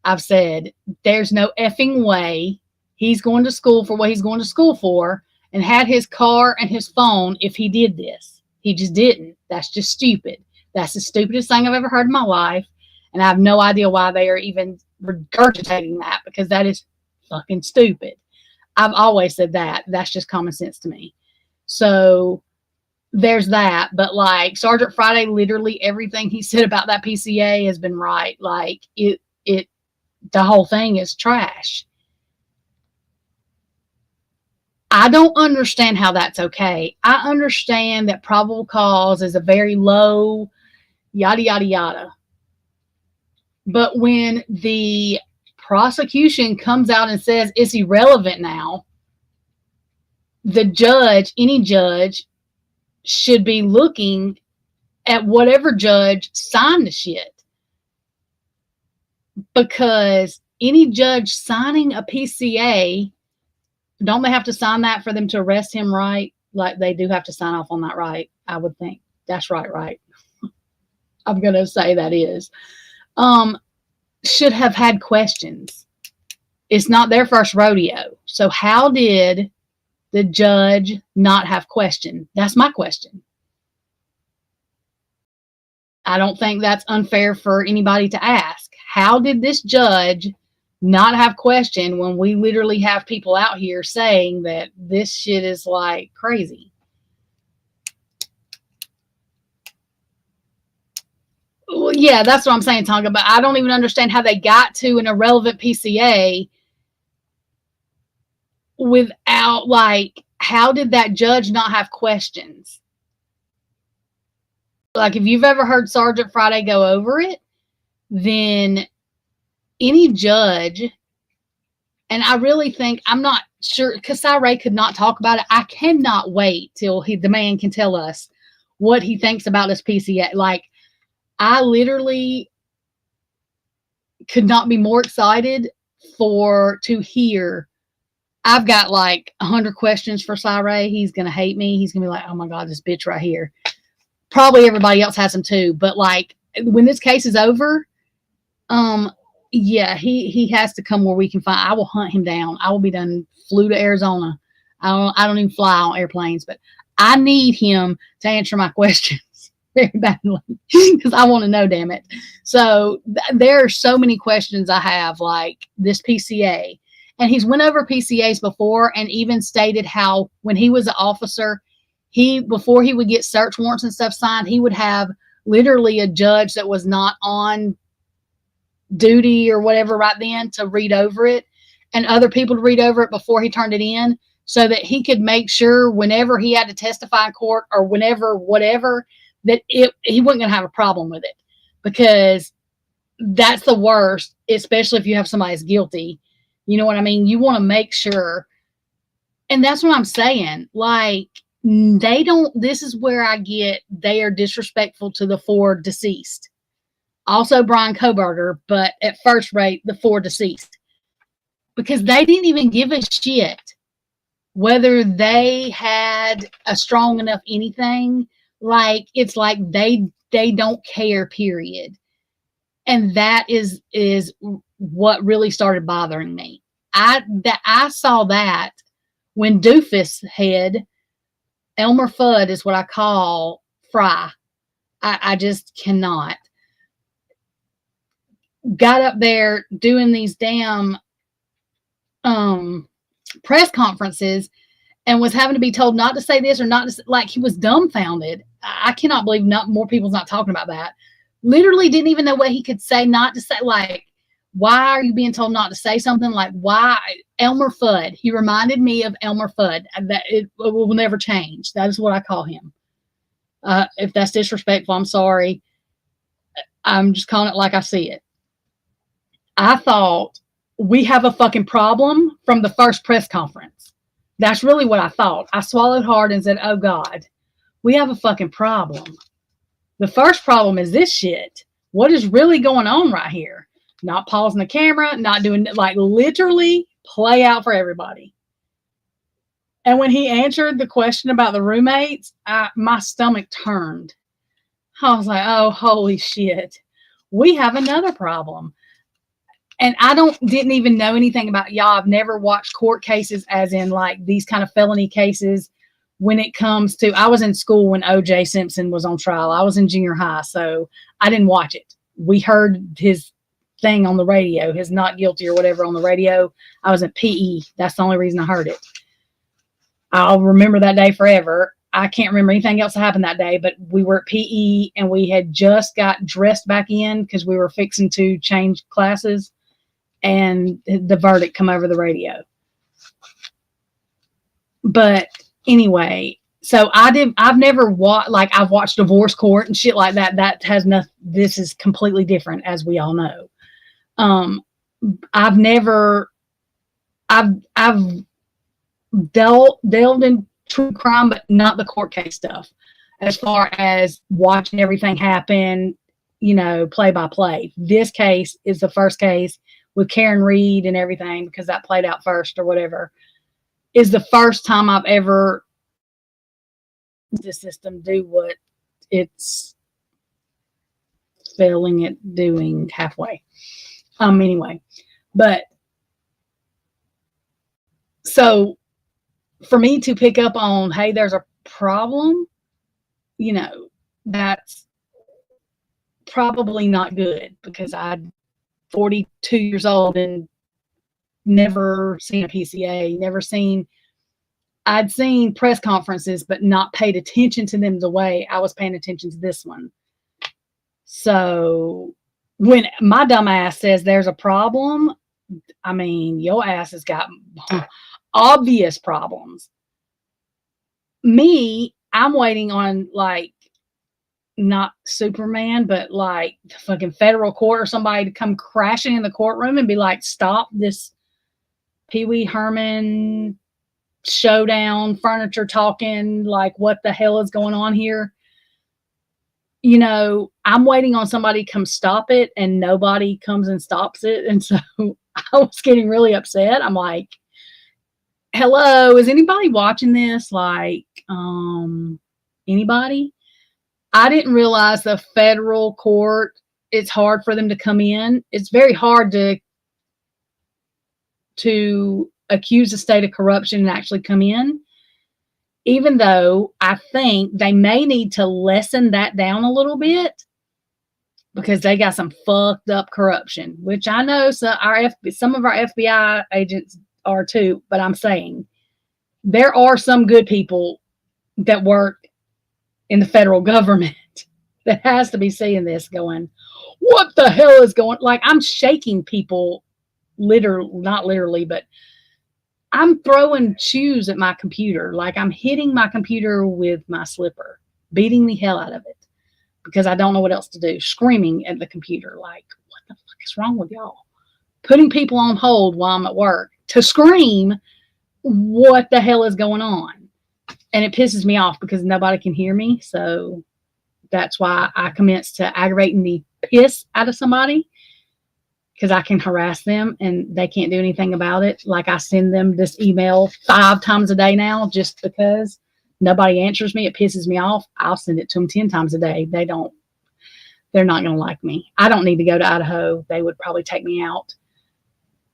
I've said, there's no effing way he's going to school for what he's going to school for and had his car and his phone if he did this. He just didn't. That's just stupid. That's the stupidest thing I've ever heard in my life. And I have no idea why they are even regurgitating that, because that is fucking stupid. I've always said that. That's just common sense to me. So there's that. But like Sergeant Friday, literally everything he said about that PCA has been right. Like the whole thing is trash. I don't understand how that's okay. I understand that probable cause is a very low yada, yada, yada. But when the prosecution comes out and says it's irrelevant now, the judge, any judge, should be looking at whatever judge signed the shit. Because any judge signing a PCA, don't they have to sign that for them to arrest him, right? Like they do have to sign off on that, right? I would think. That's right? I'm going to say that is. Should have had questions. It's not their first rodeo. So how did the judge not have questions? That's my question. I don't think that's unfair for anybody to ask. How did this judge not have question when we literally have people out here saying that this shit is like crazy? Well, yeah, that's what I'm saying, Tonga, but I don't even understand how they got to an irrelevant PCA without, like, how did that judge not have questions? Like, if you've ever heard Sergeant Friday go over it, then any judge, and I really think, I'm not sure, Kasai Ray could not talk about it. I cannot wait till the man can tell us what he thinks about this PCA. Like, I literally could not be more excited to hear. I've got like 100 questions for Cy Ray. He's going to hate me. He's going to be like, oh my God, this bitch right here. Probably everybody else has them too. But like when this case is over, yeah, he has to come where we can find. I will hunt him down. I will be done. Flew to Arizona. I don't even fly on airplanes, but I need him to answer my questions very badly because I want to know, damn it. So there are so many questions I have, like this PCA, and he's went over PCAs before and even stated how when he was an officer, before he would get search warrants and stuff signed, he would have literally a judge that was not on duty or whatever right then to read over it, and other people to read over it before he turned it in, so that he could make sure whenever he had to testify in court or whatever, that he wasn't going to have a problem with it, because that's the worst, especially if you have somebody that's guilty. You know what I mean? You want to make sure. And that's what I'm saying. Like, this is where I get, they are disrespectful to the 4 deceased. Also Brian Kohberger, but at first rate, the 4 deceased. Because they didn't even give a shit whether they had a strong enough anything. Like, it's like they don't care, period. And that is what really started bothering me. I saw that when Doofus Head, Elmer Fudd is what I call Fry. I just cannot. Got up there doing these damn press conferences and was having to be told not to say this or not to say, like he was dumbfounded. I cannot believe more people's not talking about that. Literally didn't even know what he could say not to say. Like, why are you being told not to say something? Like, why? Elmer Fudd. He reminded me of Elmer Fudd. That it will never change. That is what I call him. If that's disrespectful, I'm sorry. I'm just calling it like I see it. I thought we have a fucking problem from the first press conference. That's really what I thought. I swallowed hard and said, oh God, we have a fucking problem. The first problem is this shit. What is really going on right here? Not pausing the camera, not doing, like, literally play out for everybody. And when he answered the question about the roommates, my stomach turned. I was like, oh, holy shit. We have another problem. And I didn't even know anything about y'all. I've never watched court cases as in like these kind of felony cases when it comes to, I was in school when O.J. Simpson was on trial. I was in junior high, so I didn't watch it. We heard his thing on the radio, his not guilty or whatever on the radio. I was at PE. That's the only reason I heard it. I'll remember that day forever. I can't remember anything else that happened that day, but we were at PE and we had just got dressed back in because we were fixing to change classes, and the verdict come over the radio. But anyway, so I've never watched, like I've watched divorce court and shit like that. That has nothing, this is completely different, as we all know. I've delved in true crime, but not the court case stuff. As far as watching everything happen, play by play. This case is the first case with Karen Reed and everything, because that played out first or whatever, is the first time I've ever the system do what it's failing at doing halfway. Anyway, but so for me to pick up on, hey, there's a problem, that's probably not good, because I'm 42 years old and never seen a PCA, I'd seen press conferences, but not paid attention to them the way I was paying attention to this one. So when my dumb ass says there's a problem, I mean, your ass has got obvious problems. Me, I'm waiting on, like, not Superman, but like the fucking federal court or somebody to come crashing in the courtroom and be like, stop this Pee Wee Herman showdown, furniture talking, like, what the hell is going on here? I'm waiting on somebody to come stop it, and nobody comes and stops it. And so I was getting really upset. I'm like, hello, is anybody watching this? Like, anybody? I didn't realize the federal court, it's hard for them to come in. It's very hard to accuse the state of corruption and actually come in, even though I think they may need to lessen that down a little bit, because they got some fucked up corruption, which I know some of our FBI agents are too, but I'm saying there are some good people that work in the federal government that has to be seeing this going, what the hell is going, like, I'm shaking people, not literally, but I'm throwing shoes at my computer. Like, I'm hitting my computer with my slipper, beating the hell out of it, because I don't know what else to do, screaming at the computer, like, what the fuck is wrong with y'all? Putting people on hold while I'm at work to scream, what the hell is going on? And it pisses me off because nobody can hear me. So that's why I commenced to aggravating the piss out of somebody, because I can harass them and they can't do anything about it. Like, I send them this email 5 times a day now, just because nobody answers me. It pisses me off. I'll send it to them 10 times a day. They're not going to like me. I don't need to go to Idaho. They would probably take me out.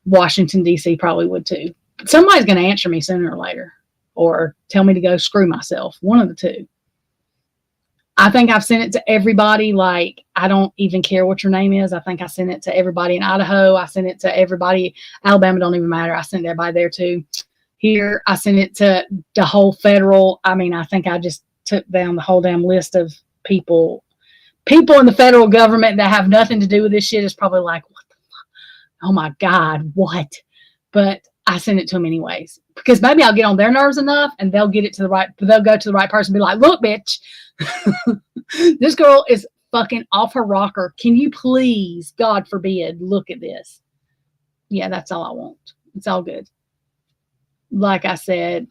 Washington, D.C. probably would too. But somebody's going to answer me sooner or later, or tell me to go screw myself. One of the two. I think I've sent it to everybody. Like, I don't even care what your name is. I think I sent it to everybody in Idaho. I sent it to everybody. Alabama don't even matter. I sent it to everybody there too. Here, I sent it to the whole federal. I mean, I think I just took down the whole damn list of people in the federal government that have nothing to do with this shit. Is probably like, what the fuck? Oh my God, what? But I send it to them anyways, because maybe I'll get on their nerves enough and they'll go to the right person and be like, look, bitch, this girl is fucking off her rocker. Can you please, God forbid, look at this? Yeah, that's all I want. It's all good. Like I said,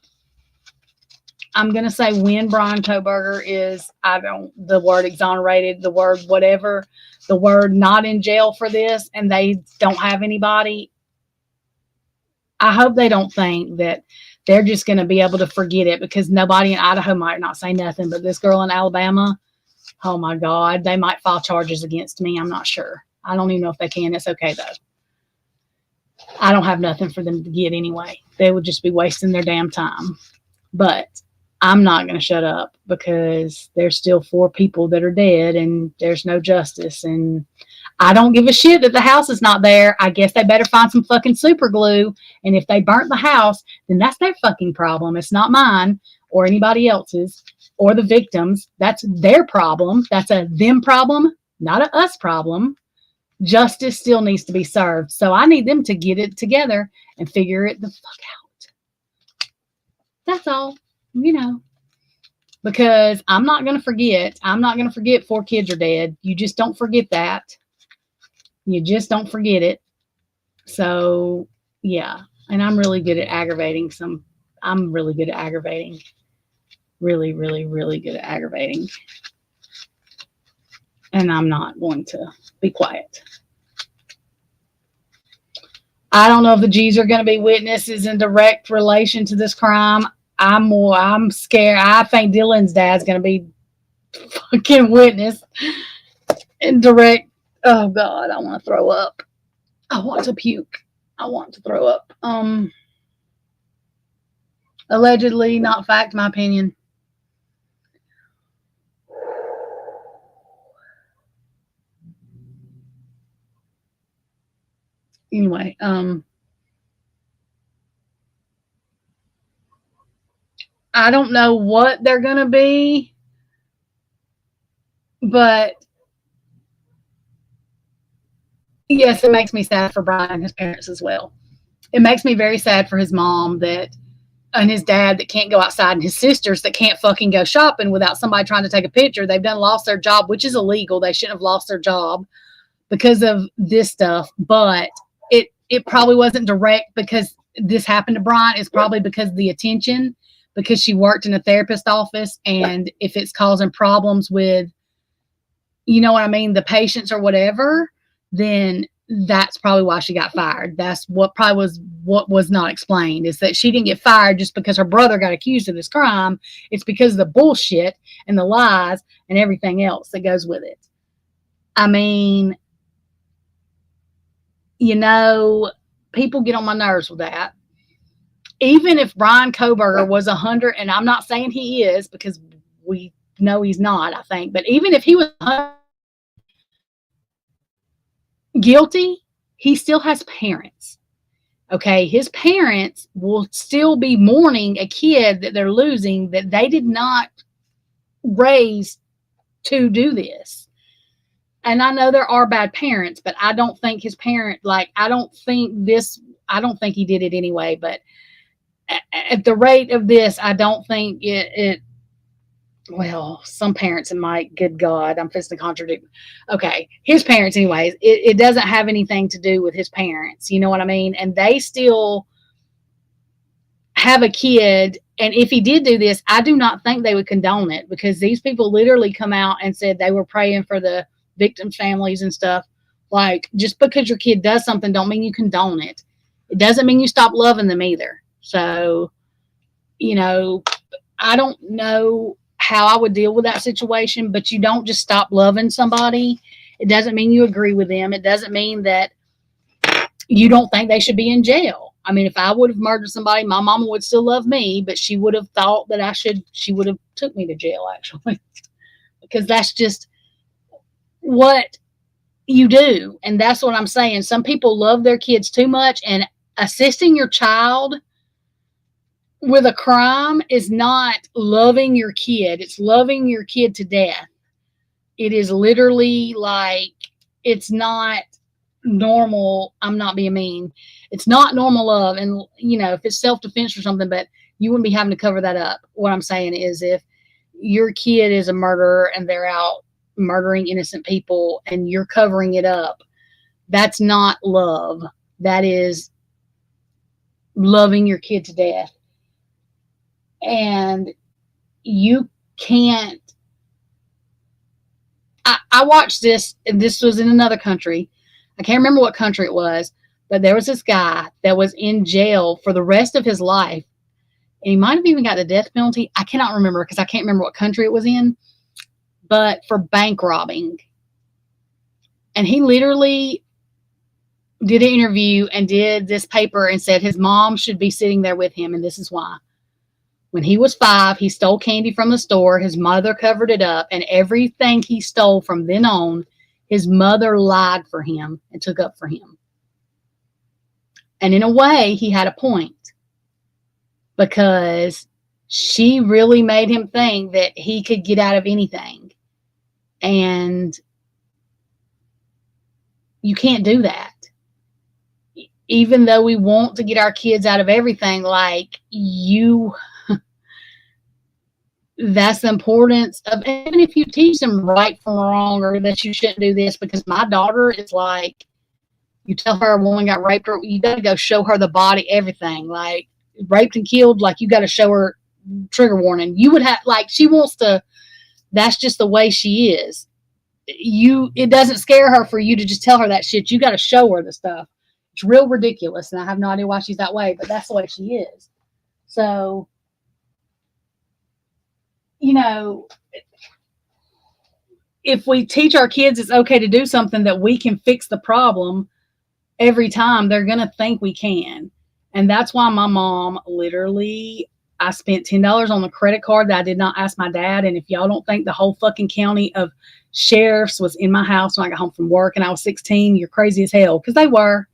I'm going to say when Brian Kohberger is, the word exonerated, the word whatever, the word not in jail for this, and they don't have anybody, I hope they don't think that they're just going to be able to forget it, because nobody in Idaho might not say nothing, but this girl in Alabama, oh my God, they might file charges against me. I'm not sure. I don't even know if they can. It's okay though. I don't have nothing for them to get anyway. They would just be wasting their damn time. But I'm not going to shut up, because there's still 4 people that are dead and there's no justice. And I don't give a shit that the house is not there. I guess they better find some fucking super glue. And if they burnt the house, then that's their fucking problem. It's not mine or anybody else's or the victims. That's their problem. That's a them problem, not a us problem. Justice still needs to be served. So I need them to get it together and figure it the fuck out. That's all, because I'm not going to forget. I'm not going to forget 4 kids are dead. You just don't forget that. You just don't forget it. So, yeah. And I'm really good at aggravating I'm really good at aggravating. Really, really, really good at aggravating. And I'm not going to be quiet. I don't know if the G's are going to be witnesses in direct relation to this crime. I'm scared. I think Dylan's dad's going to be fucking witness in direct. Oh God, I want to throw up. I want to puke. I want to throw up. Allegedly, not fact, my opinion. Anyway, I don't know what they're going to be, but yes, it makes me sad for Brian and his parents as well. It makes me very sad for his mom and his dad that can't go outside, and his sisters that can't fucking go shopping without somebody trying to take a picture. They've lost their job, which is illegal. They shouldn't have lost their job because of this stuff, but it probably wasn't direct because this happened to Brian. It's probably because of the attention, because she worked in a therapist office, and if it's causing problems with, the patients or whatever, then that's probably why she got fired. That's what was not explained, is that she didn't get fired just because her brother got accused of this crime. It's because of the bullshit and the lies and everything else that goes with it. I mean, people get on my nerves with that. Even if Brian Kohberger was 100, and I'm not saying he is, because we know he's not, I think, but even if he was guilty, he still has parents. Okay, his parents will still be mourning a kid that they're losing, that they did not raise to do this. And I know there are bad parents, but I don't think his parent, I don't think he did it anyway, but at the rate of this, I don't think well, some parents, it might, good God, I'm fixing to contradict. Okay, his parents anyways, it doesn't have anything to do with his parents, you know what I mean? And they still have a kid, and if he did do this, I do not think they would condone it, because these people literally come out and said they were praying for the victims' families and stuff. Just because your kid does something don't mean you condone it. It doesn't mean you stop loving them either. So, I don't know how I would deal with that situation, but you don't just stop loving somebody. It doesn't mean you agree with them. It doesn't mean that you don't think they should be in jail. I mean, if I would have murdered somebody, my mama would still love me, but she would have thought that she would have took me to jail, actually, because that's just what you do. And that's what I'm saying. Some people love their kids too much, and assisting your child with a crime is not loving your kid. It's loving your kid to death. It is literally it's not normal. I'm not being mean. It's not normal love. And, if it's self-defense or something, but you wouldn't be having to cover that up. What I'm saying is, if your kid is a murderer and they're out murdering innocent people and you're covering it up, that's not love. That is loving your kid to death. And you can't. I watched this, and this was in another country. I can't remember what country it was, but there was this guy that was in jail for the rest of his life. And he might have even got the death penalty. I cannot remember because I can't remember what country it was in, but for bank robbing. And he literally did an interview and did this paper and said his mom should be sitting there with him. And this is why. When he was 5, he stole candy from the store. His mother covered it up. And everything he stole from then on, his mother lied for him and took up for him. And in a way, he had a point. Because she really made him think that he could get out of anything. And you can't do that. Even though we want to get our kids out of everything, like that's the importance of, even if you teach them right from wrong or that you shouldn't do this, because my daughter is like, you tell her a woman got raped, or you got to go show her the body, everything, like raped and killed, like you got to show her trigger warning. You would have, like, she wants to, that's just the way she is. It doesn't scare her for you to just tell her that shit. You got to show her the stuff. It's real ridiculous, and I have no idea why she's that way, but that's the way she is. So, if we teach our kids it's okay to do something, that we can fix the problem every time, they're going to think we can. And that's why my mom, literally, I spent $10 on the credit card that I did not ask my dad. And if y'all don't think the whole fucking county of sheriffs was in my house when I got home from work and I was 16, you're crazy as hell, because they were.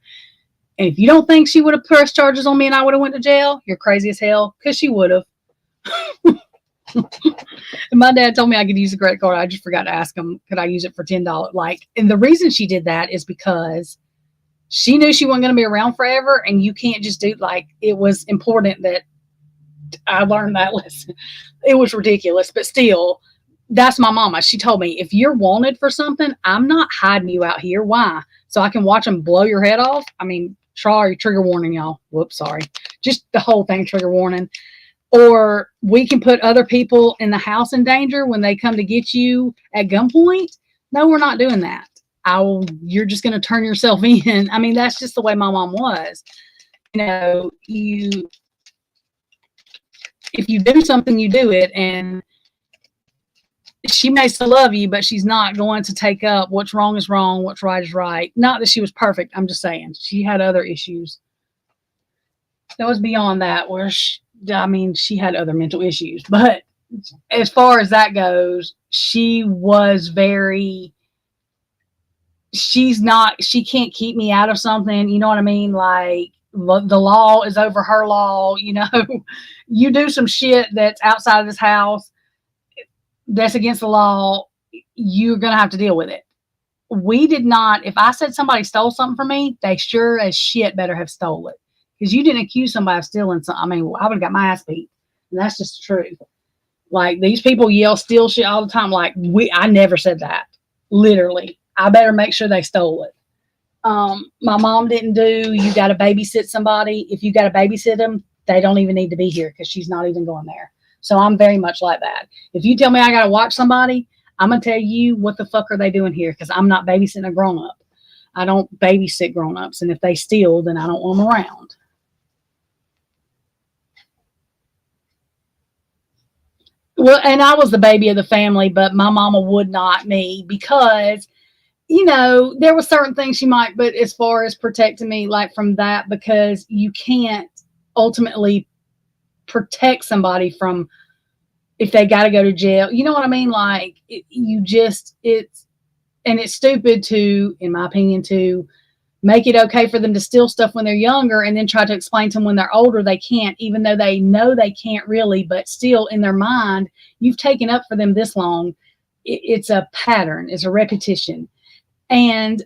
And if you don't think she would have pressed charges on me and I would have went to jail, you're crazy as hell, because she would have. And my dad told me I could use the credit card. I just forgot to ask him, could I use it for $10? Like, and the reason she did that is because she knew she wasn't going to be around forever, and you can't just do, like, it was important that I learned that lesson. It was ridiculous, but still, that's my mama. She told me, if you're wanted for something, I'm not hiding you out here. Why? So I can watch them blow your head off? I mean, sorry, trigger warning, y'all. Whoops, sorry. Just the whole thing, trigger warning. Or we can put other people in the house in danger when they come to get you at gunpoint. No, we're not doing that. You're just going to turn yourself in. I mean, that's just the way my mom was. If you do something, you do it. And she may still love you, but she's not going to take up what's wrong is wrong, what's right is right. Not that she was perfect. I'm just saying she had other issues. That was beyond that, where she had other mental issues. But as far as that goes, she can't keep me out of something. You know what I mean? Like, the law is over her law. You do some shit that's outside of this house that's against the law, you're going to have to deal with it. We did not, if I said somebody stole something from me, they sure as shit better have stole it. Because you didn't accuse somebody of stealing something. I mean, I would have got my ass beat. And that's just the truth. Like, these people yell steal shit all the time. Like, I never said that. Literally. I better make sure they stole it. My mom didn't do, you got to babysit somebody. If you got to babysit them, they don't even need to be here because she's not even going there. So I'm very much like that. If you tell me I got to watch somebody, I'm going to tell you, what the fuck are they doing here? Because I'm not babysitting a grown-up. I don't babysit grown-ups. And if they steal, then I don't want them around. Well, and I was the baby of the family, but my mama would not me because, there were certain things she might, but as far as protecting me, like from that, because you can't ultimately protect somebody from, if they got to go to jail. You know what I mean? Like, it's stupid to, in my opinion, to make it okay for them to steal stuff when they're younger and then try to explain to them when they're older they can't, even though they know they can't really, but still in their mind, you've taken up for them this long. It's a pattern, it's a repetition. And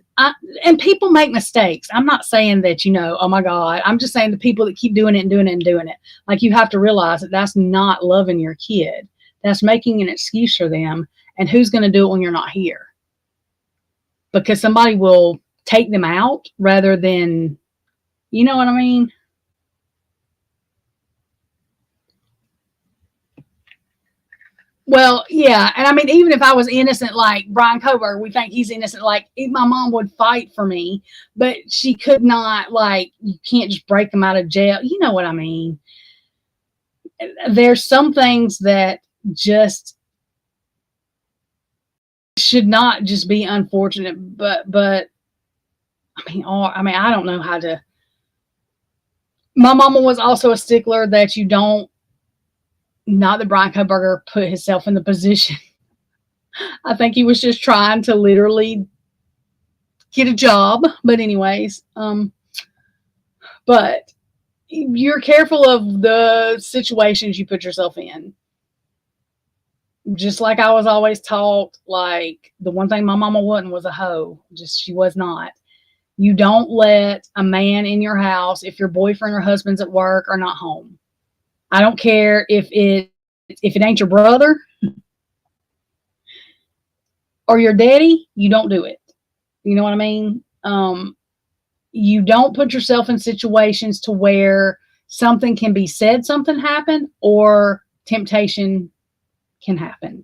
people make mistakes. I'm not saying that, oh my God, I'm just saying the people that keep doing it and doing it and doing it. Like, you have to realize that that's not loving your kid. That's making an excuse for them. And who's going to do it when you're not here? Because somebody will take them out rather than, you know what I mean? Well, yeah. And I mean, even if I was innocent, like Brian Coburn, we think he's innocent. Like, my mom would fight for me, but she could not, like, you can't just break him out of jail. You know what I mean? There's some things that just should not just be unfortunate, but I don't know how to. My mama was also a stickler that you don't, not that Brian Koberger put himself in the position. I think he was just trying to literally get a job. But anyways, but you're careful of the situations you put yourself in. Just like I was always taught, like, the one thing my mama wasn't was a hoe. Just, she was not. You don't let a man in your house if your boyfriend or husband's at work or not home. I don't care if it ain't your brother or your daddy, you don't do it. You know what I mean? You don't put yourself in situations to where something can be said, something happened, or temptation can happen.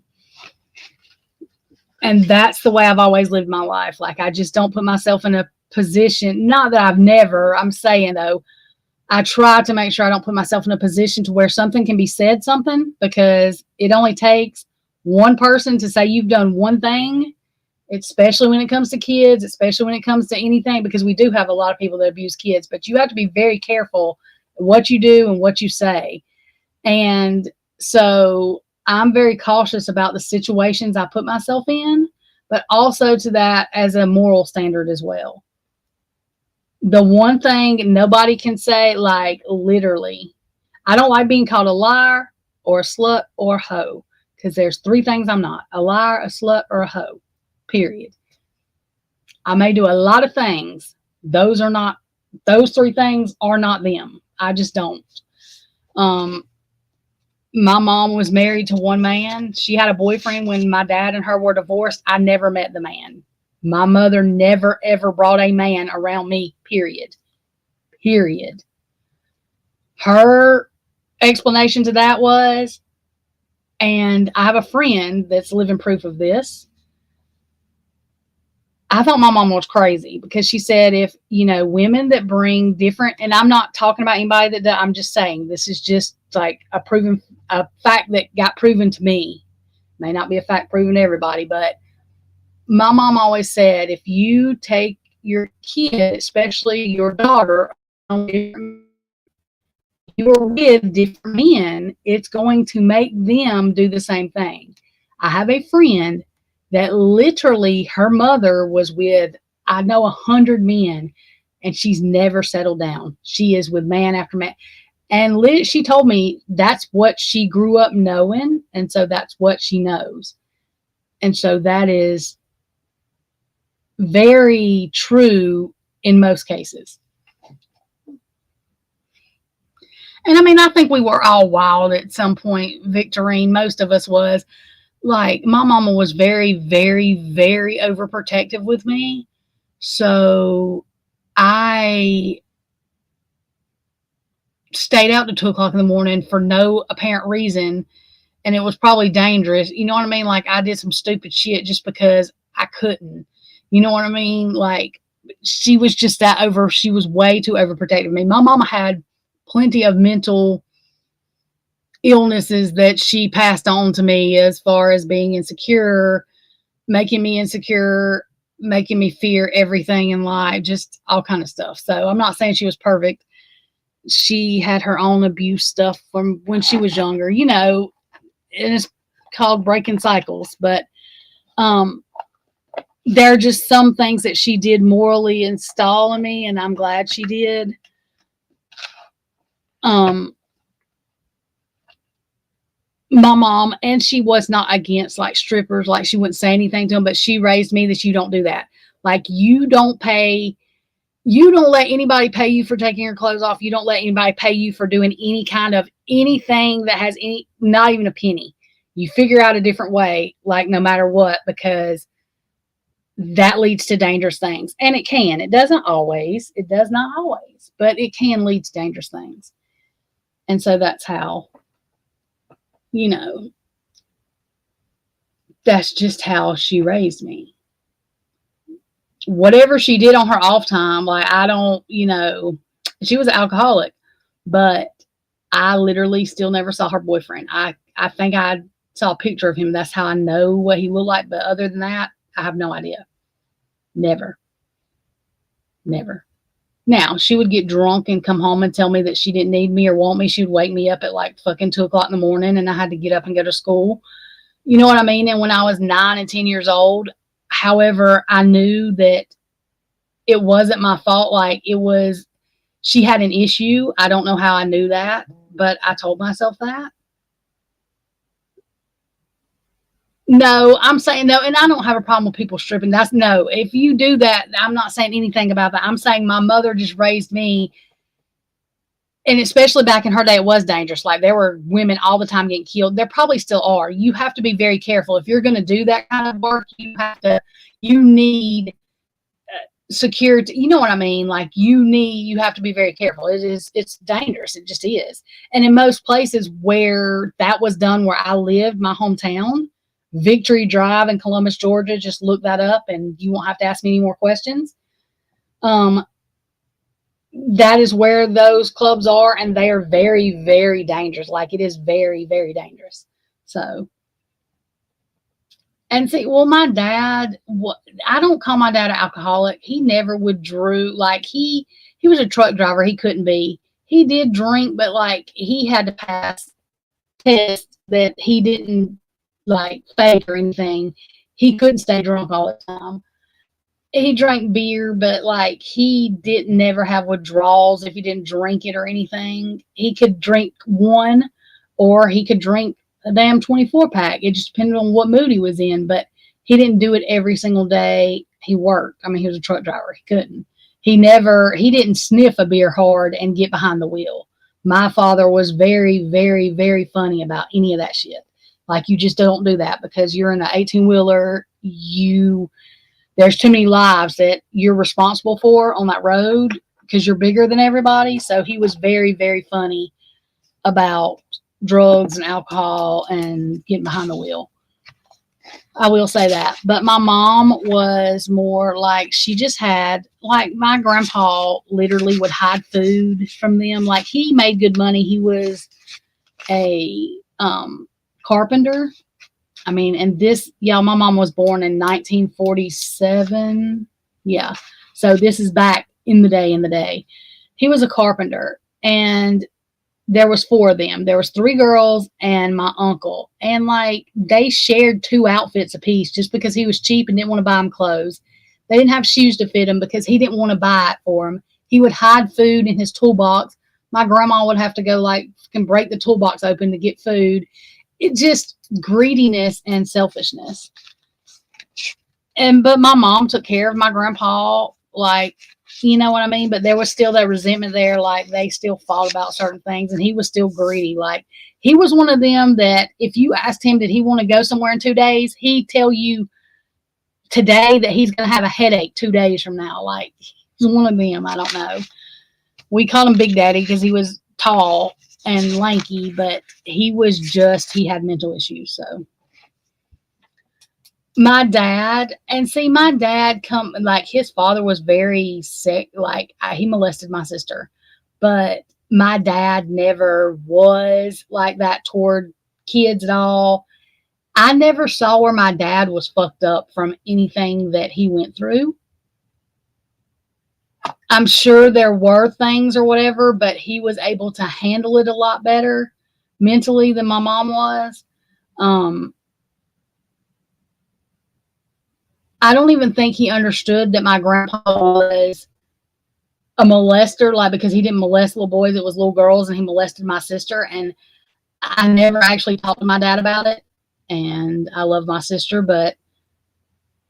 And that's the way I've always lived my life. Like, I just don't put myself in a position, not that I've never, I'm saying though, I try to make sure I don't put myself in a position to where something can be said something, because it only takes one person to say you've done one thing, especially when it comes to kids, especially when it comes to anything, because we do have a lot of people that abuse kids, but you have to be very careful what you do and what you say. And so I'm very cautious about the situations I put myself in, but also to that as a moral standard as well. The one thing nobody can say, like, literally, I don't like being called a liar or a slut or a hoe, because there's three things I'm not: a liar, a slut, or a hoe, period. I may do a lot of things. Those three things are not them. I just don't. My mom was married to one man. She had a boyfriend when my dad and her were divorced. I never met the man. My mother never, ever brought a man around me, period. Period. Her explanation to that was, and I have a friend that's living proof of this, I thought my mom was crazy, because she said, if, women that bring different, and I'm not talking about anybody that I'm just saying, this is just like a fact that got proven to me. May not be a fact proven to everybody, but my mom always said, if you take your kid, especially your daughter, you're with different men, it's going to make them do the same thing. I have a friend that literally her mother was with, I know, 100 men, and she's never settled down. She is with man after man. And she told me that's what she grew up knowing, and so that's what she knows. And so that is very true in most cases. And I mean, I think we were all wild at some point, Victorine. Most of us was. Like, my mama was very, very, very overprotective with me. So I stayed out to 2 o'clock in the morning for no apparent reason. And it was probably dangerous. You know what I mean? Like, I did some stupid shit just because I couldn't. You know what I mean? Like, she was just she was way too overprotective of me. My mama had plenty of mental illnesses that she passed on to me, as far as being insecure, making me fear everything in life, just all kind of stuff. So I'm not saying she was perfect. She had her own abuse stuff from when she was younger, and it's called breaking cycles. But there are just some things that she did morally install in me, and I'm glad she did. My mom, and she was not against like strippers, like she wouldn't say anything to them, but she raised me that you don't do that. Like, you don't let anybody pay you for taking your clothes off. You don't let anybody pay you for doing any kind of anything that has not even a penny. You figure out a different way, like, no matter what, because that leads to dangerous things. And it can. It does not always, but it can lead to dangerous things. And so that's how, that's just how she raised me. Whatever she did on her off time, like, I don't, she was an alcoholic, but I literally still never saw her boyfriend. I think I saw a picture of him. That's how I know what he looked like. But other than that, I have no idea. Never. Now, she would get drunk and come home and tell me that she didn't need me or want me. She would wake me up at like fucking 2:00 in the morning and I had to get up and go to school. You know what I mean? And when I was 9 and 10 years old, however, I knew that it wasn't my fault. Like, she had an issue. I don't know how I knew that, but I told myself that. No, I'm saying no, and I don't have a problem with people stripping. That's no. If you do that, I'm not saying anything about that. I'm saying my mother just raised me, and especially back in her day, it was dangerous. Like, there were women all the time getting killed. There probably still are. You have to be very careful. If you're going to do that kind of work, you need security. You know what I mean? Like, you have to be very careful. It's dangerous. It just is. And in most places where that was done, where I lived, my hometown, Victory Drive in Columbus, Georgia, just look that up and you won't have to ask me any more questions. That is where those clubs are, and they are very, very dangerous. Like, it is very, very dangerous. So, and see, well, my dad, I don't call my dad an alcoholic. He never would drew. Like, he was a truck driver. He couldn't be. He did drink, but like, he had to pass tests that he didn't like fake or anything. He couldn't stay drunk all the time. He drank beer, but like, he didn't never have withdrawals if he didn't drink it or anything. He could drink one, or he could drink a damn 24-pack. It just depended on what mood he was in, but he didn't do it every single day he worked. I mean, he was a truck driver. He couldn't. He didn't sniff a beer hard and get behind the wheel. My father was very, very, very funny about any of that shit. Like, you just don't do that, because you're in an 18-wheeler. There's too many lives that you're responsible for on that road, because you're bigger than everybody. So he was very, very funny about drugs and alcohol and getting behind the wheel. I will say that. But my mom was more like, she just had, like, my grandpa literally would hide food from them. Like, he made good money. He was a carpenter. I mean, and my mom was born in 1947. Yeah. So this is back in the day. He was a carpenter, and there was 4 of them. There was 3 girls and my uncle. And like, they shared 2 outfits apiece just because he was cheap and didn't want to buy them clothes. They didn't have shoes to fit him because he didn't want to buy it for them. He would hide food in his toolbox. My grandma would have to go like fucking break the toolbox open to get food. It just greediness and selfishness. But my mom took care of my grandpa, like, you know what I mean? But there was still that resentment there. Like, they still fought about certain things, and he was still greedy. Like, he was one of them that if you asked him, did he want to go somewhere in 2 days? He'd tell you today that he's going to have a headache 2 days from now. Like, he's one of them. I don't know. We called him Big Daddy because he was tall and lanky, but he had mental issues. So my dad, his father was very sick. Like, he molested my sister, but my dad never was like that toward kids at all. I never saw where my dad was fucked up from anything that he went through. I'm sure there were things or whatever, but he was able to handle it a lot better mentally than my mom was. I don't even think he understood that my grandpa was a molester, like, because he didn't molest little boys, it was little girls, and he molested my sister. And I never actually talked to my dad about it. And I love my sister, but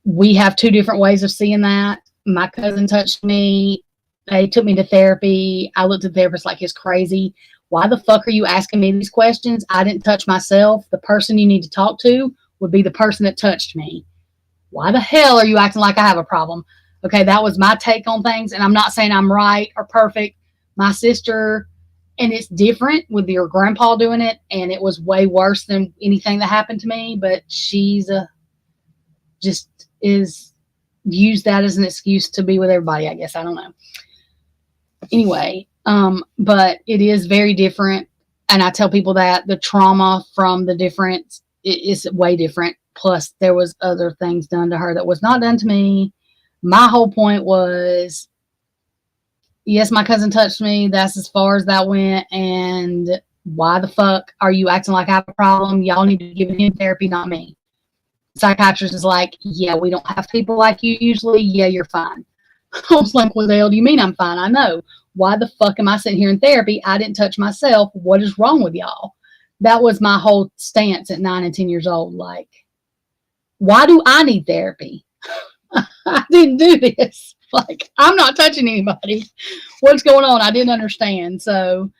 we have 2 different ways of seeing that. My cousin touched me. They took me to therapy. I looked at the therapist like it's crazy. Why the fuck are you asking me these questions? I didn't touch myself. The person you need to talk to would be the person that touched me. Why the hell are you acting like I have a problem? Okay, that was my take on things, and I'm not saying I'm right or perfect. My sister, and it's different with your grandpa doing it, and it was way worse than anything that happened to me, but she's a just is use that as an excuse to be with everybody, I guess. I don't know. Anyway, but it is very different. And I tell people that the trauma from the difference is way different. Plus, there was other things done to her that was not done to me. My whole point was, yes, my cousin touched me. That's as far as that went. And why the fuck are you acting like I have a problem? Y'all need to be giving him therapy, not me. Psychiatrist is like, yeah, we don't have people like you usually. Yeah, you're fine. I was like, what the hell do you mean I'm fine? I know. Why the fuck am I sitting here in therapy? I didn't touch myself. What is wrong with y'all? That was my whole stance at 9 and 10 years old. Like, why do I need therapy? I didn't do this. Like, I'm not touching anybody. What's going on? I didn't understand. So,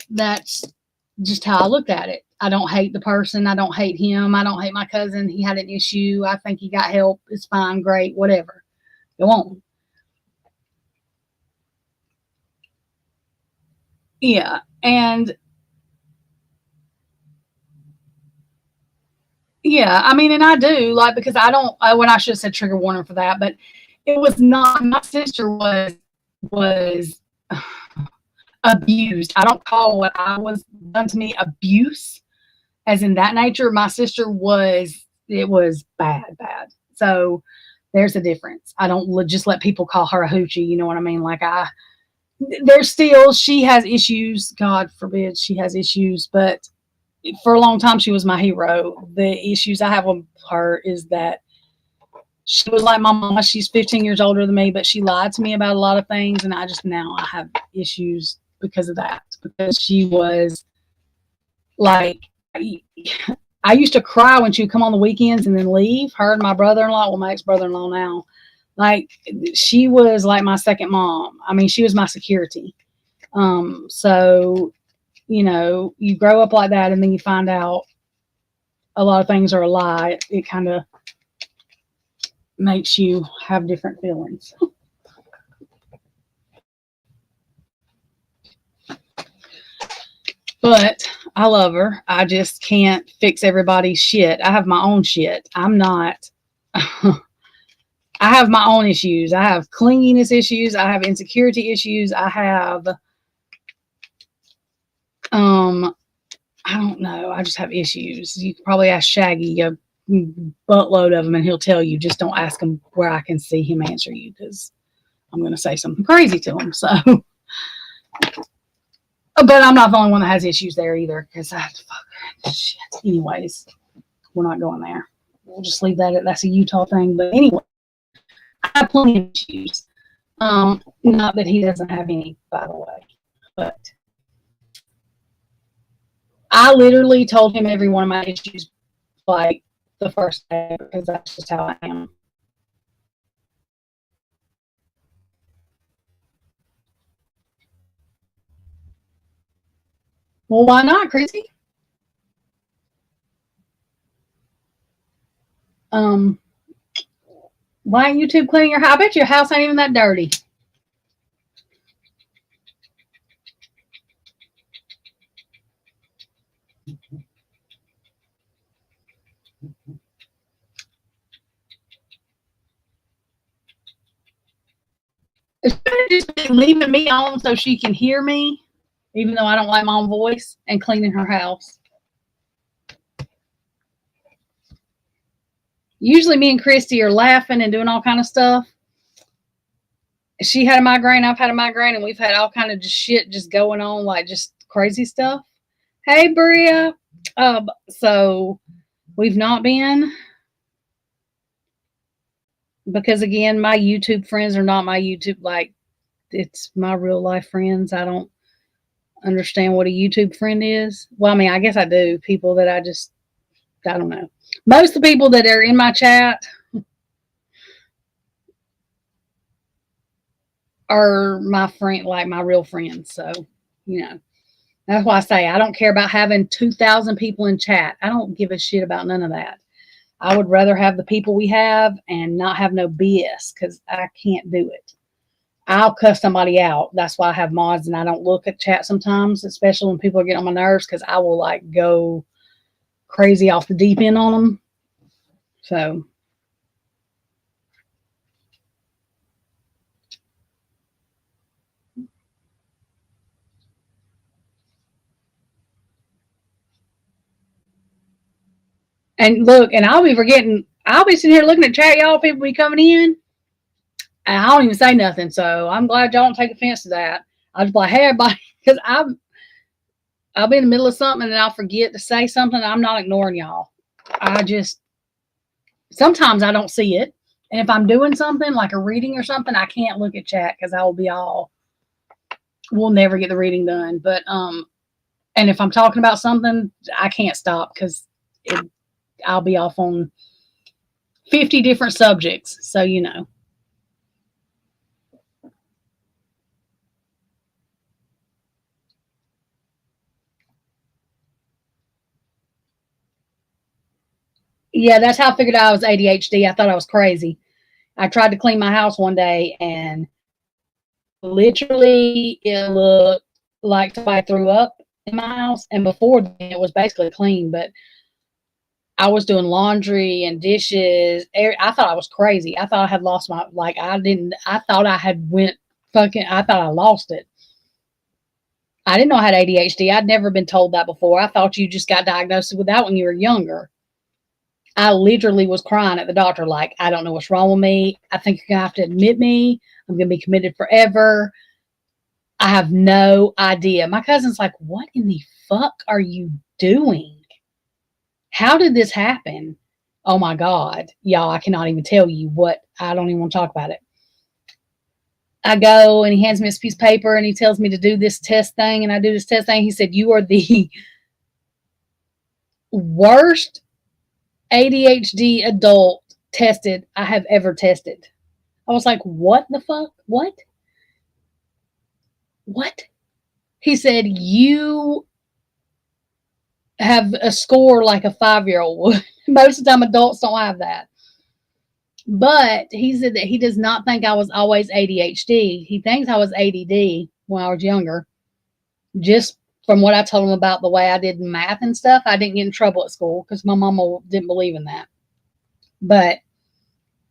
that's just how I looked at it. I don't hate the person. I don't hate him. I don't hate my cousin. He had an issue. I think he got help. It's fine. Great. Whatever. Go on. Yeah. And yeah, I mean, and I do, like, because I don't, when I should have said trigger warning for that, but it was not, my sister was abused. I don't call what I was done to me abuse as in that nature. My sister it was bad. So there's a difference. I don't just let people call her a hoochie. You know what I mean? Like she has issues. God forbid she has issues, but for a long time, she was my hero. The issues I have with her is that she was like my mama. She's 15 years older than me, but she lied to me about a lot of things. And I have issues because of that, because she was like, I used to cry when she would come on the weekends and then leave. Her and my brother-in-law, well, my ex-brother-in-law now, like, she was like my second mom. I mean, she was my security. So, you grow up like that and then you find out a lot of things are a lie. It kind of makes you have different feelings. But I love her. I just can't fix everybody's shit. I have my own shit. I'm not. I have my own issues. I have clinginess issues. I have insecurity issues. I have, I don't know. I just have issues. You could probably ask Shaggy a buttload of them and he'll tell you. Just don't ask him where I can see him answer you, because I'm going to say something crazy to him. So, but I'm not the only one that has issues there either, because I have to fuck her. Shit. Anyways, we're not going there. We'll just leave that. That's a Utah thing. But anyway, I have plenty of issues. Not that he doesn't have any, by the way, but I literally told him every one of my issues like the first day, because that's just how I am. Well, why not, Chrissy? Why ain't YouTube cleaning your house? I bet your house ain't even that dirty. It's just been leaving me on so she can hear me, even though I don't like my own voice, and cleaning her house. Usually me and Christy are laughing and doing all kind of stuff. She had a migraine, I've had a migraine, and we've had all kind of just shit just going on, like just crazy stuff. Hey, Bria. So we've not been, because again, my YouTube friends are not my YouTube, like, it's my real life friends. I don't understand what a YouTube friend is. Well, I mean, I guess I do. People that I don't know. Most of the people that are in my chat are my friend, like my real friends. So, that's why I say I don't care about having 2,000 people in chat. I don't give a shit about none of that. I would rather have the people we have and not have no BS, because I can't do it. I'll cuss somebody out. That's why I have mods and I don't look at chat sometimes, especially when people are getting on my nerves, because I will like go crazy off the deep end on them. So. And look, and I'll be sitting here looking at chat, y'all, people be coming in, and I don't even say nothing. So I'm glad y'all don't take offense to that. I'll just be like, hey, everybody, because I'll be in the middle of something and I'll forget to say something. I'm not ignoring y'all. Sometimes I don't see it. And if I'm doing something like a reading or something, I can't look at chat because we'll never get the reading done. But, and if I'm talking about something, I can't stop because I'll be off on 50 different subjects. So, you know. Yeah, that's how I figured out I was ADHD. I thought I was crazy. I tried to clean my house one day and literally it looked like somebody threw up in my house. And before then it was basically clean, but I was doing laundry and dishes. I thought I was crazy. I thought I had lost I thought I lost it. I didn't know I had ADHD. I'd never been told that before. I thought you just got diagnosed with that when you were younger. I literally was crying at the doctor like, I don't know what's wrong with me. I think you're going to have to admit me. I'm going to be committed forever. I have no idea. My cousin's like, what in the fuck are you doing? How did this happen? Oh my God. Y'all, I cannot even tell you what. I don't even want to talk about it. I go and he hands me this piece of paper and he tells me to do this test thing. And I do this test thing. He said, you are the worst ADHD adult tested I have ever tested. I was like, what the fuck? What? He said, you have a score like a 5-year-old would. Most of the time adults don't have that. But he said that he does not think I was always ADHD. He thinks I was ADD when I was younger. Just from what I told him about the way I did math and stuff, I didn't get in trouble at school because my mama didn't believe in that. But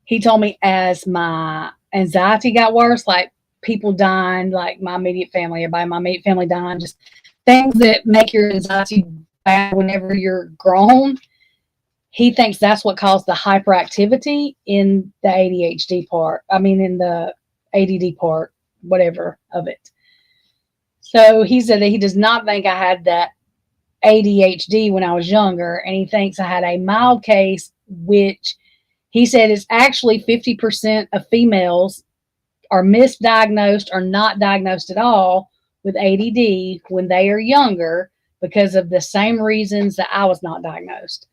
he told me as my anxiety got worse, like people dying, like my immediate family, everybody in my immediate family dying, just things that make your anxiety bad whenever you're grown. He thinks that's what caused the hyperactivity in the ADHD part. I mean, in the ADD part, whatever of it. So he said that he does not think I had that ADHD when I was younger. And he thinks I had a mild case, which he said is actually 50% of females are misdiagnosed or not diagnosed at all with ADD when they are younger because of the same reasons that I was not diagnosed.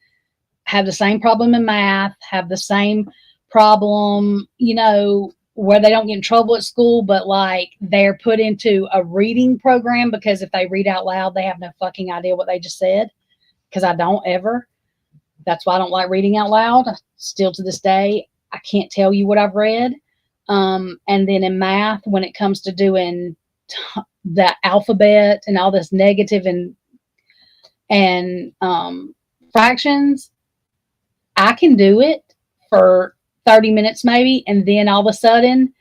Have the same problem in math, have the same problem, you know, where they don't get in trouble at school, but like they're put into a reading program because if they read out loud, they have no fucking idea what they just said. Because I don't ever. That's why I don't like reading out loud. Still to this day, I can't tell you what I've read. And then in math, when it comes to doing the alphabet and all this negative and fractions, I can do it for 30 minutes maybe, and then all of a sudden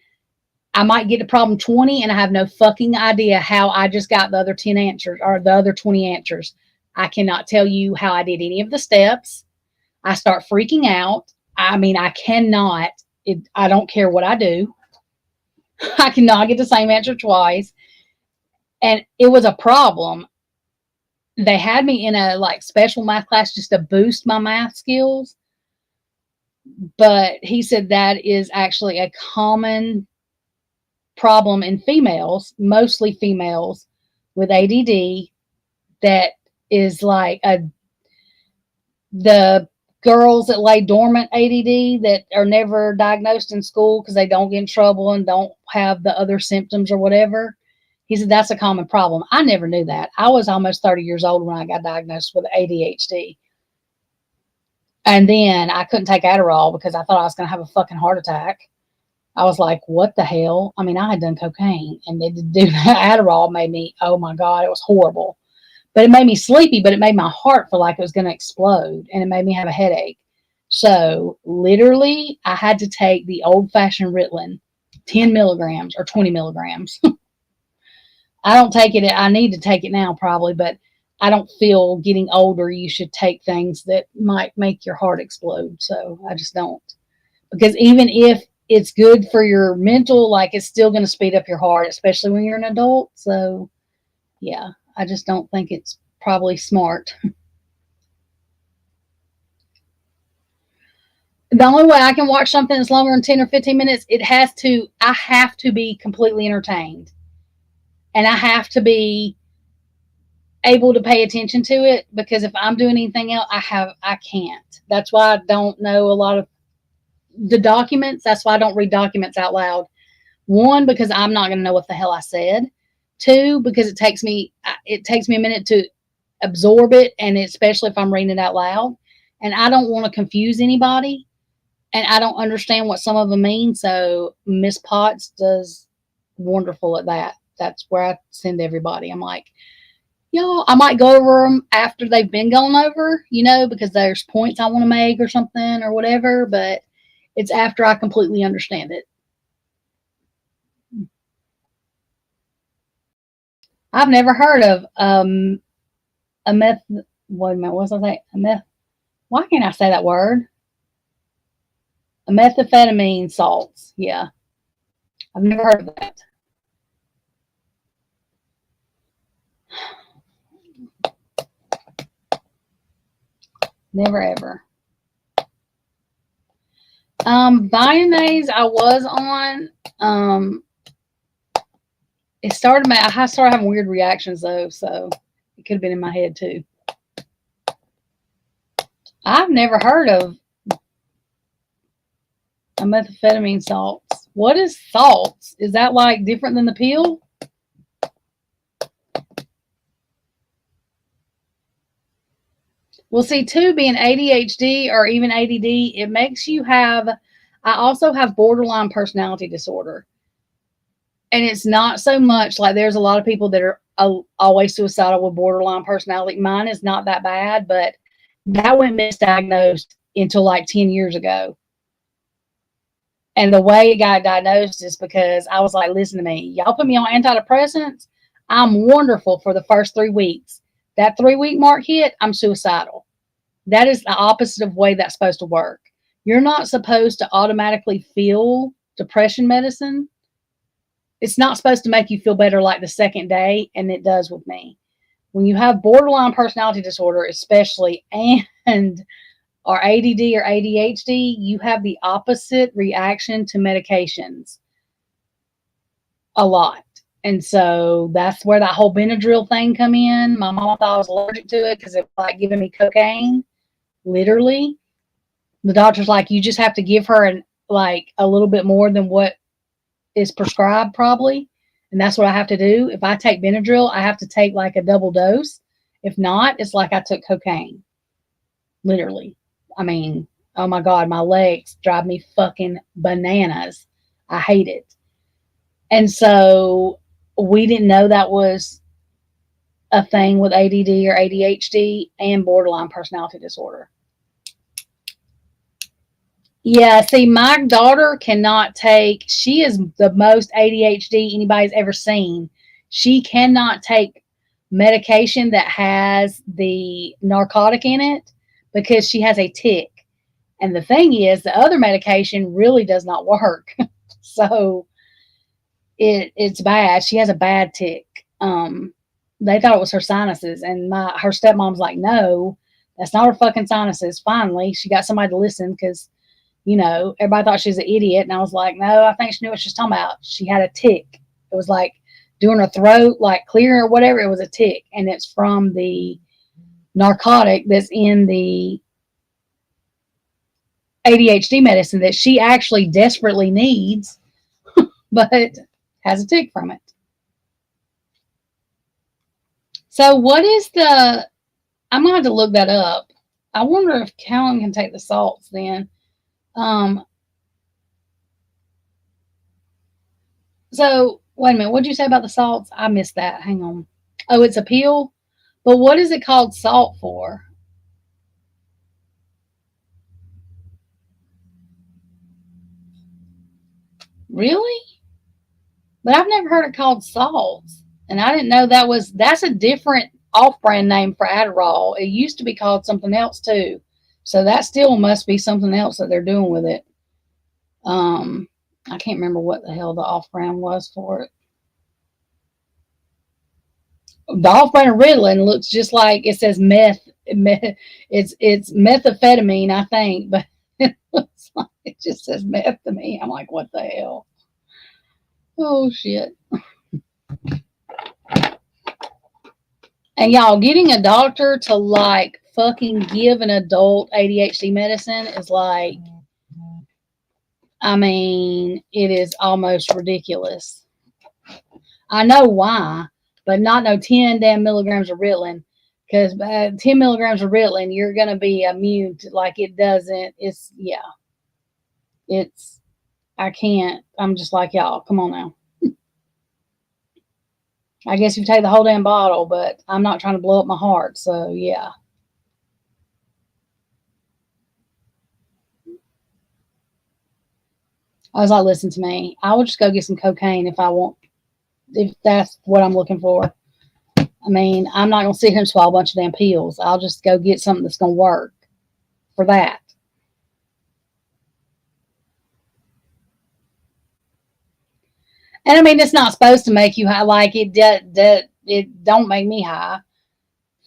I might get to problem 20 and I have no fucking idea how I just got the other 10 answers or the other 20 answers. I cannot tell you how I did any of the steps. I start freaking out. I mean, I cannot, I don't care what I do. I cannot get the same answer twice. And it was a problem. They had me in a like special math class just to boost my math skills. But he said that is actually a common problem in females, mostly females with ADD, that is like the girls that lay dormant ADD that are never diagnosed in school because they don't get in trouble and don't have the other symptoms or whatever. He said that's a common problem. I never knew that. I was almost 30 years old when I got diagnosed with ADHD. And then I couldn't take Adderall because I thought I was going to have a fucking heart attack. I was like, what the hell? I mean, I had done cocaine and they did do Adderall made me, oh my God, it was horrible. But it made me sleepy, but it made my heart feel like it was going to explode and it made me have a headache. So literally, I had to take the old-fashioned Ritalin, 10 milligrams or 20 milligrams. I don't take it. I need to take it now probably, but I don't feel getting older you should take things that might make your heart explode. So I just don't. Because even if it's good for your mental, like it's still going to speed up your heart, especially when you're an adult. So yeah, I just don't think it's probably smart. The only way I can watch something that's longer than 10 or 15 minutes, I have to be completely entertained. And I have to be able to pay attention to it, because if I'm doing anything else, I can't. That's why I don't know a lot of the documents. That's why I don't read documents out loud. One, because I'm not going to know what the hell I said. Two, because it takes me a minute to absorb it, and especially if I'm reading it out loud. And I don't want to confuse anybody. And I don't understand what some of them mean. So Miss Potts does wonderful at that. That's where I send everybody. I'm like, y'all, I might go over them after they've been gone over, because there's points I want to make or something or whatever. But it's after I completely understand it. I've never heard of a meth. Wait a minute, what was I saying? A meth. Why can't I say that word? A methamphetamine salts. Yeah. I've never heard of that. Never ever. Bionase I was on. I started having weird reactions though, so it could have been in my head too. I've never heard of a methamphetamine salts. What is salts? Is that like different than the pill? Well, see, too, being ADHD or even ADD, it makes you I also have borderline personality disorder. And it's not so much like there's a lot of people that are always suicidal with borderline personality. Mine is not that bad, but that went misdiagnosed until like 10 years ago. And the way it got diagnosed is because I was like, listen to me, y'all put me on antidepressants. I'm wonderful for the first 3 weeks. That 3-week mark hit, I'm suicidal. That is the opposite of the way that's supposed to work. You're not supposed to automatically feel depression medicine. It's not supposed to make you feel better like the second day, and it does with me. When you have borderline personality disorder, especially, or ADD or ADHD, you have the opposite reaction to medications a lot. And so that's where that whole Benadryl thing come in. My mom thought I was allergic to it because it was like giving me cocaine. Literally. The doctor's like, you just have to give her a little bit more than what is prescribed probably. And that's what I have to do. If I take Benadryl, I have to take like a double dose. If not, it's like I took cocaine. Literally. I mean, oh my God, my legs drive me fucking bananas. I hate it. And so we didn't know that was a thing with ADD or ADHD and borderline personality disorder. Yeah, see, my daughter cannot take, she is the most ADHD anybody's ever seen. She cannot take medication that has the narcotic in it because she has a tic. And the thing is, the other medication really does not work. So it's bad. She has a bad tic. They thought it was her sinuses, and her stepmom's like, no, that's not her fucking sinuses. Finally, she got somebody to listen because, everybody thought she was an idiot. And I was like, no, I think she knew what she was talking about. She had a tic. It was like doing her throat, like clear or whatever. It was a tic. And it's from the narcotic that's in the ADHD medicine that she actually desperately needs, but has a tic from it. So what is I'm going to have to look that up. I wonder if Callum can take the salts then. So wait a minute. What did you say about the salts? I missed that. Hang on. Oh, it's a pill? But what is it called salt for? Really? But I've never heard it called salts. And I didn't know that's a different off-brand name for Adderall. It used to be called something else too. So that still must be something else that they're doing with it. I can't remember what the hell the off-brand was for it. The off-brand of Ritalin looks just like it says meth. It's methamphetamine, I think, but it looks like it just says meth to me. I'm like, what the hell? Oh shit. And y'all, getting a doctor to like fucking give an adult ADHD medicine is like, I mean, it is almost ridiculous. I know why, but not no 10 damn milligrams of Ritalin. Because 10 milligrams of Ritalin, you're going to be immune to, like, it doesn't. It's, yeah. It's, I can't. I'm just like, y'all, come on now. I guess you take the whole damn bottle, but I'm not trying to blow up my heart. So, yeah. I was like, listen to me. I will just go get some cocaine if I want, if that's what I'm looking for. I mean, I'm not going to sit here and swallow a bunch of damn pills. I'll just go get something that's going to work for that. And I mean, it's not supposed to make you high. Like it don't make me high.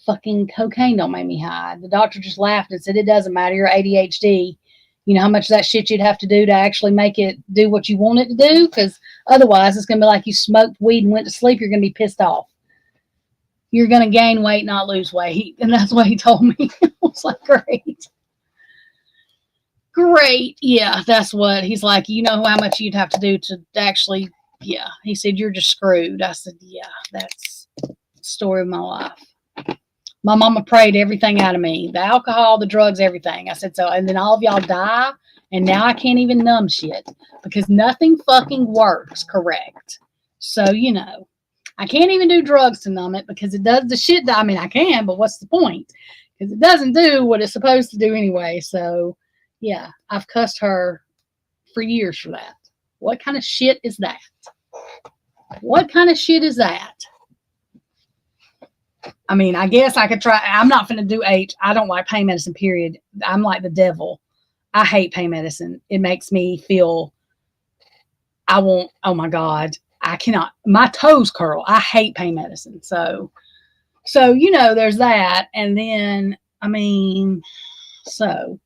Fucking cocaine don't make me high. The doctor just laughed and said, it doesn't matter. You're ADHD. You know how much of that shit you'd have to do to actually make it do what you want it to do? Because otherwise, it's going to be like you smoked weed and went to sleep. You're going to be pissed off. You're going to gain weight, not lose weight. And that's what he told me. I was like, great. Great. Yeah, that's what he's like. You know how much you'd have to do to actually, yeah. He said, you're just screwed. I said, yeah, that's the story of my life. My mama prayed everything out of me. The alcohol, the drugs, everything. I said, so, and then all of y'all die, and now I can't even numb shit because nothing fucking works correct. So, you know, I can't even do drugs to numb it because it does the shit that, I mean, I can, but what's the point? Because it doesn't do what it's supposed to do anyway. So, yeah, I've cussed her for years for that. What kind of shit is that? What kind of shit is that? I mean, I guess I could try. I'm not going to do H. I don't like pain medicine, period. I'm like the devil. I hate pain medicine. It makes me feel, I won't, oh my God, I cannot, my toes curl. I hate pain medicine. So, you know, there's that. And then, I mean, so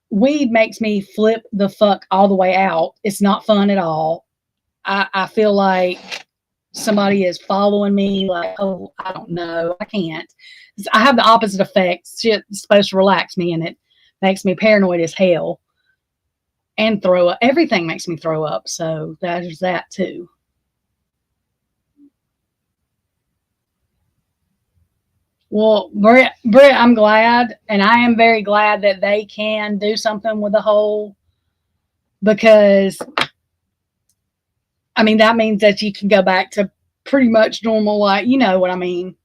weed makes me flip the fuck all the way out. It's not fun at all. I feel like somebody is following me, like, oh, I don't know. I can't. I have the opposite effect. Shit's supposed to relax me, and it makes me paranoid as hell and throw up. Everything makes me throw up. So there's that too. Well, Britt, I'm glad, and I am very glad that they can do something with the whole, because I mean, that means that you can go back to pretty much normal life. You know what I mean?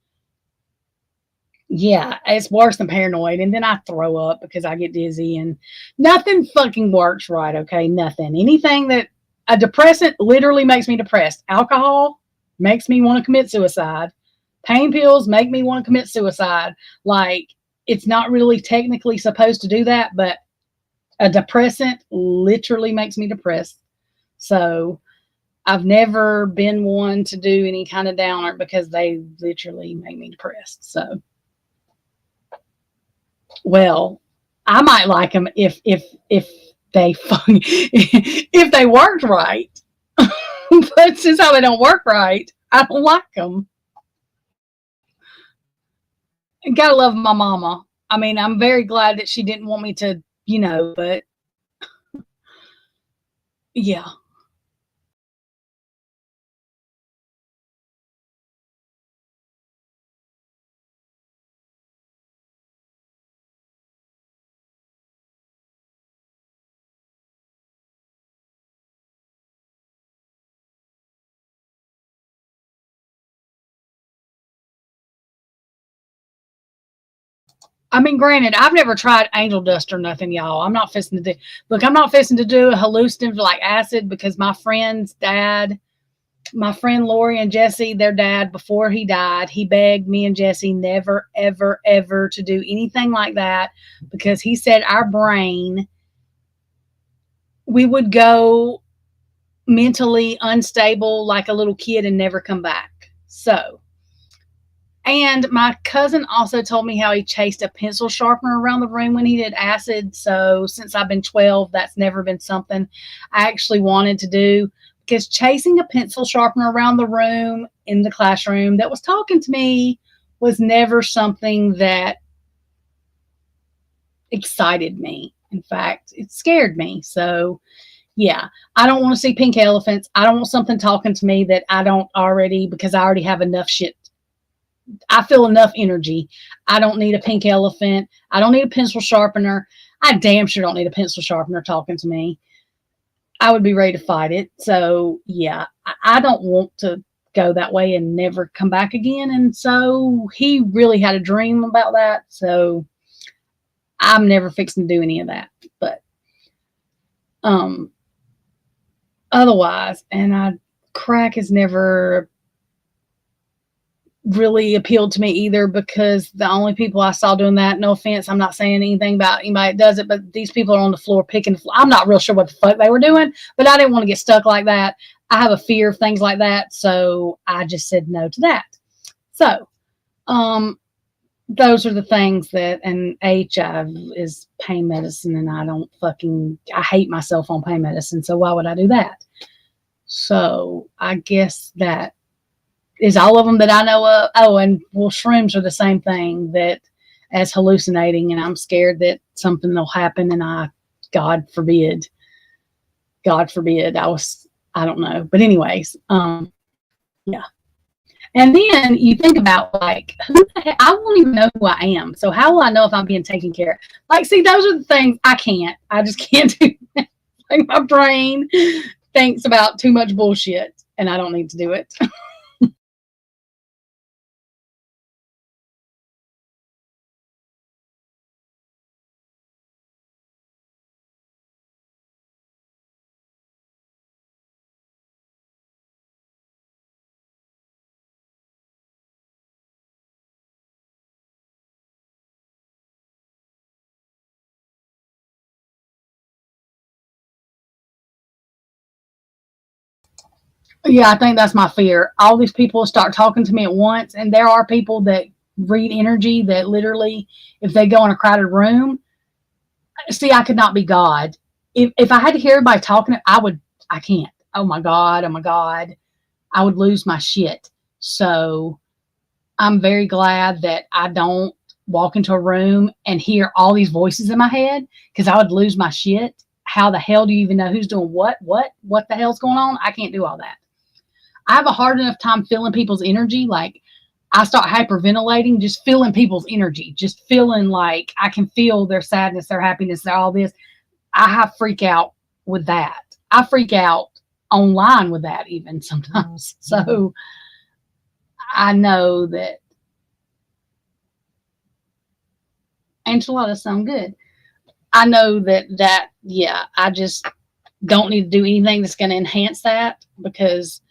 Yeah, it's worse than paranoid. And then I throw up because I get dizzy and nothing fucking works right. Okay. Nothing. Anything that a depressant literally makes me depressed. Alcohol makes me want to commit suicide. Pain pills make me want to commit suicide. Like, it's not really technically supposed to do that, but a depressant literally makes me depressed. So I've never been one to do any kind of downer because they literally make me depressed. So, well, I might like them if they if they worked right. But since how they don't work right, I don't like them. Gotta love my mama. I mean, I'm very glad that she didn't want me to, you know, but yeah. I mean, granted, I've never tried angel dust or nothing, y'all. I'm not fisting to do. Look, I'm not fisting to do a hallucinative like acid because my friend's dad, my friend Lori and Jesse, their dad, before he died, he begged me and Jesse never, ever, ever to do anything like that because he said our brain, we would go mentally unstable like a little kid and never come back. So, and my cousin also told me how he chased a pencil sharpener around the room when he did acid. So since I've been 12, that's never been something I actually wanted to do because chasing a pencil sharpener around the room in the classroom that was talking to me was never something that excited me. In fact, it scared me. So yeah, I don't want to see pink elephants. I don't want something talking to me that I don't already, because I already have enough shit. I feel enough energy. I don't need a pink elephant. I don't need a pencil sharpener. I damn sure don't need a pencil sharpener talking to me. I would be ready to fight it. So yeah, I don't want to go that way and never come back again. And so he really had a dream about that. So I'm never fixing to do any of that. But otherwise, and crack has never really appealed to me either because the only people I saw doing that, no offense, I'm not saying anything about anybody that does it, but these people are on the floor picking the floor. I'm not real sure what the fuck they were doing, but I didn't want to get stuck like that. I have a fear of things like that, so I just said no to that. So, those are the things that, and HIV is pain medicine, and I hate myself on pain medicine, so why would I do that? So, I guess that is all of them that I know of. Oh, and well, shrooms are the same thing that as hallucinating, and I'm scared that something will happen, and God forbid, I don't know. But anyways, yeah. And then you think about like, who the heck, I won't even know who I am. So how will I know if I'm being taken care of? Like, see, those are the things I just can't do. Like my brain thinks about too much bullshit, and I don't need to do it. Yeah, I think that's my fear. All these people start talking to me at once, and there are people that read energy that literally, if they go in a crowded room, see, I could not be God. If I had to hear everybody talking, I can't. Oh my God, oh my God. I would lose my shit. So I'm very glad that I don't walk into a room and hear all these voices in my head because I would lose my shit. How the hell do you even know who's doing what the hell's going on? I can't do all that. I have a hard enough time feeling people's energy. Like I start hyperventilating, just feeling people's energy, just feeling like I can feel their sadness, their happiness, their all this. I have freak out with that. I freak out online with that even sometimes. So I know that enchiladas sound good. I know that yeah, I just don't need to do anything that's going to enhance that because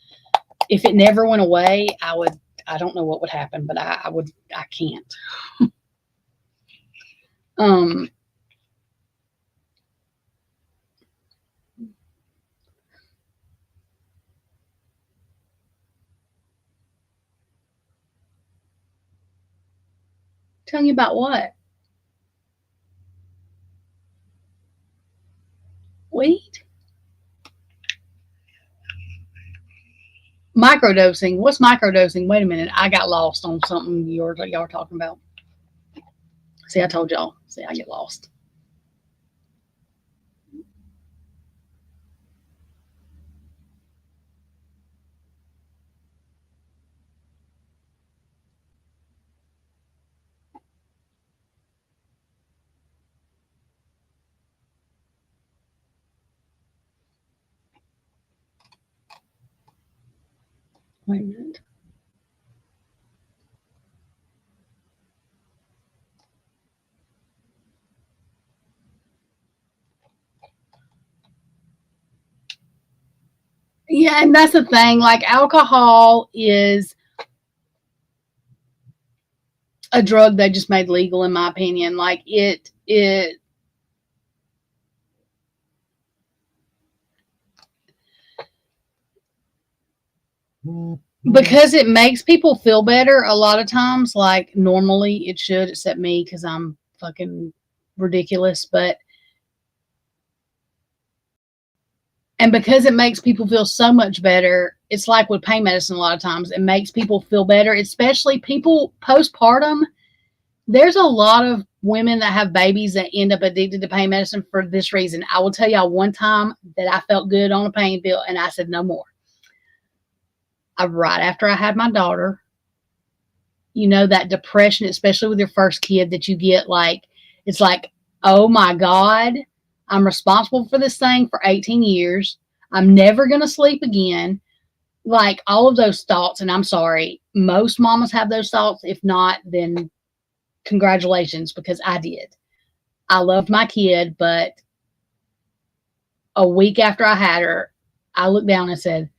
if it never went away, I don't know what would happen, but I can't. Telling you about what? Weed? Microdosing. What's microdosing? Wait a minute. I got lost on something y'all were talking about. See, I told y'all. See, I get lost. Wait a minute. Yeah, and that's the thing. Like, alcohol is a drug they just made legal, in my opinion. Like, it because it makes people feel better a lot of times. Like, normally it should, except me, because I'm fucking ridiculous. And because it makes people feel so much better, it's like with pain medicine a lot of times. It makes people feel better, especially people postpartum. There's a lot of women that have babies that end up addicted to pain medicine for this reason. I will tell y'all one time that I felt good on a pain pill, and I said no more. Right after I had my daughter, you know, that depression, especially with your first kid, that you get, like, it's like, oh my God, I'm responsible for this thing for 18 years. I'm never going to sleep again. Like, all of those thoughts. And I'm sorry, most mamas have those thoughts. If not, then congratulations, because I did. I loved my kid, but a week after I had her, I looked down and said,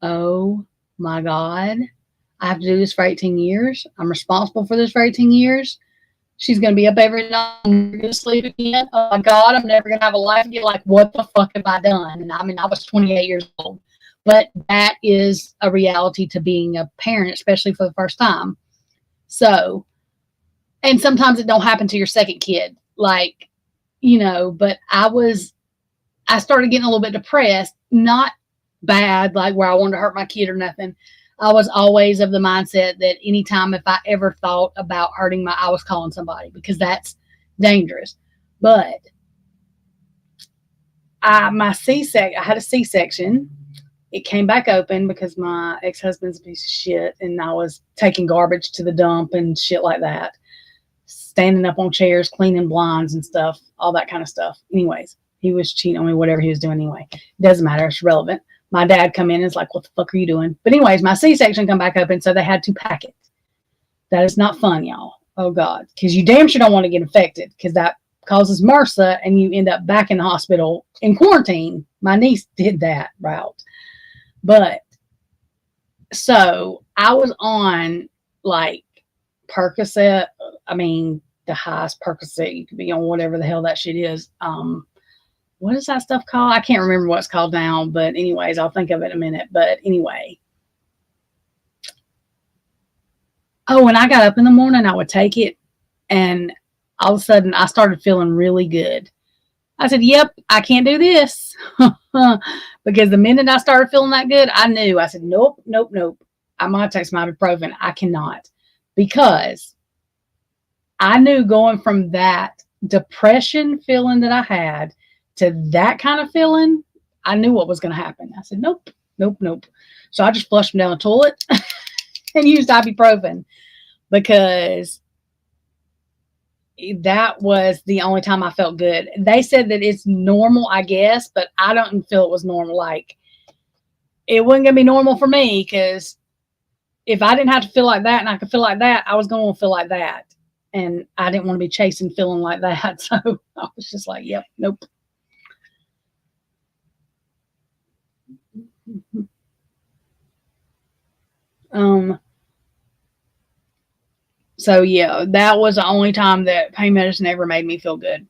oh my God, I have to do this for 18 years. I'm responsible for this for 18 years. She's going to be up every night. I'm never going to sleep again. Oh my God, I'm never going to have a life again. Like, what the fuck have I done? And I mean, I was 28 years old. But that is a reality to being a parent, especially for the first time. So, and sometimes it don't happen to your second kid. Like, you know, but I started getting a little bit depressed. Not bad, like where I wanted to hurt my kid or nothing. I was always of the mindset that anytime if I ever thought about hurting I was calling somebody, because that's dangerous. But I had a C-section. It came back open because my ex-husband's a piece of shit, and I was taking garbage to the dump and shit like that, standing up on chairs, cleaning blinds and stuff, all that kind of stuff. Anyways, he was cheating on me, whatever he was doing anyway. Doesn't matter. It's relevant. My dad come in and is like, what the fuck are you doing? But anyways, my C-section come back open, so they had to pack it. That is not fun, y'all. Oh, God. Because you damn sure don't want to get infected, because that causes MRSA, and you end up back in the hospital in quarantine. My niece did that route. But, so, I was on, like, Percocet. I mean, the highest Percocet you could be on, whatever the hell that shit is. What is that stuff called? I can't remember what it's called now, but anyways, I'll think of it in a minute. But anyway. Oh, when I got up in the morning, I would take it, and all of a sudden I started feeling really good. I said, yep, I can't do this. Because the minute I started feeling that good, I knew. I said, nope. I'm going to take some ibuprofen. I cannot. Because I knew going from that depression feeling that I had to that kind of feeling, I knew what was going to happen. I said, nope. So I just flushed them down the toilet and used ibuprofen, because that was the only time I felt good. They said that it's normal, I guess, but I don't feel it was normal. Like, it wasn't going to be normal for me, because if I didn't have to feel like that and I could feel like that, I was going to feel like that. And I didn't want to be chasing feeling like that. So I was just like, yep, nope. So yeah, that was the only time that pain medicine ever made me feel good.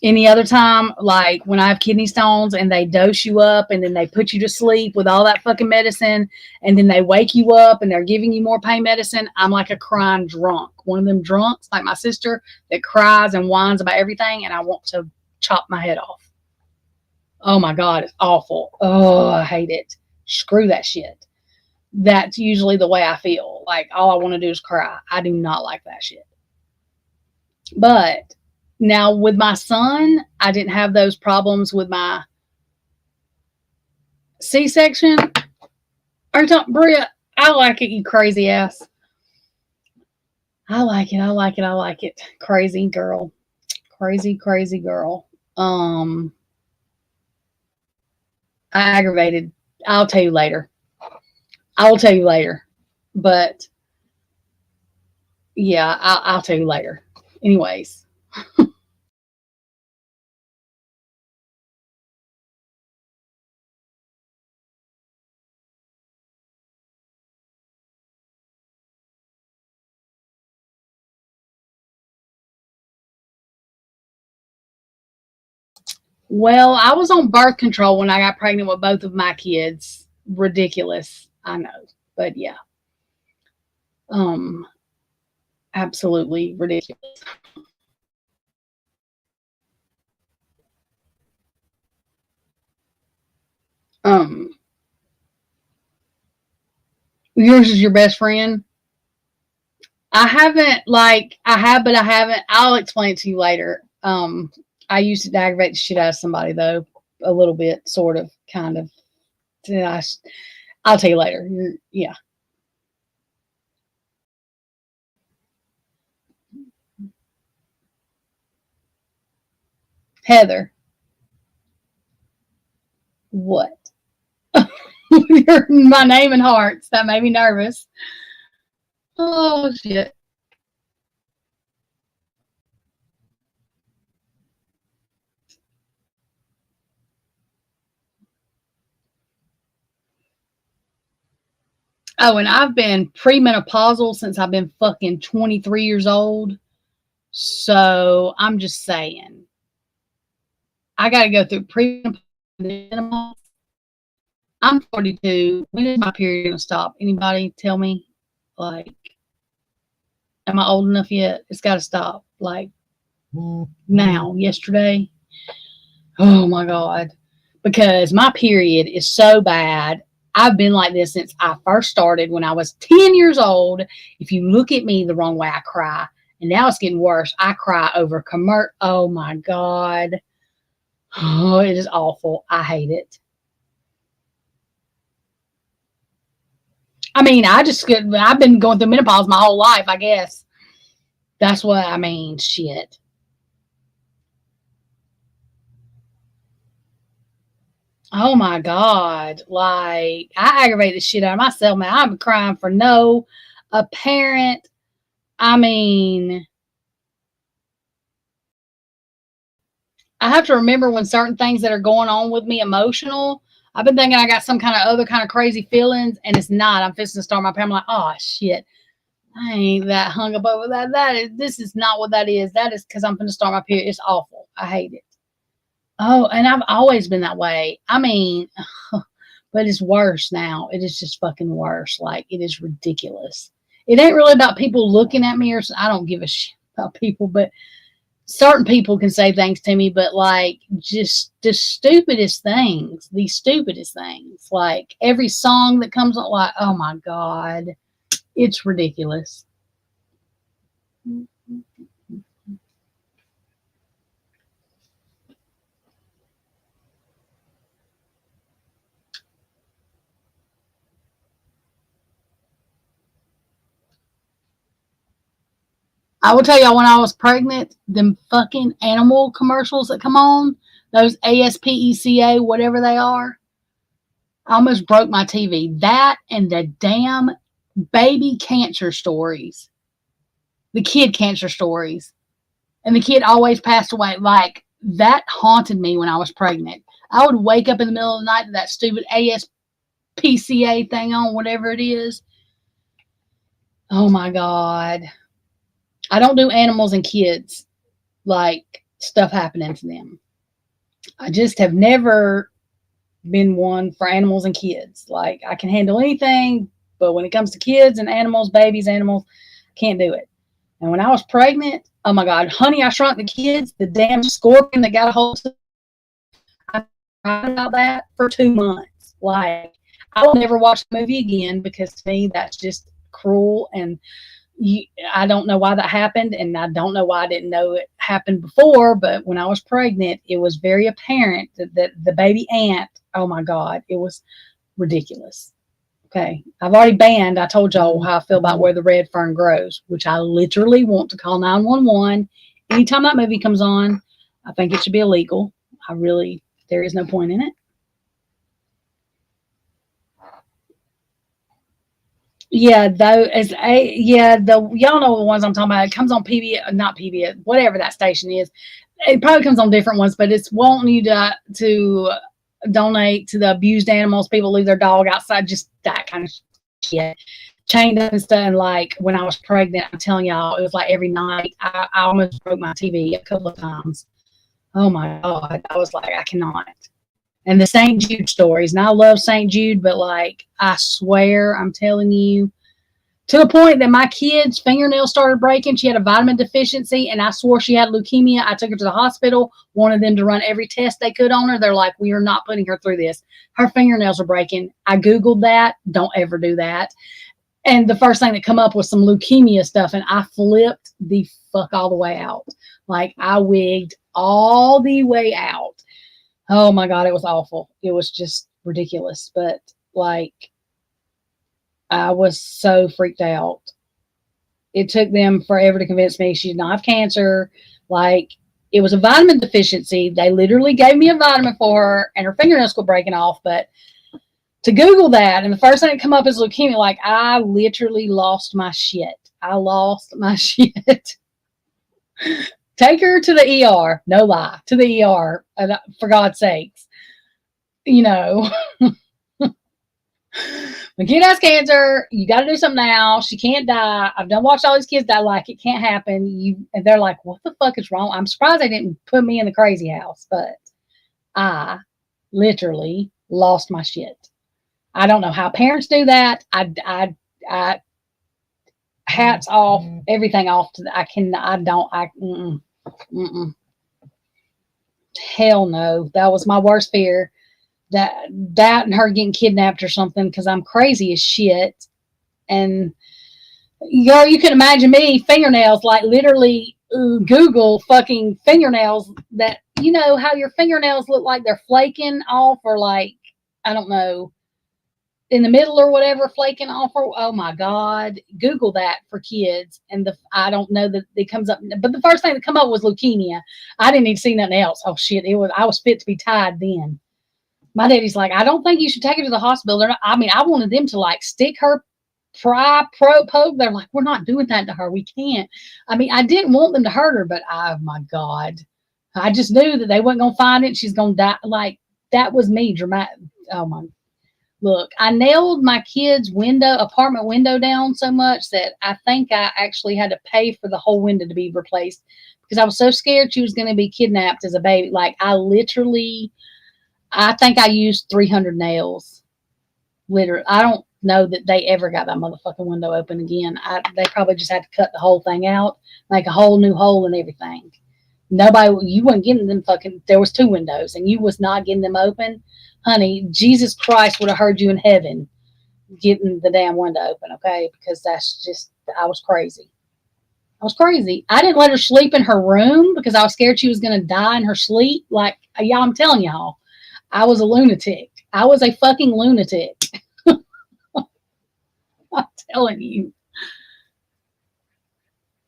Any other time, like when I have kidney stones and they dose you up and then they put you to sleep with all that fucking medicine, and then they wake you up and they're giving you more pain medicine, I'm like a crying drunk. One of them drunks, like my sister, that cries and whines about everything, and I want to chop my head off. Oh my God, it's awful. Oh, I hate it. Screw that shit. That's usually the way I feel. Like, all I want to do is cry. I do not like that shit. But now with my son, I didn't have those problems with my C-section. Are you talking, Bria? I like it, you crazy ass. I like it. Crazy girl. Crazy girl. Aggravated. I'll tell you later. But yeah, I'll tell you later. Anyways. Well, I was on birth control when I got pregnant with both of my kids. Ridiculous, I know, but yeah, um, absolutely ridiculous. Um, yours is your best friend. I haven't I have, but I haven't. I'll explain it to you later. I used to aggravate the shit out of somebody though, a little bit, sort of, kind of. Yeah, I'll tell you later. Yeah. Heather, what? You're my name in hearts. That made me nervous. Oh shit. Oh, and I've been premenopausal since I've been fucking 23 years old. So I'm just saying, I got to go through premenopause. I'm 42. When is my period going to stop? Anybody tell me? Like, am I old enough yet? It's got to stop. Like, now, yesterday. Oh my God. Because my period is so bad. I've been like this since I first started when I was 10 years old. If you look at me the wrong way, I cry. And now it's getting worse. I cry over Oh my God. Oh, it is awful. I hate it. I mean, I've been going through menopause my whole life, I guess. That's what I mean. Shit. Oh my God. Like, I aggravate the shit out of myself, man. I'm crying for no apparent. I mean, I have to remember when certain things that are going on with me emotional. I've been thinking I got some kind of other kind of crazy feelings, and it's not. I'm fixing to start my pain. I'm like, oh shit. I ain't that hung up over that. This is not what that is. That is because I'm going to start my period. It's awful. I hate it. Oh, and I've always been that way. I mean, but it's worse now. It is just fucking worse. Like, it is ridiculous. It ain't really about people looking at me, or I don't give a shit about people, but certain people can say things to me, but like, just the stupidest things, like every song that comes on, like, oh my God, it's ridiculous. I will tell y'all, when I was pregnant, them fucking animal commercials that come on, those ASPECA, whatever they are, I almost broke my TV. That and the damn baby cancer stories, the kid cancer stories, and the kid always passed away. Like, that haunted me when I was pregnant. I would wake up in the middle of the night to that stupid ASPCA thing on, whatever it is. Oh my God. I don't do animals and kids, like stuff happening to them. I just have never been one for animals and kids. Like, I can handle anything, but when it comes to kids and animals, babies, animals, can't do it. And when I was pregnant, oh my God, Honey, I Shrunk the Kids, the damn scorpion that got a hold of, I cried about that for 2 months. Like, I will never watch the movie again, because to me, that's just cruel. And I don't know why that happened, and I don't know why I didn't know it happened before, but when I was pregnant, it was very apparent that the baby ant, oh my God, it was ridiculous. Okay, I've already banned, I told y'all how I feel about Where the Red Fern Grows, which I literally want to call 911 anytime that movie comes on. I think it should be illegal. There is no point in it. Yeah, y'all know the ones I'm talking about. It comes on PBS, not PBS, whatever that station is. It probably comes on different ones, but it's wanting you to donate to the abused animals. People leave their dog outside, just that kind of shit, chained up and stuff. And like, when I was pregnant, I'm telling y'all, it was like every night I almost broke my TV a couple of times. Oh my God. I was like, I cannot. And the St. Jude stories. And I love St. Jude, but like, I swear, I'm telling you, to the point that my kid's fingernails started breaking. She had a vitamin deficiency, and I swore she had leukemia. I took her to the hospital, wanted them to run every test they could on her. They're like, we are not putting her through this. Her fingernails are breaking. I Googled that. Don't ever do that. And the first thing that come up was some leukemia stuff, and I flipped the fuck all the way out. Like, I wigged all the way out. Oh my God, it was awful. It was just ridiculous. But like, I was so freaked out. It took them forever to convince me she did not have cancer. Like, it was a vitamin deficiency. They literally gave me a vitamin for her, and her fingernails quit breaking off. But to Google that, and the first thing that come up is leukemia. Like, I literally lost my shit. I lost my shit. Take her to the ER. No lie. To the ER, for God's sakes. You know. When kid has cancer, you got to do something now. She can't die. I've done watched all these kids die. Like, it can't happen. And they're like, what the fuck is wrong? I'm surprised they didn't put me in the crazy house, but I literally lost my shit. I don't know how parents do that. I hats off, everything off to hell no. That was my worst fear. That and her getting kidnapped or something, because I'm crazy as shit. And girl, you can imagine me, fingernails, like literally Google fucking fingernails that, you know how your fingernails look like they're flaking off, or like, I don't know, in the middle or whatever, flaking off. Or, oh my God, Google that for kids. And I don't know that it comes up, but the first thing that come up was leukemia. I didn't even see nothing else. Oh shit, I was fit to be tied then. My daddy's like, I don't think you should take her to the hospital. I wanted them to like stick her, poke. They're like, we're not doing that to her. We can't. I mean, I didn't want them to hurt her, but oh my God, I just knew that they wasn't going to find it. She's going to die. Like, that was me. Dramatic. Oh my. Look, I nailed my kid's apartment window down so much that I think I actually had to pay for the whole window to be replaced, because I was so scared she was going to be kidnapped as a baby. Like, I think I used 300 nails. Literally. I don't know that they ever got that motherfucking window open again. They probably just had to cut the whole thing out, make a whole new hole and everything. You wasn't getting them there was 2 windows, and you was not getting them open. Honey, Jesus Christ would have heard you in heaven getting the damn window open, okay? Because I was crazy. I didn't let her sleep in her room because I was scared she was going to die in her sleep. Like, y'all, I'm telling y'all. I was a lunatic. I was a fucking lunatic. I'm telling you.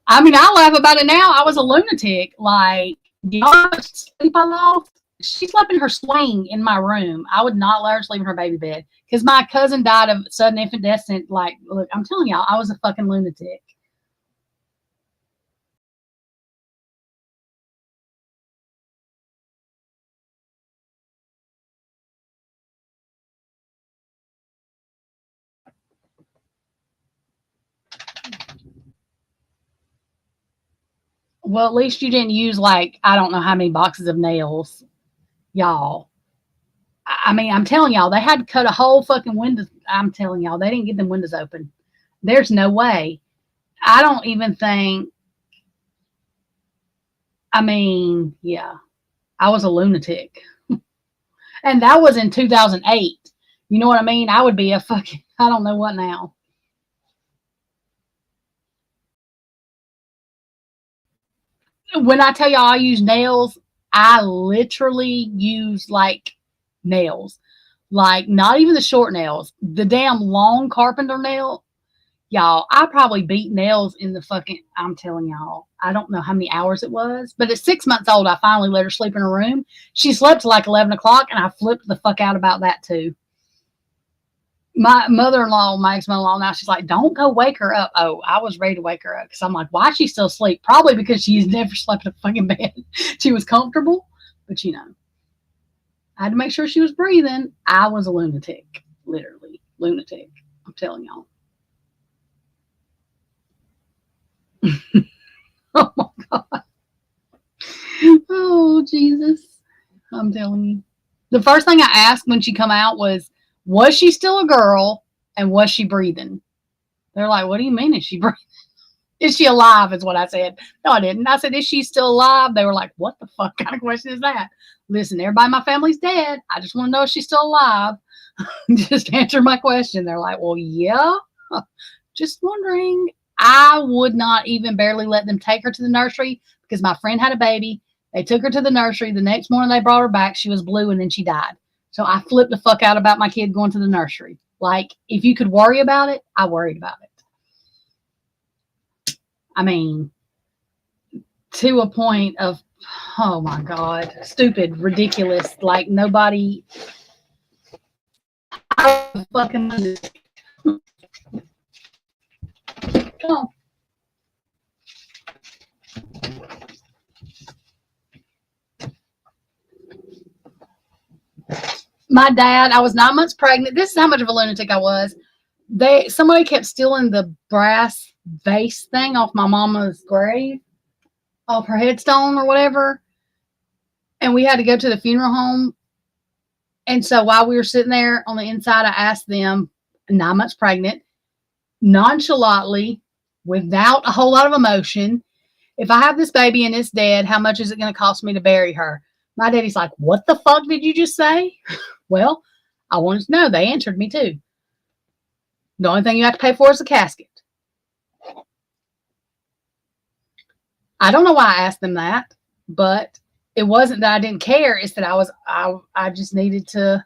I mean, I laugh about it now. I was a lunatic. Like, y'all sleep I lost? She slept in her swing in my room. I would not let her sleep in her baby bed because my cousin died of sudden infant death. Like, look, I'm telling y'all, I was a fucking lunatic. Well, at least you didn't use, like, I don't know how many boxes of nails, y'all. I mean, I'm telling y'all, they had to cut a whole fucking window. I'm telling y'all, they didn't get them windows open. There's no way. I don't even think, I mean, yeah, I was a lunatic. And that was in 2008. You know what I mean? I would be a fucking, I don't know what now. When I tell y'all I use nails, I literally use like nails. Like, not even the short nails, the damn long carpenter nail. Y'all, I probably beat nails in the fucking, I'm telling y'all, I don't know how many hours it was, but at 6 months old, I finally let her sleep in her room. She slept till like 11 o'clock, and I flipped the fuck out about that too. My mother-in-law, my ex-mother-in-law, now she's like, don't go wake her up. Oh, I was ready to wake her up because I'm like, why is she still asleep? Probably because she's never slept in a fucking bed. She was comfortable, but you know, I had to make sure she was breathing. I was a lunatic, literally lunatic. I'm telling y'all. Oh my God. Oh, Jesus. telling you. The first thing I asked when she come out was she still a girl and was she breathing? They're like, what do you mean is she breathing? Is she alive is what I said. No, I didn't. I said, is she still alive? They were like, what the fuck kind of question is that? Listen, everybody in my family's dead. I just want to know if she's still alive. Just answer my question. They're like, well, yeah. Just wondering. I would not even barely let them take her to the nursery because my friend had a baby. They took her to the nursery. The next morning they brought her back. She was blue and then she died. So I flipped the fuck out about my kid going to the nursery. Like, if you could worry about it, I worried about it. I mean, to a point of, oh my God, stupid, ridiculous, like nobody, I fucking come on. My dad, I was 9 months pregnant. This is how much of a lunatic I was. Somebody kept stealing the brass vase thing off my mama's grave, off her headstone or whatever. And we had to go to the funeral home. And so while we were sitting there on the inside, I asked them, 9 months pregnant, nonchalantly, without a whole lot of emotion, if I have this baby and it's dead, how much is it going to cost me to bury her? My daddy's like, what the fuck did you just say? Well, I wanted to know. They answered me too. The only thing you have to pay for is the casket. I don't know why I asked them that, but it wasn't that I didn't care. It's that I just needed to,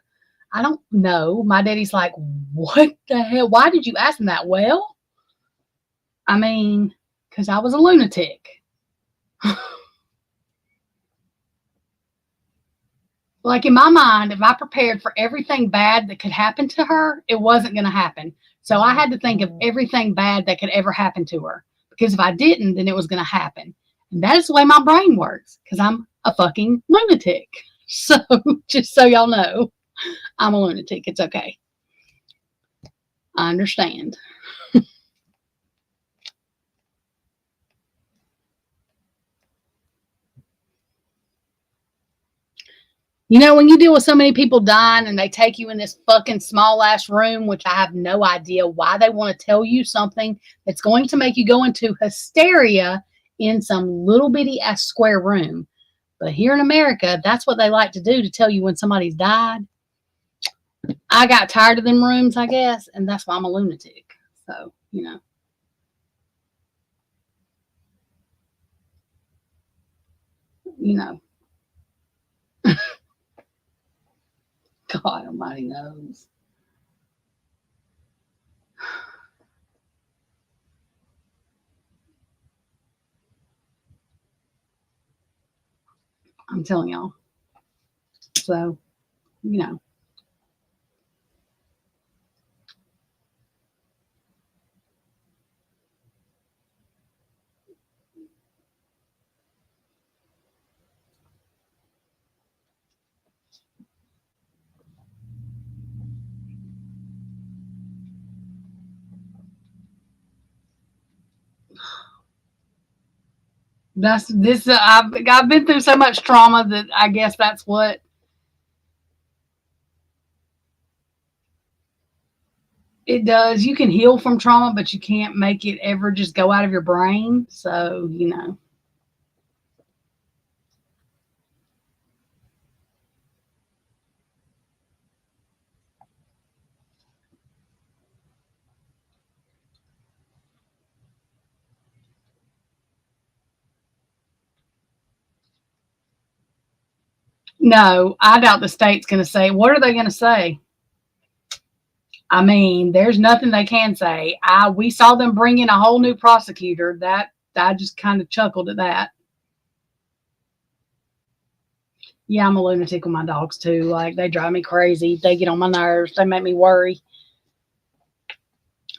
I don't know. My daddy's like, what the hell? Why did you ask them that? Well, I mean, because I was a lunatic. Like in my mind, if I prepared for everything bad that could happen to her, it wasn't going to happen. So I had to think of everything bad that could ever happen to her. Because if I didn't, then it was going to happen. And that is the way my brain works. Because I'm a fucking lunatic. So just so y'all know, I'm a lunatic. It's okay. I understand. You know, when you deal with so many people dying and they take you in this fucking small ass room, which I have no idea why they want to tell you something that's going to make you go into hysteria in some little bitty ass square room. But here in America, that's what they like to do, to tell you when somebody's died. I got tired of them rooms, I guess, and that's why I'm a lunatic. So, you know. You know. God almighty knows. I'm telling y'all. So, you know. I've been through so much trauma that I guess that's what it does. You can heal from trauma, but you can't make it ever just go out of your brain. So, you know. No, I doubt the state's going to say. What are they going to say? I mean, there's nothing they can say. We saw them bring in a whole new prosecutor. That I just kind of chuckled at that. Yeah, I'm a lunatic with my dogs too. Like, they drive me crazy. They get on my nerves. They make me worry.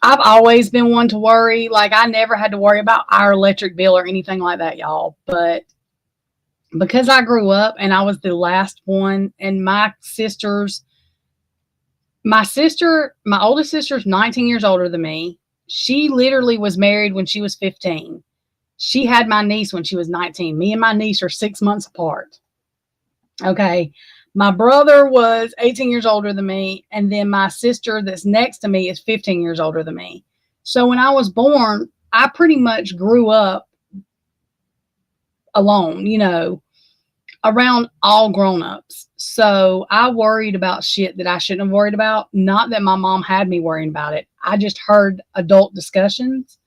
I've always been one to worry. Like, I never had to worry about our electric bill or anything like that, y'all. But because I grew up and I was the last one, and my oldest sister is 19 years older than me. She literally was married when she was 15. She had my niece when she was 19. Me and my niece are 6 months apart. Okay. My brother was 18 years older than me, and then my sister that's next to me is 15 years older than me. So when I was born, I pretty much grew up alone, around all grown-ups. So I worried about shit that I shouldn't have worried about. Not that my mom had me worrying about it. I just heard adult discussions.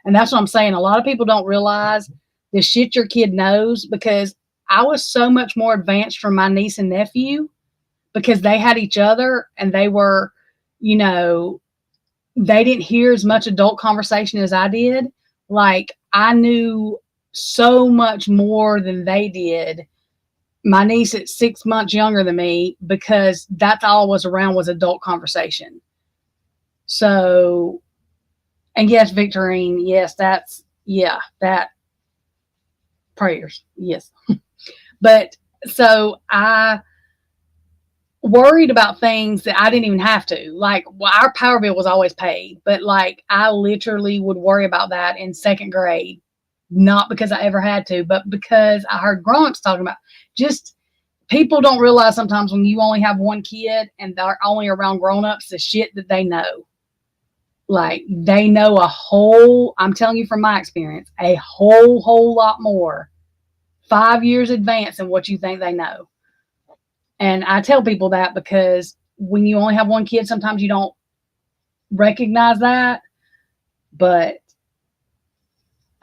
And that's what I'm saying. A lot of people don't realize the shit your kid knows, because I was so much more advanced from my niece and nephew because they had each other, and they were, they didn't hear as much adult conversation as I did. Like, I knew so much more than they did. My niece is 6 months younger than me, because that's all was around was adult conversation. So, and yes, Victorine, yes, that prayers, yes. But so I worried about things that I didn't even have to. Like, well, our power bill was always paid, but like I literally would worry about that in second grade, not because I ever had to, but because I heard grown-ups talking about. Just people don't realize sometimes when you only have one kid and they're only around grown-ups, the shit that they know. Like, they know I'm telling you from my experience, a whole lot more 5 years advance than what you think they know. And I tell people that because when you only have one kid, sometimes you don't recognize that. But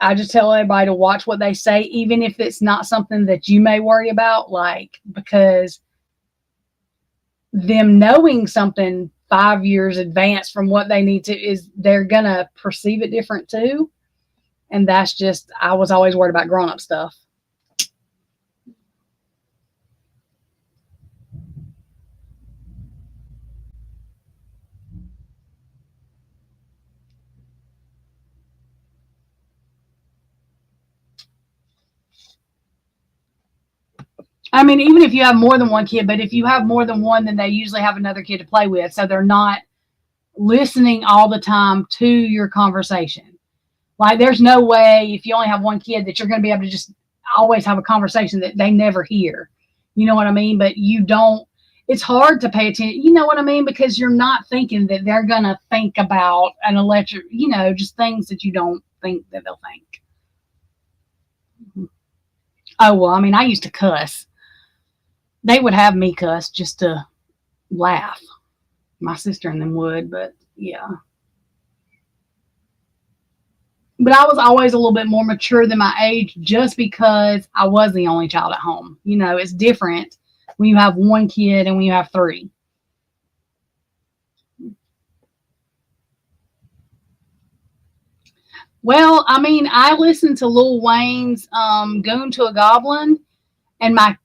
I just tell everybody to watch what they say, even if it's not something that you may worry about, like, because them knowing something 5 years advanced from what they need to they're going to perceive it different too. And that's just, I was always worried about grown-up stuff. I mean, even if you have more than one kid, but if you have more than one, then they usually have another kid to play with. So they're not listening all the time to your conversation. Like, there's no way if you only have one kid that you're going to be able to just always have a conversation that they never hear. You know what I mean? But it's hard to pay attention. You know what I mean? Because you're not thinking that they're going to think about an electric, just things that you don't think that they'll think. Oh, well, I mean, I used to cuss. They would have me cuss just to laugh. My sister and them would, but yeah. But I was always a little bit more mature than my age just because I was the only child at home. It's different when you have one kid and when you have three. Well, I mean, I listened to Lil Wayne's Goon to a Goblin, and my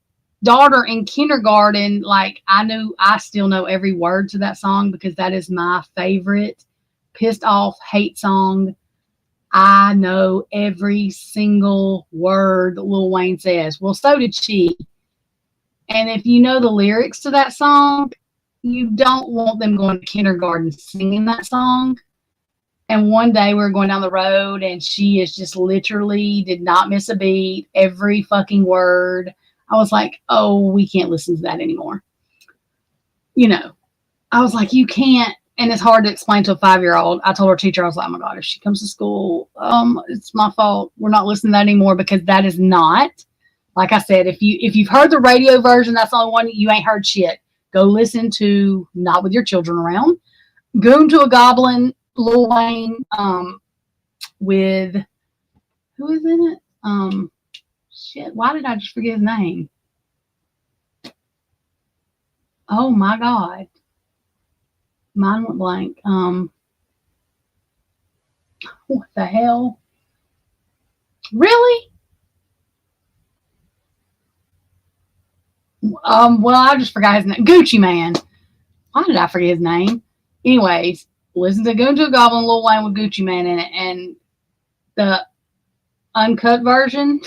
daughter in kindergarten, like, I still know every word to that song because that is my favorite pissed off hate song. I know every single word Lil Wayne says. Well, so did she. And if you know the lyrics to that song, you don't want them going to kindergarten singing that song. And one day we were going down the road, and she is just literally did not miss a beat, every fucking word. I was like, oh, we can't listen to that anymore. I was like, you can't. And it's hard to explain to a 5-year-old. I told her teacher, I was like, oh my God, if she comes to school, it's my fault. We're not listening to that anymore, because that is not, like I said, if you've heard the radio version, that's the only one, you ain't heard shit. Go listen to, not with your children around, Goon to a Goblin, Lil Wayne, with, who is in it? Shit, why did I just forget his name? Oh my God. Mine went blank. What the hell? Really? Well, I just forgot his name. Gucci Mane. Why did I forget his name? Anyways, listen to Goon to a Goblin, Lil Wayne with Gucci Mane in it, and the uncut version,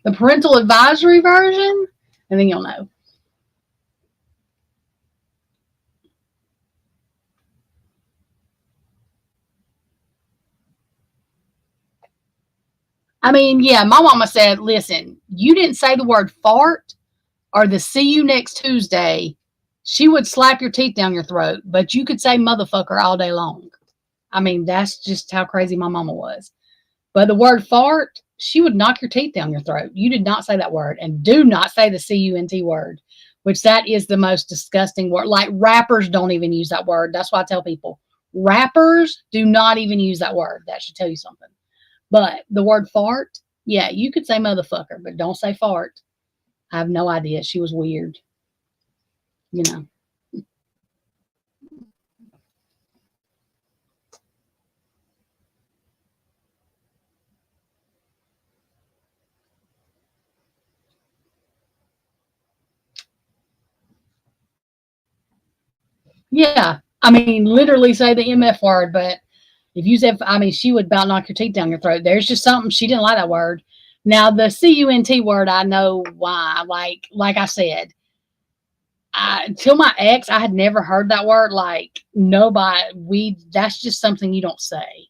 the parental advisory version, and then you'll know. I mean, yeah, my mama said, listen, you didn't say the word fart, or the see you next Tuesday, she would slap your teeth down your throat, but you could say motherfucker all day long. I mean, that's just how crazy my mama was. But the word fart, she would knock your teeth down your throat. You did not say that word. And do not say the C-U-N-T word, which that is the most disgusting word. Like rappers don't even use that word. That's why I tell people, rappers do not even use that word. That should tell you something. But the word fart, yeah, you could say motherfucker, but don't say fart. I have no idea. She was weird. You know. Yeah. I mean, literally say the MF word, but if you said, I mean, she would about knock your teeth down your throat. There's just something, she didn't like that word. Now, the C-U-N-T word, I know why. Like I said, till my ex, I had never heard that word. Like, nobody, that's just something you don't say.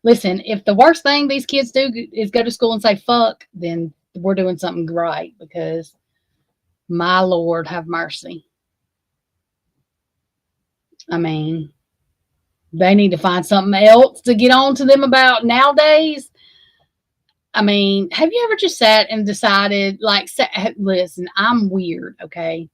Listen, if the worst thing these kids do is go to school and say fuck, then we're doing something right, because my Lord have mercy. I mean, they need to find something else to get on to them about nowadays. I mean, have you ever just sat and decided, like, listen, I'm weird, okay?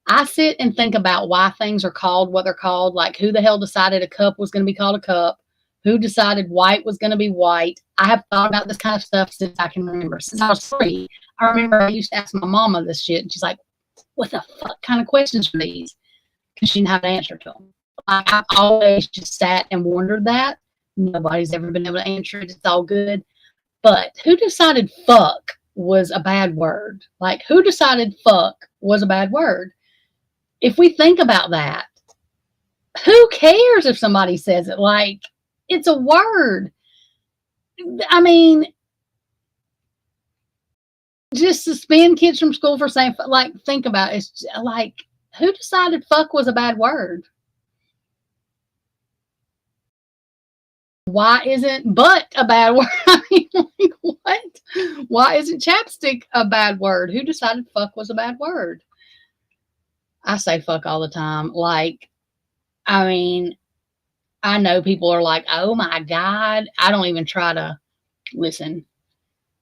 I sit and think about why things are called what they're called, like who the hell decided a cup was going to be called a cup, who decided white was going to be white. I have thought about this kind of stuff since I can remember. Since I was 3, I remember I used to ask my mama this shit, and she's like, what the fuck kind of questions are these? Because she didn't have an answer to them. I've always just sat and wondered that. Nobody's ever been able to answer it. It's all good. But who decided fuck was a bad word? Like, who decided fuck was a bad word? If we think about that, who cares if somebody says it? Like, it's a word. I mean, just suspend kids from school for saying, like, think about it. It's like, who decided fuck was a bad word? Why isn't butt a bad word? I mean, like, what? Why isn't chapstick a bad word? Who decided fuck was a bad word? I say fuck all the time. Like, I mean, I know people are like, oh my God. I don't even try to listen.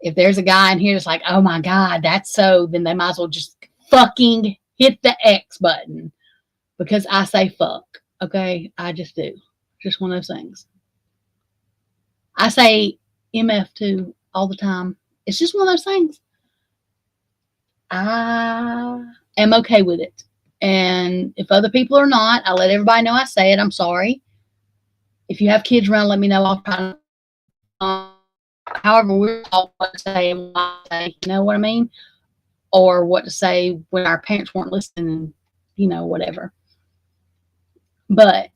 If there's a guy in here that's like, oh my God, that's so, then they might as well just fucking hit the X button, because I say fuck. Okay. I just do. Just one of those things. I say MF too all the time. It's just one of those things. I am okay with it. And if other people are not, I let everybody know I say it. I'm sorry. If you have kids around, let me know. I'll try to, however we're taught what to say and what to say, you know what I mean? Or what to say when our parents weren't listening, you know, whatever. But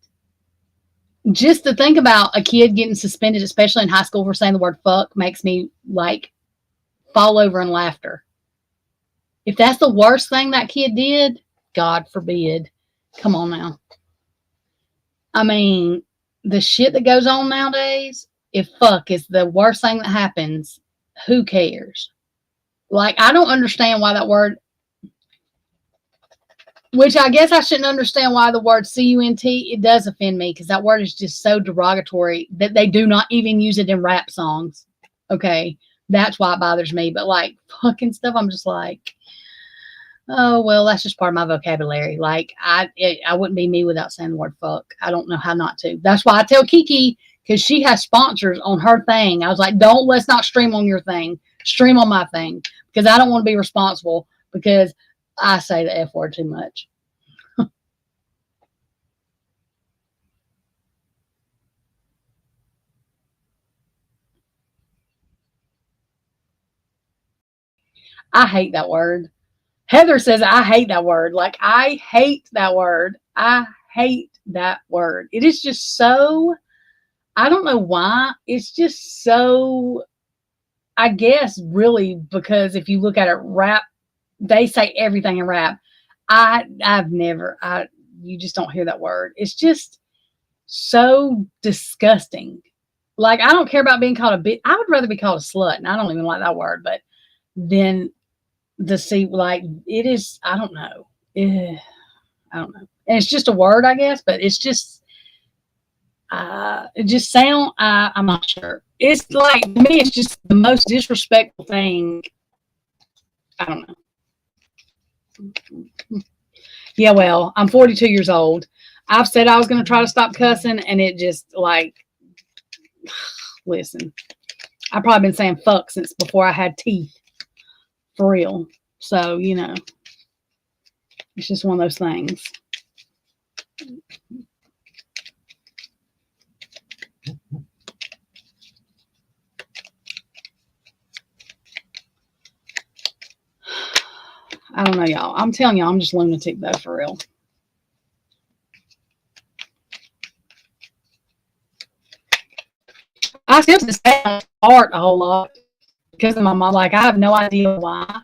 just to think about a kid getting suspended, especially in high school, for saying the word fuck, makes me like fall over in laughter. If that's the worst thing that kid did, God forbid. Come on now. I mean, the shit that goes on nowadays, if fuck is the worst thing that happens, who cares? Like, I don't understand why that word, which I guess I shouldn't understand why the word C-U-N-T, it does offend me, because that word is just so derogatory that they do not even use it in rap songs. Okay. That's why it bothers me. But like fucking stuff, I'm just like, oh, well, that's just part of my vocabulary. Like, I wouldn't be me without saying the word fuck. I don't know how not to. That's why I tell Kiki, because she has sponsors on her thing. I was like, let's not stream on your thing. Stream on my thing. Because I don't want to be responsible, because I say the F word too much. I hate that word. Heather says, I hate that word. Like, I hate that word. I hate that word. It is just so, I don't know why. It's just so, I guess, really, because if you look at it, rap, they say everything in rap. You just don't hear that word. It's just so disgusting. Like, I don't care about being called a bitch. I would rather be called a slut, and I don't even like that word, but then the see, like, it is, I don't know. I don't know. And it's just a word, I guess, but it's just, it just sound, I'm not sure. It's like, to me, it's just the most disrespectful thing. I don't know. Yeah, well, I'm 42 years old. I've said I was going to try to stop cussing, and it just, like, listen, I've probably been saying fuck since before I had teeth. For real. So, you know, it's just one of those things. I don't know, y'all. I'm telling y'all, I'm just lunatic, though, for real. I still just say art a whole lot because of my mom. Like, I have no idea why.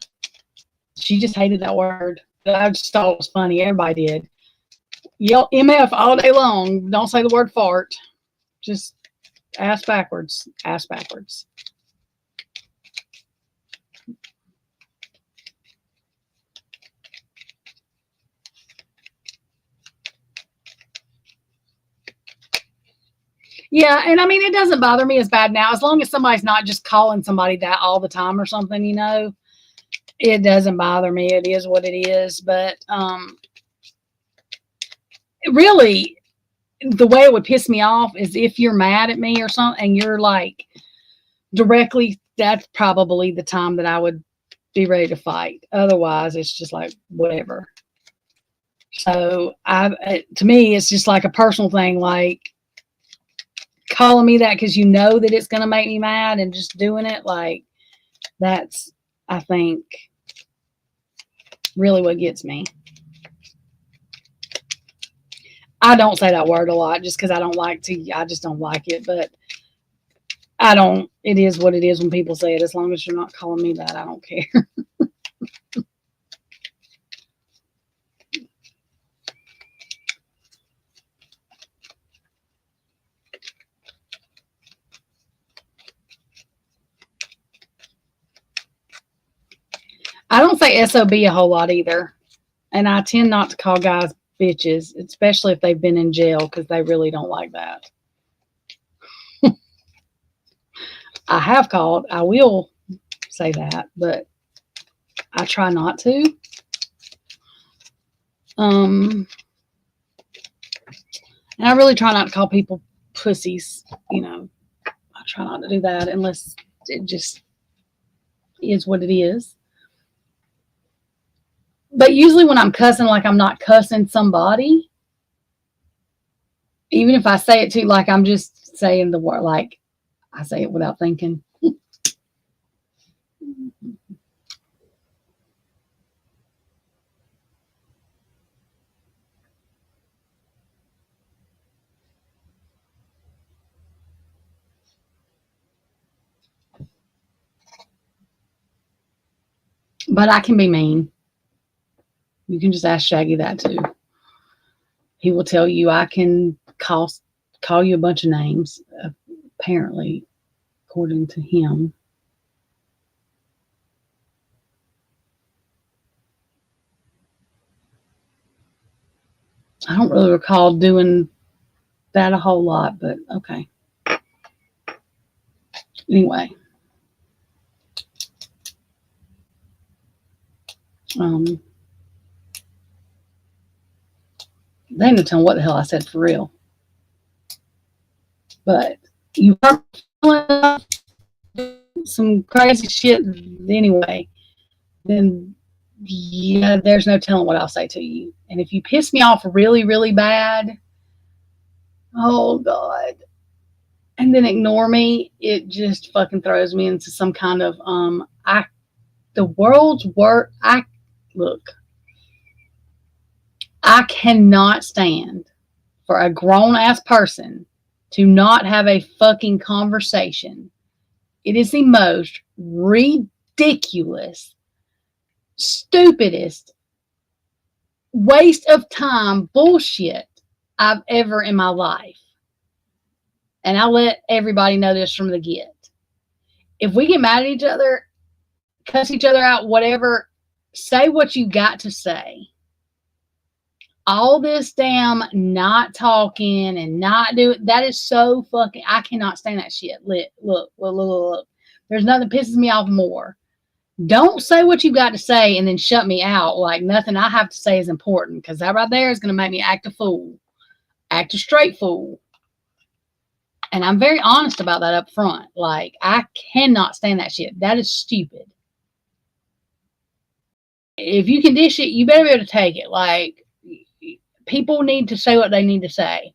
She just hated that word. I just thought it was funny. Everybody did. Yell MF all day long. Don't say the word fart. Just ass backwards. Ass backwards. Yeah, and I mean, it doesn't bother me as bad now, as long as somebody's not just calling somebody that all the time or something, you know. It doesn't bother me. It is what it is. But really, the way it would piss me off is if you're mad at me or something and you're like directly, that's probably the time that I would be ready to fight. Otherwise, it's just like whatever. So to me, it's just like a personal thing, like calling me that because you know that it's going to make me mad and just doing it, like, that's, I think, really what gets me. I don't say that word a lot just because I don't like to. I just don't like it, but I don't. It is what it is when people say it. As long as you're not calling me that, I don't care. I don't say SOB a whole lot either. And I tend not to call guys bitches, especially if they've been in jail, because they really don't like that. I have called. I will say that, but I try not to. And I really try not to call people pussies. You know, I try not to do that unless it just is what it is. But usually when I'm cussing, like, I'm not cussing somebody. Even if I say it too, like, I'm just saying the word, like, I say it without thinking. But I can be mean. You can just ask Shaggy that too. He will tell you I can call you a bunch of names, apparently, according to him. I don't really recall doing that a whole lot, but okay. Anyway. They didn't tell what the hell I said for real. But you are some crazy shit anyway, then yeah, there's no telling what I'll say to you. And if you piss me off really, really bad, oh God, and then ignore me, it just fucking throws me into some kind of the world's worst. Look, I cannot stand for a grown-ass person to not have a fucking conversation. It is the most ridiculous, stupidest waste of time bullshit I've ever in my life. and I let everybody know this from the get. If we get mad at each other, cuss each other out, whatever, say what you got to say. All this damn not talking and not doing, that is so fucking, I cannot stand that shit. Look. There's nothing pisses me off more. Don't say what you got to say and then shut me out like nothing I have to say is important, because that right there is going to make me act a fool. Act a straight fool. And I'm very honest about that up front. Like, I cannot stand that shit. That is stupid. If you can dish it, you better be able to take it. Like, people need to say what they need to say.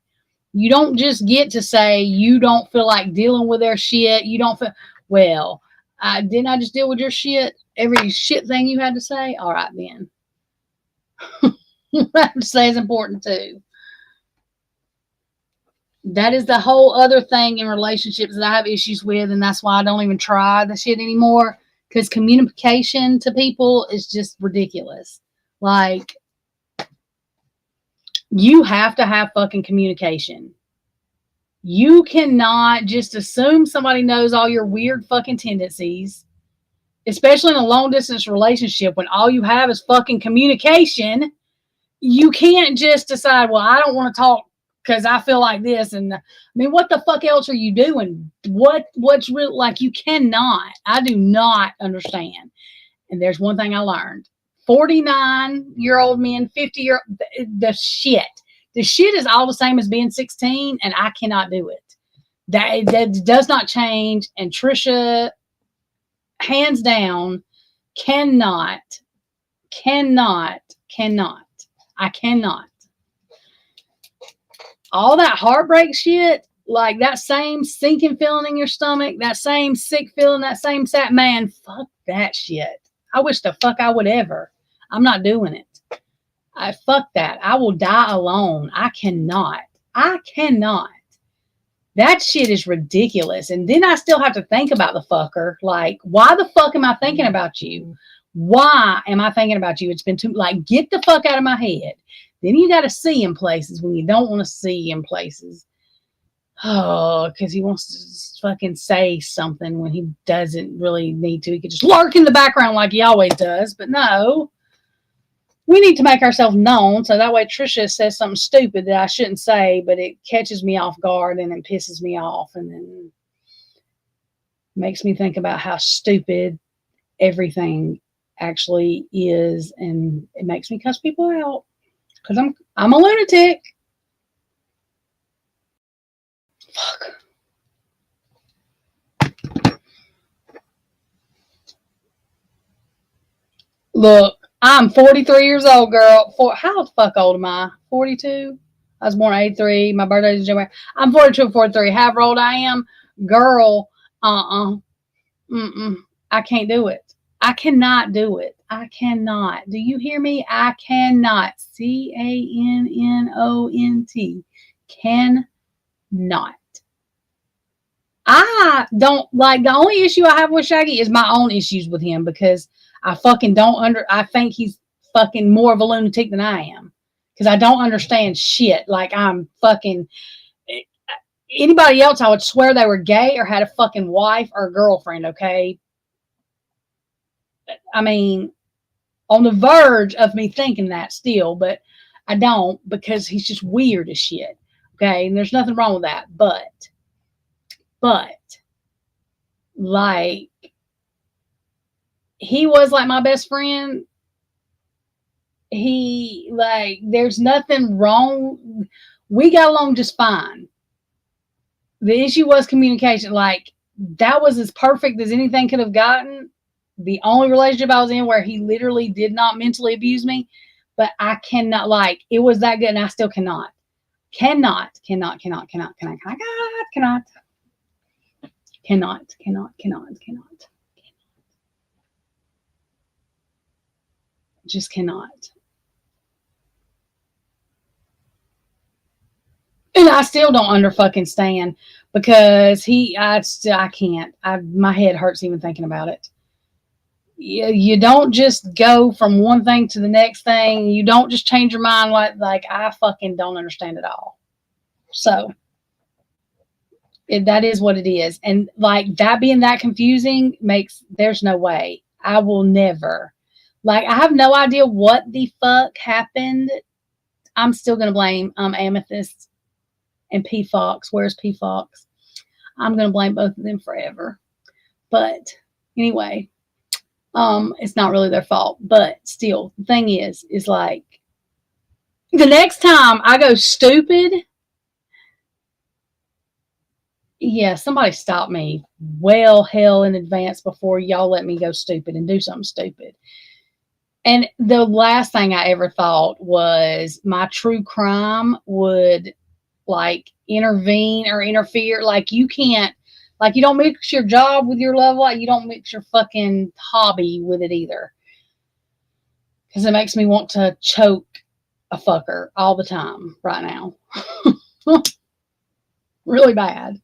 You don't just get to say you don't feel like dealing with their shit. You don't feel, well, didn't I just deal with your shit? Every shit thing you had to say? All right, then. What I have to say is important, too. That is the whole other thing in relationships that I have issues with, and that's why I don't even try the shit anymore, because communication to people is just ridiculous. Like, you have to have fucking communication. You cannot just assume somebody knows all your weird fucking tendencies, especially in a long distance relationship when all you have is fucking communication. You can't just decide, well, I don't want to talk because I feel like this. And I mean, what the fuck else are you doing? What's real? Like, you cannot. I do not understand. And there's one thing I learned. 49-year-old men, 50-year-old, the shit is all the same as being 16, and I cannot do it. That does not change. And Trisha, hands down, cannot. I cannot. All that heartbreak shit, like that same sinking feeling in your stomach, that same sick feeling, that same sad, man, fuck that shit. I wish the fuck I would ever. I'm not doing it. Fuck that. I will die alone. I cannot. That shit is ridiculous. And then I still have to think about the fucker. Like, why the fuck am I thinking about you? Why am I thinking about you? It's been too, like, get the fuck out of my head. Then you got to see him places when you don't want to see him places. Oh, because he wants to fucking say something when he doesn't really need to. He could just lurk in the background like he always does. But no, we need to make ourselves known. So that way Trisha says something stupid that I shouldn't say, but it catches me off guard and it pisses me off. And then makes me think about how stupid everything actually is. And it makes me cuss people out. Because I'm a lunatic. Fuck. Look, I'm 43 years old, girl. How the fuck old am I? 42? I was born in 83. My birthday is January. I'm 42 and 43. However old I am, girl, I can't do it. I cannot do it. I cannot. Do you hear me? I cannot. CANNONT. Cannot. I don't like, the only issue I have with Shaggy is my own issues with him, because I fucking I think he's fucking more of a lunatic than I am, because I don't understand shit. Like, I'm fucking, anybody else I would swear they were gay or had a fucking wife or a girlfriend. Okay. I mean, on the verge of me thinking that still, but I don't, because he's just weird as shit. Okay. And there's nothing wrong with that. But like, he was like my best friend. There's nothing wrong. We got along just fine. The issue was communication. Like, that was as perfect as anything could have gotten. The only relationship I was in where he literally did not mentally abuse me, but I cannot, like, it was that good and I still cannot. Cannot. Just cannot. And I still don't fucking stand, because I can't. My head hurts even thinking about it. You don't just go from one thing to the next thing. You don't just change your mind like I fucking don't understand it all. So That is what it is. And like that being that confusing there's no way. I will never. Like, I have no idea what the fuck happened. I'm still going to blame Amethyst and P Fox. Where's P Fox? I'm going to blame both of them forever. But anyway, it's not really their fault. But still, the thing is like, the next time I go stupid, yeah, somebody stop me well hell in advance before y'all let me go stupid and do something stupid. And the last thing I ever thought was my true crime would like intervene or interfere. Like, you can't, like, you don't mix your job with your love life. You don't mix your fucking hobby with it either. Because it makes me want to choke a fucker all the time right now. Really bad.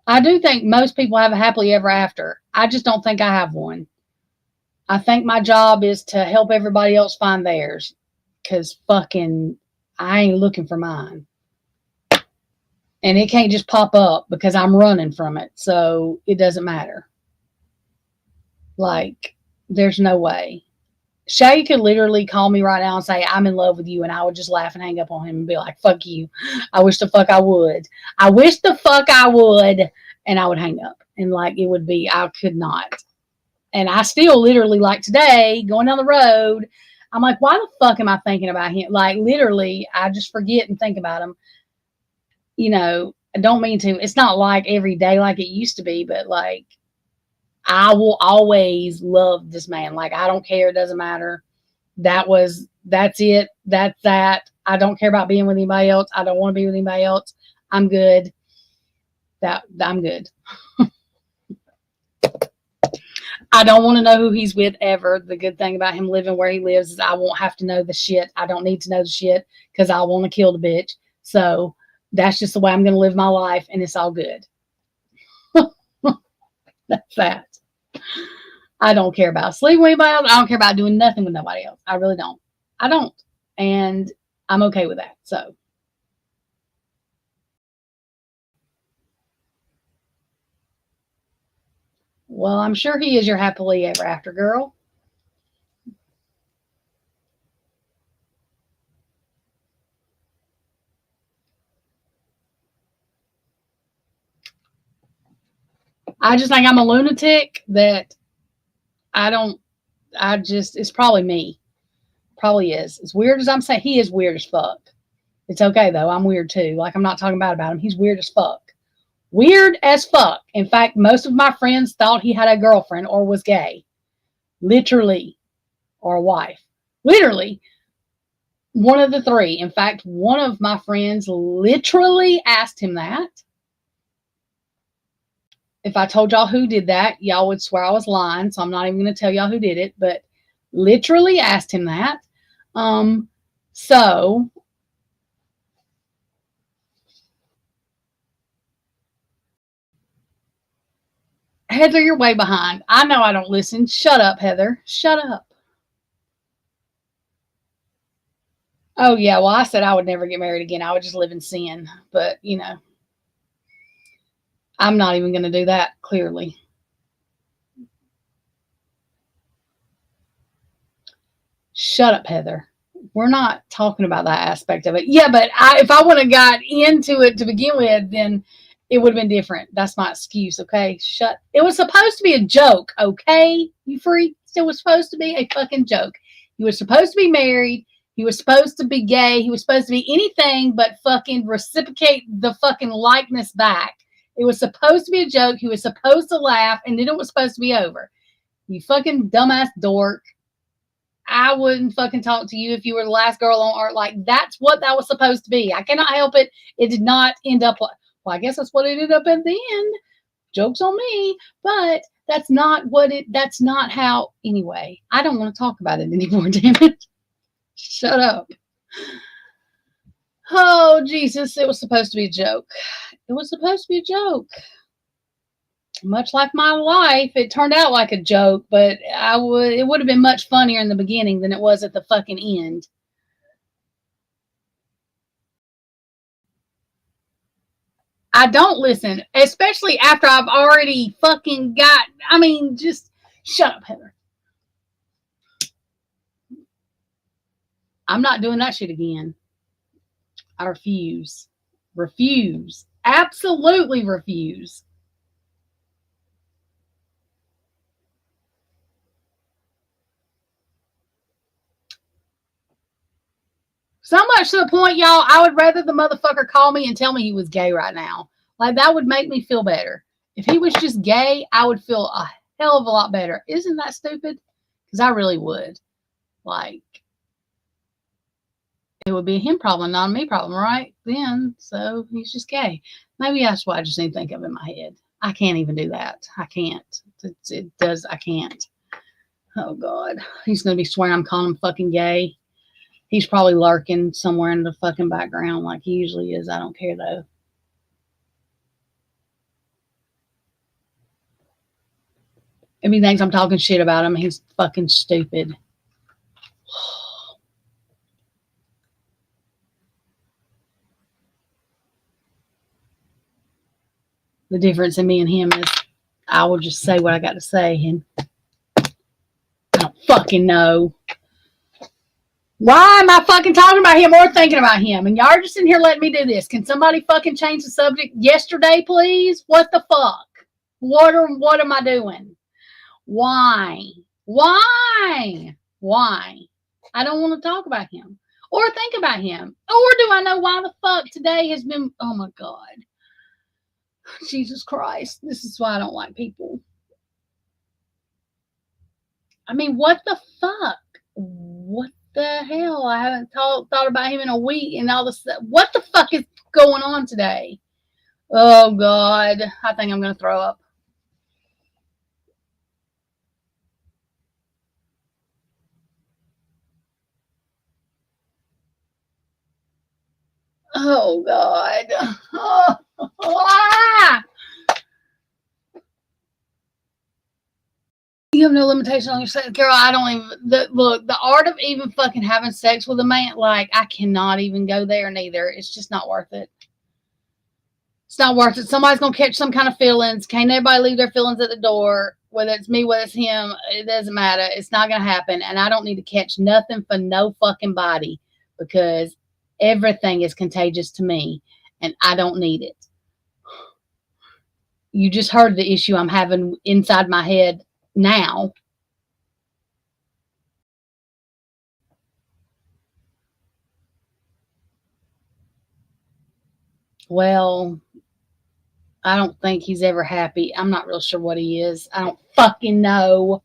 I do think most people have a happily ever after. I just don't think I have one. I think my job is to help everybody else find theirs. Because fucking, I ain't looking for mine. And it can't just pop up because I'm running from it. So it doesn't matter. Like, there's no way. Shay could literally call me right now and say, I'm in love with you. And I would just laugh and hang up on him and be like, fuck you. I wish the fuck I would. I wish the fuck I would. And I would hang up. And like, it would be, I could not. And I still literally, like today, going down the road, I'm like, why the fuck am I thinking about him? Like, literally, I just forget and think about him. You know, I don't mean to. It's not like every day like it used to be, but like, I will always love this man. Like, I don't care. It doesn't matter. That's it. That's that. I don't care about being with anybody else. I don't want to be with anybody else. I'm good. I'm good. I don't want to know who he's with ever. The good thing about him living where he lives is I won't have to know the shit. I don't need to know the shit because I want to kill the bitch. So that's just the way I'm going to live my life, and it's all good. That's that. I don't care about sleeping with anybody else. I don't care about doing nothing with nobody else. I really don't. I don't. And I'm okay with that. So. Well, I'm sure he is your happily ever after, girl. I just think I'm a lunatic that it's probably me. Probably is. As weird as I'm saying, he is weird as fuck. It's okay though. I'm weird too. Like, I'm not talking bad about him. He's weird as fuck. Weird as fuck. In fact, most of my friends thought he had a girlfriend or was gay. Literally. Or a wife. Literally. One of the three. In fact, one of my friends literally asked him that. If I told y'all who did that, y'all would swear I was lying. So I'm not even going to tell y'all who did it. But literally asked him that. So Heather, you're way behind. I know I don't listen. Shut up, Heather. Shut up. Oh, yeah. Well, I said I would never get married again. I would just live in sin. But, you know, I'm not even going to do that, clearly. Shut up, Heather. We're not talking about that aspect of it. Yeah, but if I would have got into it to begin with, then it would have been different. That's my excuse, okay? It was supposed to be a joke, okay? You freak? It was supposed to be a fucking joke. He was supposed to be married. He was supposed to be gay. He was supposed to be anything but fucking reciprocate the fucking likeness back. It was supposed to be a joke. He was supposed to laugh, and then it was supposed to be over. You fucking dumbass dork. I wouldn't fucking talk to you if you were the last girl on earth. Like, that's what that was supposed to be. I cannot help it. It did not end up like, well, I guess that's what it ended up at the end. Joke's on me. But that's not how, anyway. I don't want to talk about it anymore, damn it. Shut up. Oh, Jesus. It was supposed to be a joke. It was supposed to be a joke. Much like my life, it turned out like a joke, but it would have been much funnier in the beginning than it was at the fucking end. I don't listen, especially after I've already fucking got, I mean, just shut up, Heather. I'm not doing that shit again. I refuse. Refuse. Absolutely refuse. So much to the point, y'all, I would rather the motherfucker call me and tell me he was gay right now. Like, that would make me feel better. If he was just gay, I would feel a hell of a lot better. Isn't that stupid? Because I really would. Like, it would be a him problem, not a me problem, right? Then, so he's just gay. Maybe that's what I just need to think of in my head. I can't even do that. I can't. I can't. Oh, God. He's going to be swearing I'm calling him fucking gay. He's probably lurking somewhere in the fucking background like he usually is. I don't care, though. If he thinks I'm talking shit about him, he's fucking stupid. The difference in me and him is I will just say what I got to say, and I don't fucking know. Why am I fucking talking about him or thinking about him? And y'all are just in here letting me do this. Can somebody fucking change the subject yesterday, please? What the fuck? What am I doing? Why? Why? Why? I don't want to talk about him or think about him. Or do I know why the fuck today has been, oh my God. Jesus Christ. This is why I don't like people. I mean, what the fuck? What the hell? I haven't thought about him in a week and all this. What the fuck is going on today? Oh, God. I think I'm going to throw up. Oh, God. Oh, ah! You have no limitation on your sex, girl. I don't even look. The art of even fucking having sex with a man, like, I cannot even go there. Neither. It's just not worth it. It's not worth it. Somebody's gonna catch some kind of feelings. Can't everybody leave their feelings at the door? Whether it's me, whether it's him, it doesn't matter. It's not gonna happen. And I don't need to catch nothing for no fucking body because everything is contagious to me, and I don't need it. You just heard the issue I'm having inside my head now. Well, I don't think he's ever happy. I'm not real sure what he is. I don't fucking know.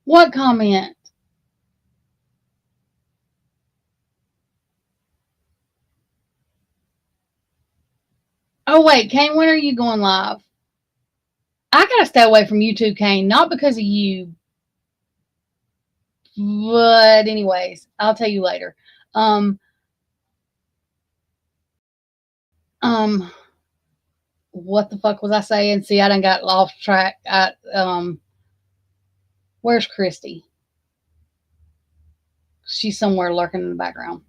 What comment? Oh, wait, Kane, when are you going live? I gotta stay away from YouTube, Kane, not because of you. But anyways, I'll tell you later. What the fuck was I saying? See, I done got off track. Where's Christy? She's somewhere lurking in the background.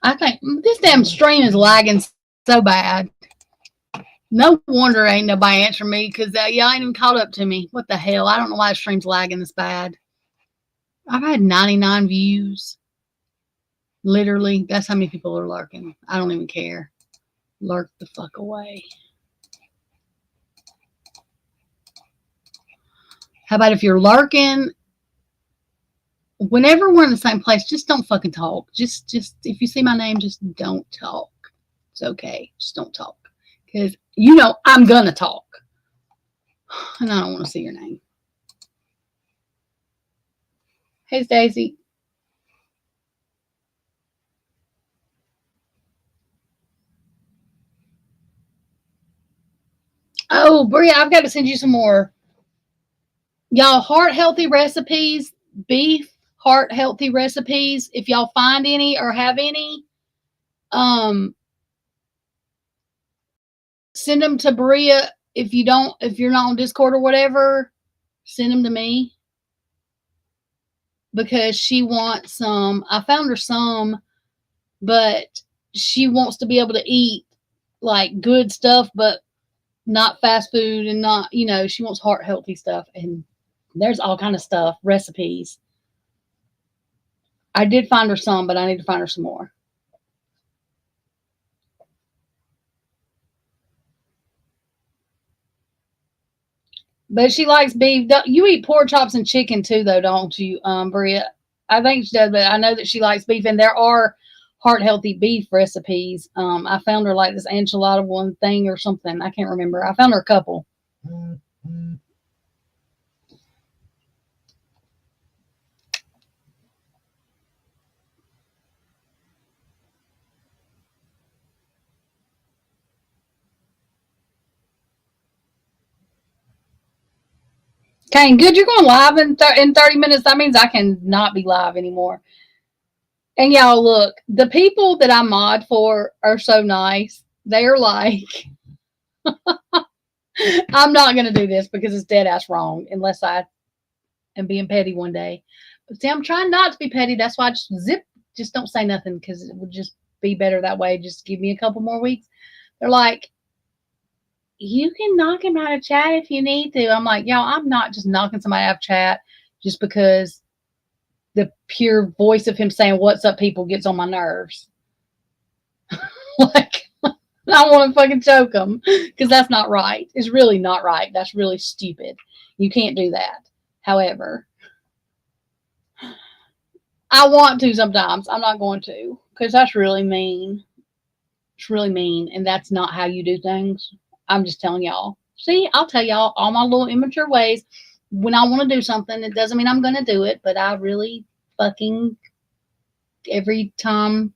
I think this damn stream is lagging so bad. No wonder ain't nobody answering me because y'all ain't even caught up to me. What the hell? I don't know why the stream's lagging this bad. I've had 99 views. Literally, that's how many people are lurking. I don't even care. Lurk the fuck away. How about if you're lurking, whenever we're in the same place, just don't fucking talk. Just if you see my name, just don't talk. It's okay. Just don't talk. Because you know I'm gonna talk. And I don't want to see your name. Hey, Stacy. Oh, Bria, I've got to send you some more. Y'all, heart healthy recipes, beef heart healthy recipes. If y'all find any or have any, send them to Bria. If you're not on Discord or whatever, send them to me because she wants some. I found her some, but she wants to be able to eat like good stuff, but not fast food and not, she wants heart healthy stuff. And there's all kind of stuff, recipes. I did find her some, but I need to find her some more. But she likes beef. You eat pork chops and chicken too, though, don't you, Bria? I think she does, but I know that she likes beef, and there are heart healthy beef recipes. I found her like this enchilada one thing or something. I can't remember. I found her a couple. Okay, good. You're going live in 30 minutes. That means I can not be live anymore. And y'all, look, the people that I mod for are so nice. They're like, I'm not going to do this because it's dead ass wrong unless I am being petty one day. But see, I'm trying not to be petty. That's why I just don't say nothing because it would just be better that way. Just give me a couple more weeks. They're like, you can knock him out of chat if you need to. I'm like, y'all, I'm not just knocking somebody out of chat just because the pure voice of him saying, "What's up, people," gets on my nerves. Like, I want to fucking choke him because that's not right. It's really not right. That's really stupid. You can't do that. However, I want to sometimes. I'm not going to because that's really mean. It's really mean, and that's not how you do things. I'm just telling y'all. See, I'll tell y'all all my little immature ways. When I want to do something, it doesn't mean I'm going to do it, but I really fucking, every time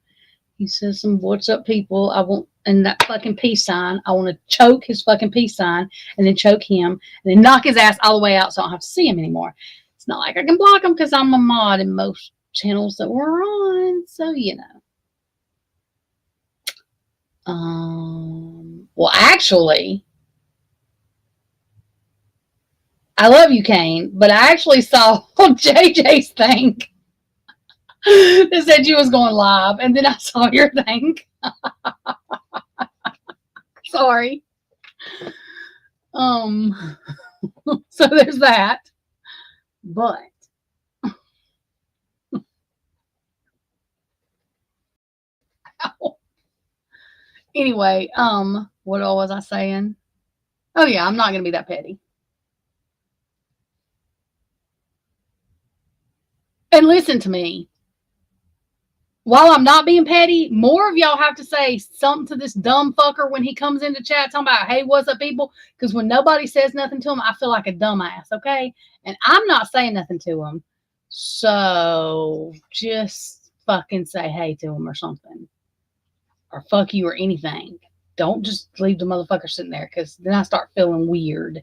he says some "what's up, people," I want, and that fucking peace sign, I want to choke his fucking peace sign and then choke him and then knock his ass all the way out so I don't have to see him anymore. It's not like I can block him because I'm a mod in most channels that we're on. So, well, actually, I love you, Kane, but I actually saw JJ's thing that said you was going live, and then I saw your thing. Sorry. So there's that. But anyway, what all was I saying? Oh yeah, I'm not gonna be that petty. And listen to me. While I'm not being petty, more of y'all have to say something to this dumb fucker when he comes into chat talking about, "Hey, what's up, people?" Because when nobody says nothing to him, I feel like a dumbass, okay? And I'm not saying nothing to him. So just fucking say hey to him or something. Or fuck you or anything. Don't just leave the motherfucker sitting there because then I start feeling weird.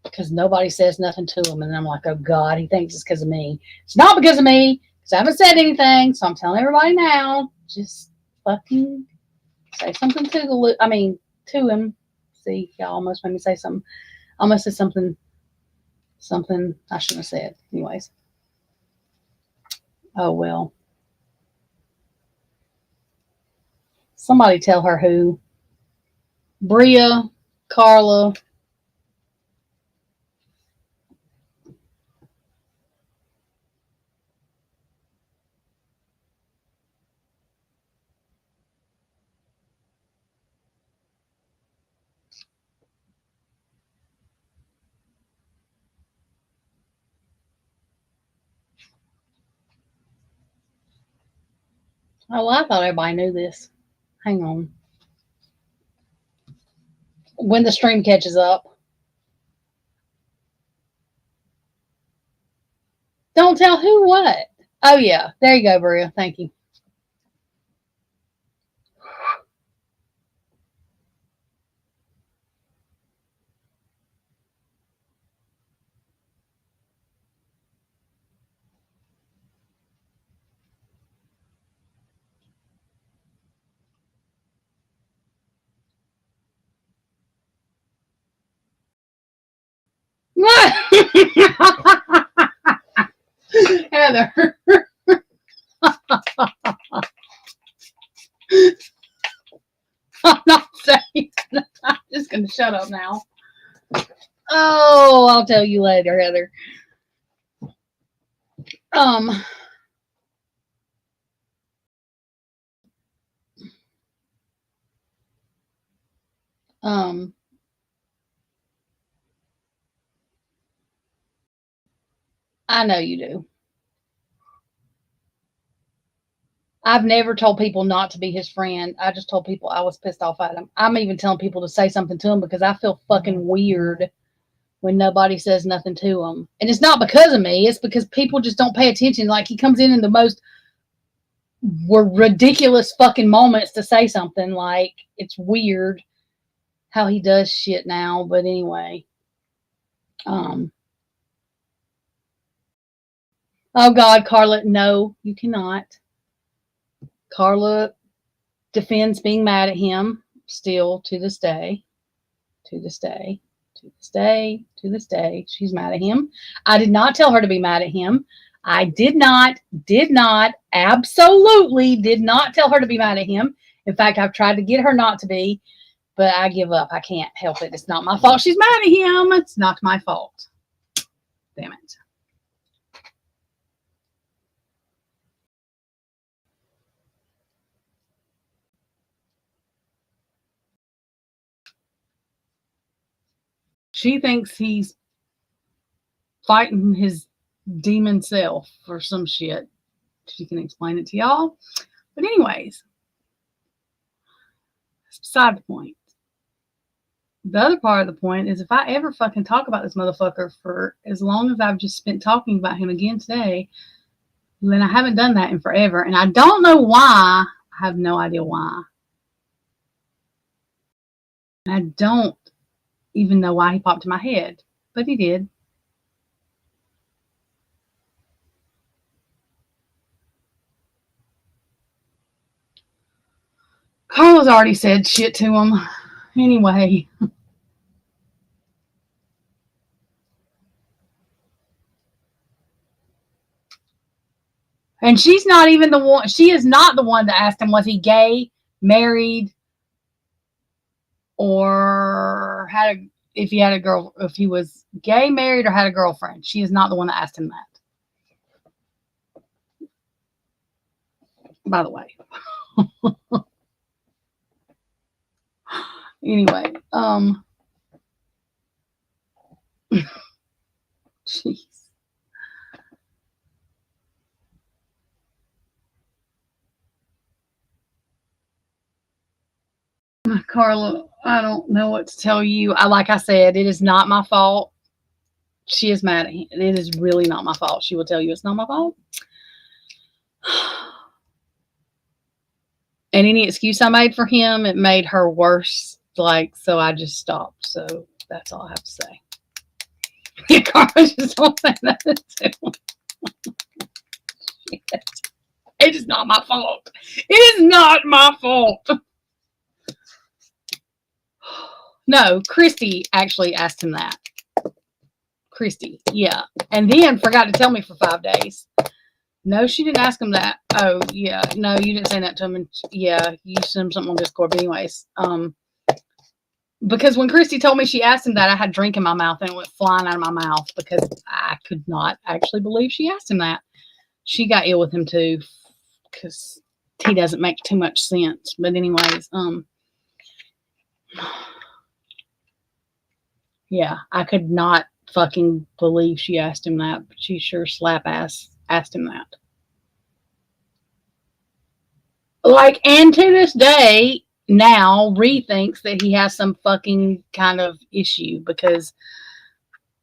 Because nobody says nothing to him. And then I'm like, oh God, he thinks it's because of me. It's not because of me. I haven't said anything, so I'm telling everybody now. Just fucking say something to him. See, y'all almost made me say something. I almost said something I shouldn't have said. Anyways. Oh well. Somebody tell her who. Bria, Carla. Oh, well, I thought everybody knew this. Hang on. When the stream catches up. Don't tell who what. Oh, yeah. There you go, Bria. Thank you. Heather. I'm not saying. I'm just gonna shut up now. Oh, I'll tell you later, Heather. I know you do. I've never told people not to be his friend. I just told people I was pissed off at him. I'm even telling people to say something to him because I feel fucking weird when nobody says nothing to him. And it's not because of me. It's because people just don't pay attention. Like, he comes in the most ridiculous fucking moments to say something. Like, it's weird how he does shit now. But anyway. Oh, God, Carla, no, you cannot. Carla defends being mad at him still to this day. To this day. To this day. To this day. She's mad at him. I did not tell her to be mad at him. I did not, absolutely did not tell her to be mad at him. In fact, I've tried to get her not to be, but I give up. I can't help it. It's not my fault she's mad at him. It's not my fault. Damn it. She thinks he's fighting his demon self or some shit. She can explain it to y'all. But anyways, that's beside the point. The other part of the point is if I ever fucking talk about this motherfucker for as long as I've just spent talking about him again today, then I haven't done that in forever. And I don't know why. I have no idea why. I don't even know why he popped in my head, but he did. Carla's already said shit to him. Anyway. And she's not even the one. She is not the one that asked him, was he gay, married, or if he was gay, married, or had a girlfriend. She is not the one that asked him that. By the way. Anyway, jeez. Carla, I don't know what to tell you. Like I said, it is not my fault. She is mad at him. It is really not my fault. She will tell you it's not my fault. And any excuse I made for him, it made her worse. So I just stopped. So that's all I have to say. Yeah, Carla just don't say nothing to him. It is not my fault. It is not my fault. No, Christy actually asked him that. Christy, yeah. And then forgot to tell me for 5 days. No, she didn't ask him that. Oh, yeah. No, you didn't say that to him. And yeah, you sent him something on Discord. But anyways, because when Christy told me she asked him that, I had drink in my mouth and it went flying out of my mouth because I could not actually believe she asked him that. She got ill with him too because he doesn't make too much sense. But anyways, yeah, I could not fucking believe she asked him that, but she sure slap ass asked him that. Like, and to this day, now rethinks that he has some fucking kind of issue because,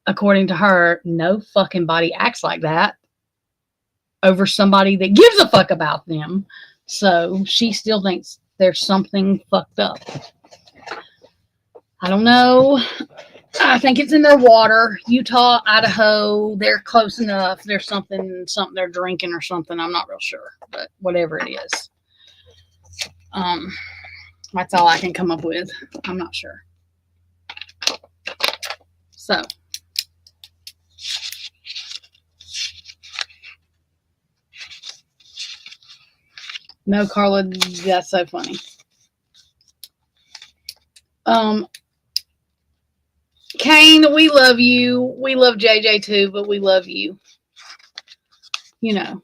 according to her, no fucking body acts like that over somebody that gives a fuck about them. So she still thinks there's something fucked up. I don't know. I think it's in their water. Utah, Idaho, they're close enough. There's something they're drinking or something. I'm not real sure, but whatever it is. That's all I can come up with. I'm not sure. So, No, Carla, that's so funny. Kane, we love you. We love JJ too, but we love you. You know.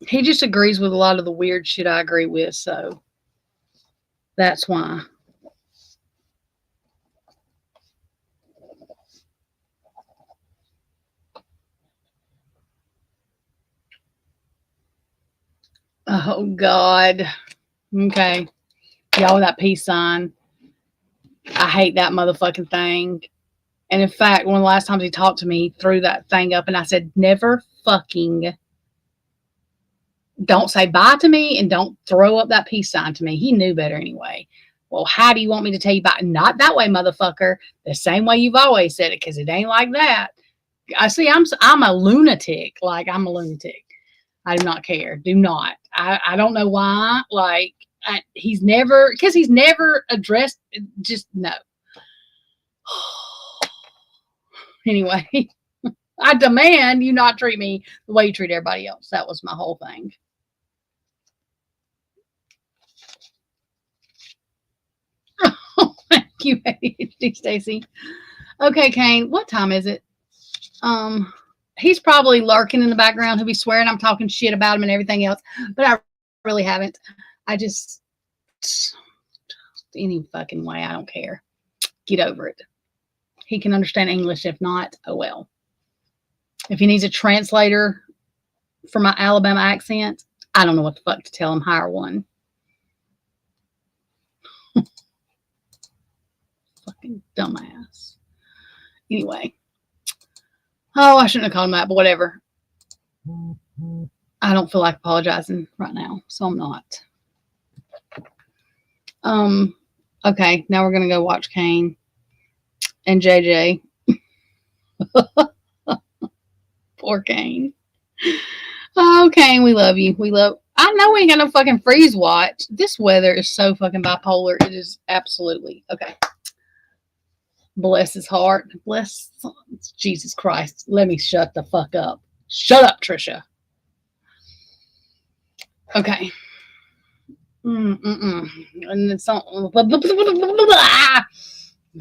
He just agrees with a lot of the weird shit I agree with, so that's why. Oh, God. Okay. Y'all with that peace sign. I hate that motherfucking thing. And in fact, one of the last times he talked to me, he threw that thing up and I said, never fucking don't say bye to me and don't throw up that peace sign to me. He knew better anyway. Well, how do you want me to tell you bye? Not that way, motherfucker. The same way you've always said it, because it ain't like that. I see, I'm a lunatic. Like, I'm a lunatic. I do not care. Do not. I don't know why. Like, he's never addressed, just no. Anyway, I demand you not treat me the way you treat everybody else. That was my whole thing. Thank you, ADHD Stacy. Okay, Kane, what time is it? He's probably lurking in the background. He'll be swearing I'm talking shit about him and everything else, but I really haven't. I just, any fucking way, I don't care. Get over it. He can understand English. If not, oh well. If he needs a translator for my Alabama accent, I don't know what the fuck to tell him. Hire one. Fucking dumbass. Anyway. Oh, I shouldn't have called him that, but whatever. I don't feel like apologizing right now, so I'm not. Okay, now we're gonna go watch Kane and JJ. Poor Kane. Oh, Kane, we love you. I know we ain't got no fucking freeze watch. This weather is so fucking bipolar. It is absolutely. Okay. Bless his heart. Bless Jesus Christ. Let me shut the fuck up. Shut up, Trisha. Okay. And it's something.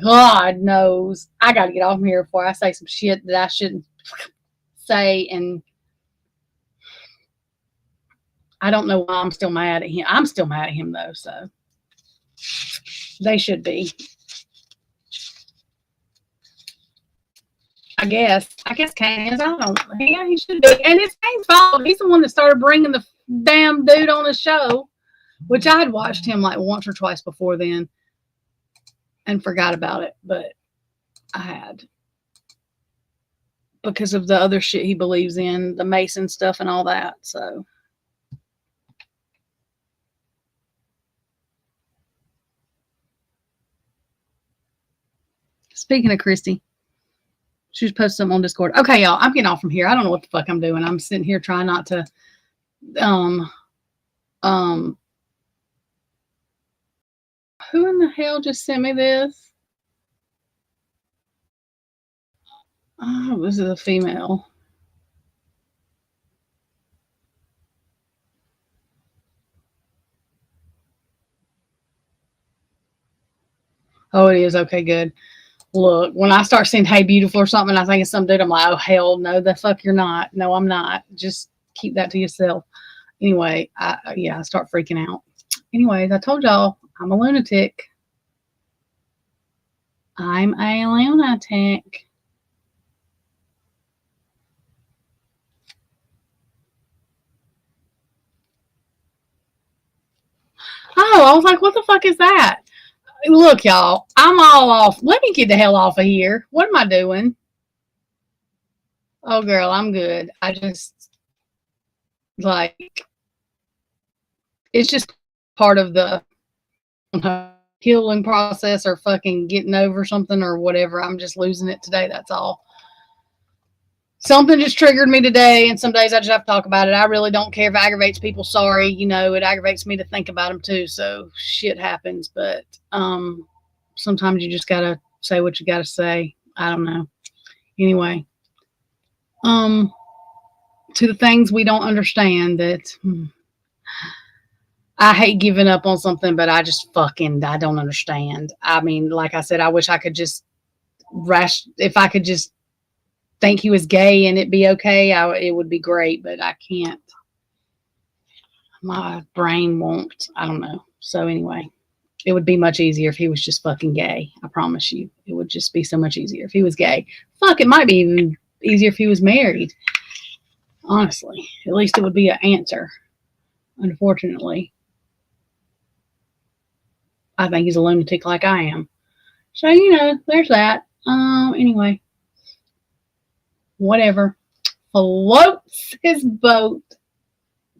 God knows. I got to get off here before I say some shit that I shouldn't say. And I don't know why I'm still mad at him. I'm still mad at him, though. So they should be. I guess Kane is. I don't know. Yeah, he should be. And it's Kane's fault. He's the one that started bringing the damn dude on the show, which I had watched him like once or twice before then and forgot about it. But I had. Because of the other shit he believes in, the Mason stuff and all that. So. Speaking of Christy. She just posted something on Discord. Okay, y'all, I'm getting off from here. I don't know what the fuck I'm doing. I'm sitting here trying not to, who in the hell just sent me this? Oh, this is a female. Oh, it is. Okay, good. Look, when I start saying, hey, beautiful or something, I think it's some dude, I'm like, oh, hell no, the fuck you're not. No, I'm not. Just keep that to yourself. Anyway, I start freaking out. Anyways, I told y'all, I'm a lunatic. I'm a lunatic. Oh, I was like, what the fuck is that? Look, y'all, I'm all off. Let me get the hell off of here. What am I doing? Oh, girl, I'm good. I just, like, it's just part of the healing process or fucking getting over something or whatever. I'm just losing it today. That's all. Something just triggered me today, and some days I just have to talk about it. I really don't care if it aggravates people. Sorry, you know, it aggravates me to think about them too. So shit happens, but sometimes you just gotta say what you got to say. I don't know. Anyway, to the things we don't understand that I hate giving up on something, but I don't understand. I mean, like I said, I wish I could just if I could just think he was gay and it be okay, it would be great, but I can't. My brain won't. I don't know. So anyway, it would be much easier if he was just fucking gay. I promise you. It would just be so much easier if he was gay. Fuck, it might be even easier if he was married. Honestly, at least it would be an answer. Unfortunately, I think he's a lunatic like I am. So, there's that. Anyway, whatever. Floats his boat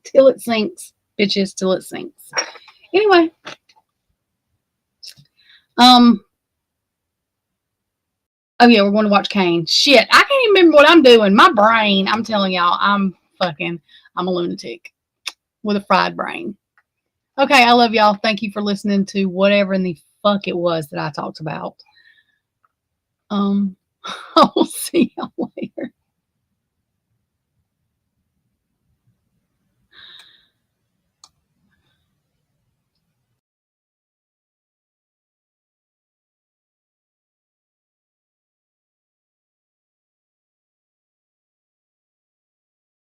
till it sinks, bitches, till it sinks. Anyway, oh yeah, we're going to watch Kane. Shit, I can't even remember what I'm doing. My brain, I'm telling y'all, I'm a lunatic with a fried brain. Okay, I love y'all. Thank you for listening to whatever in the fuck it was that I talked about. I'll see y'all later.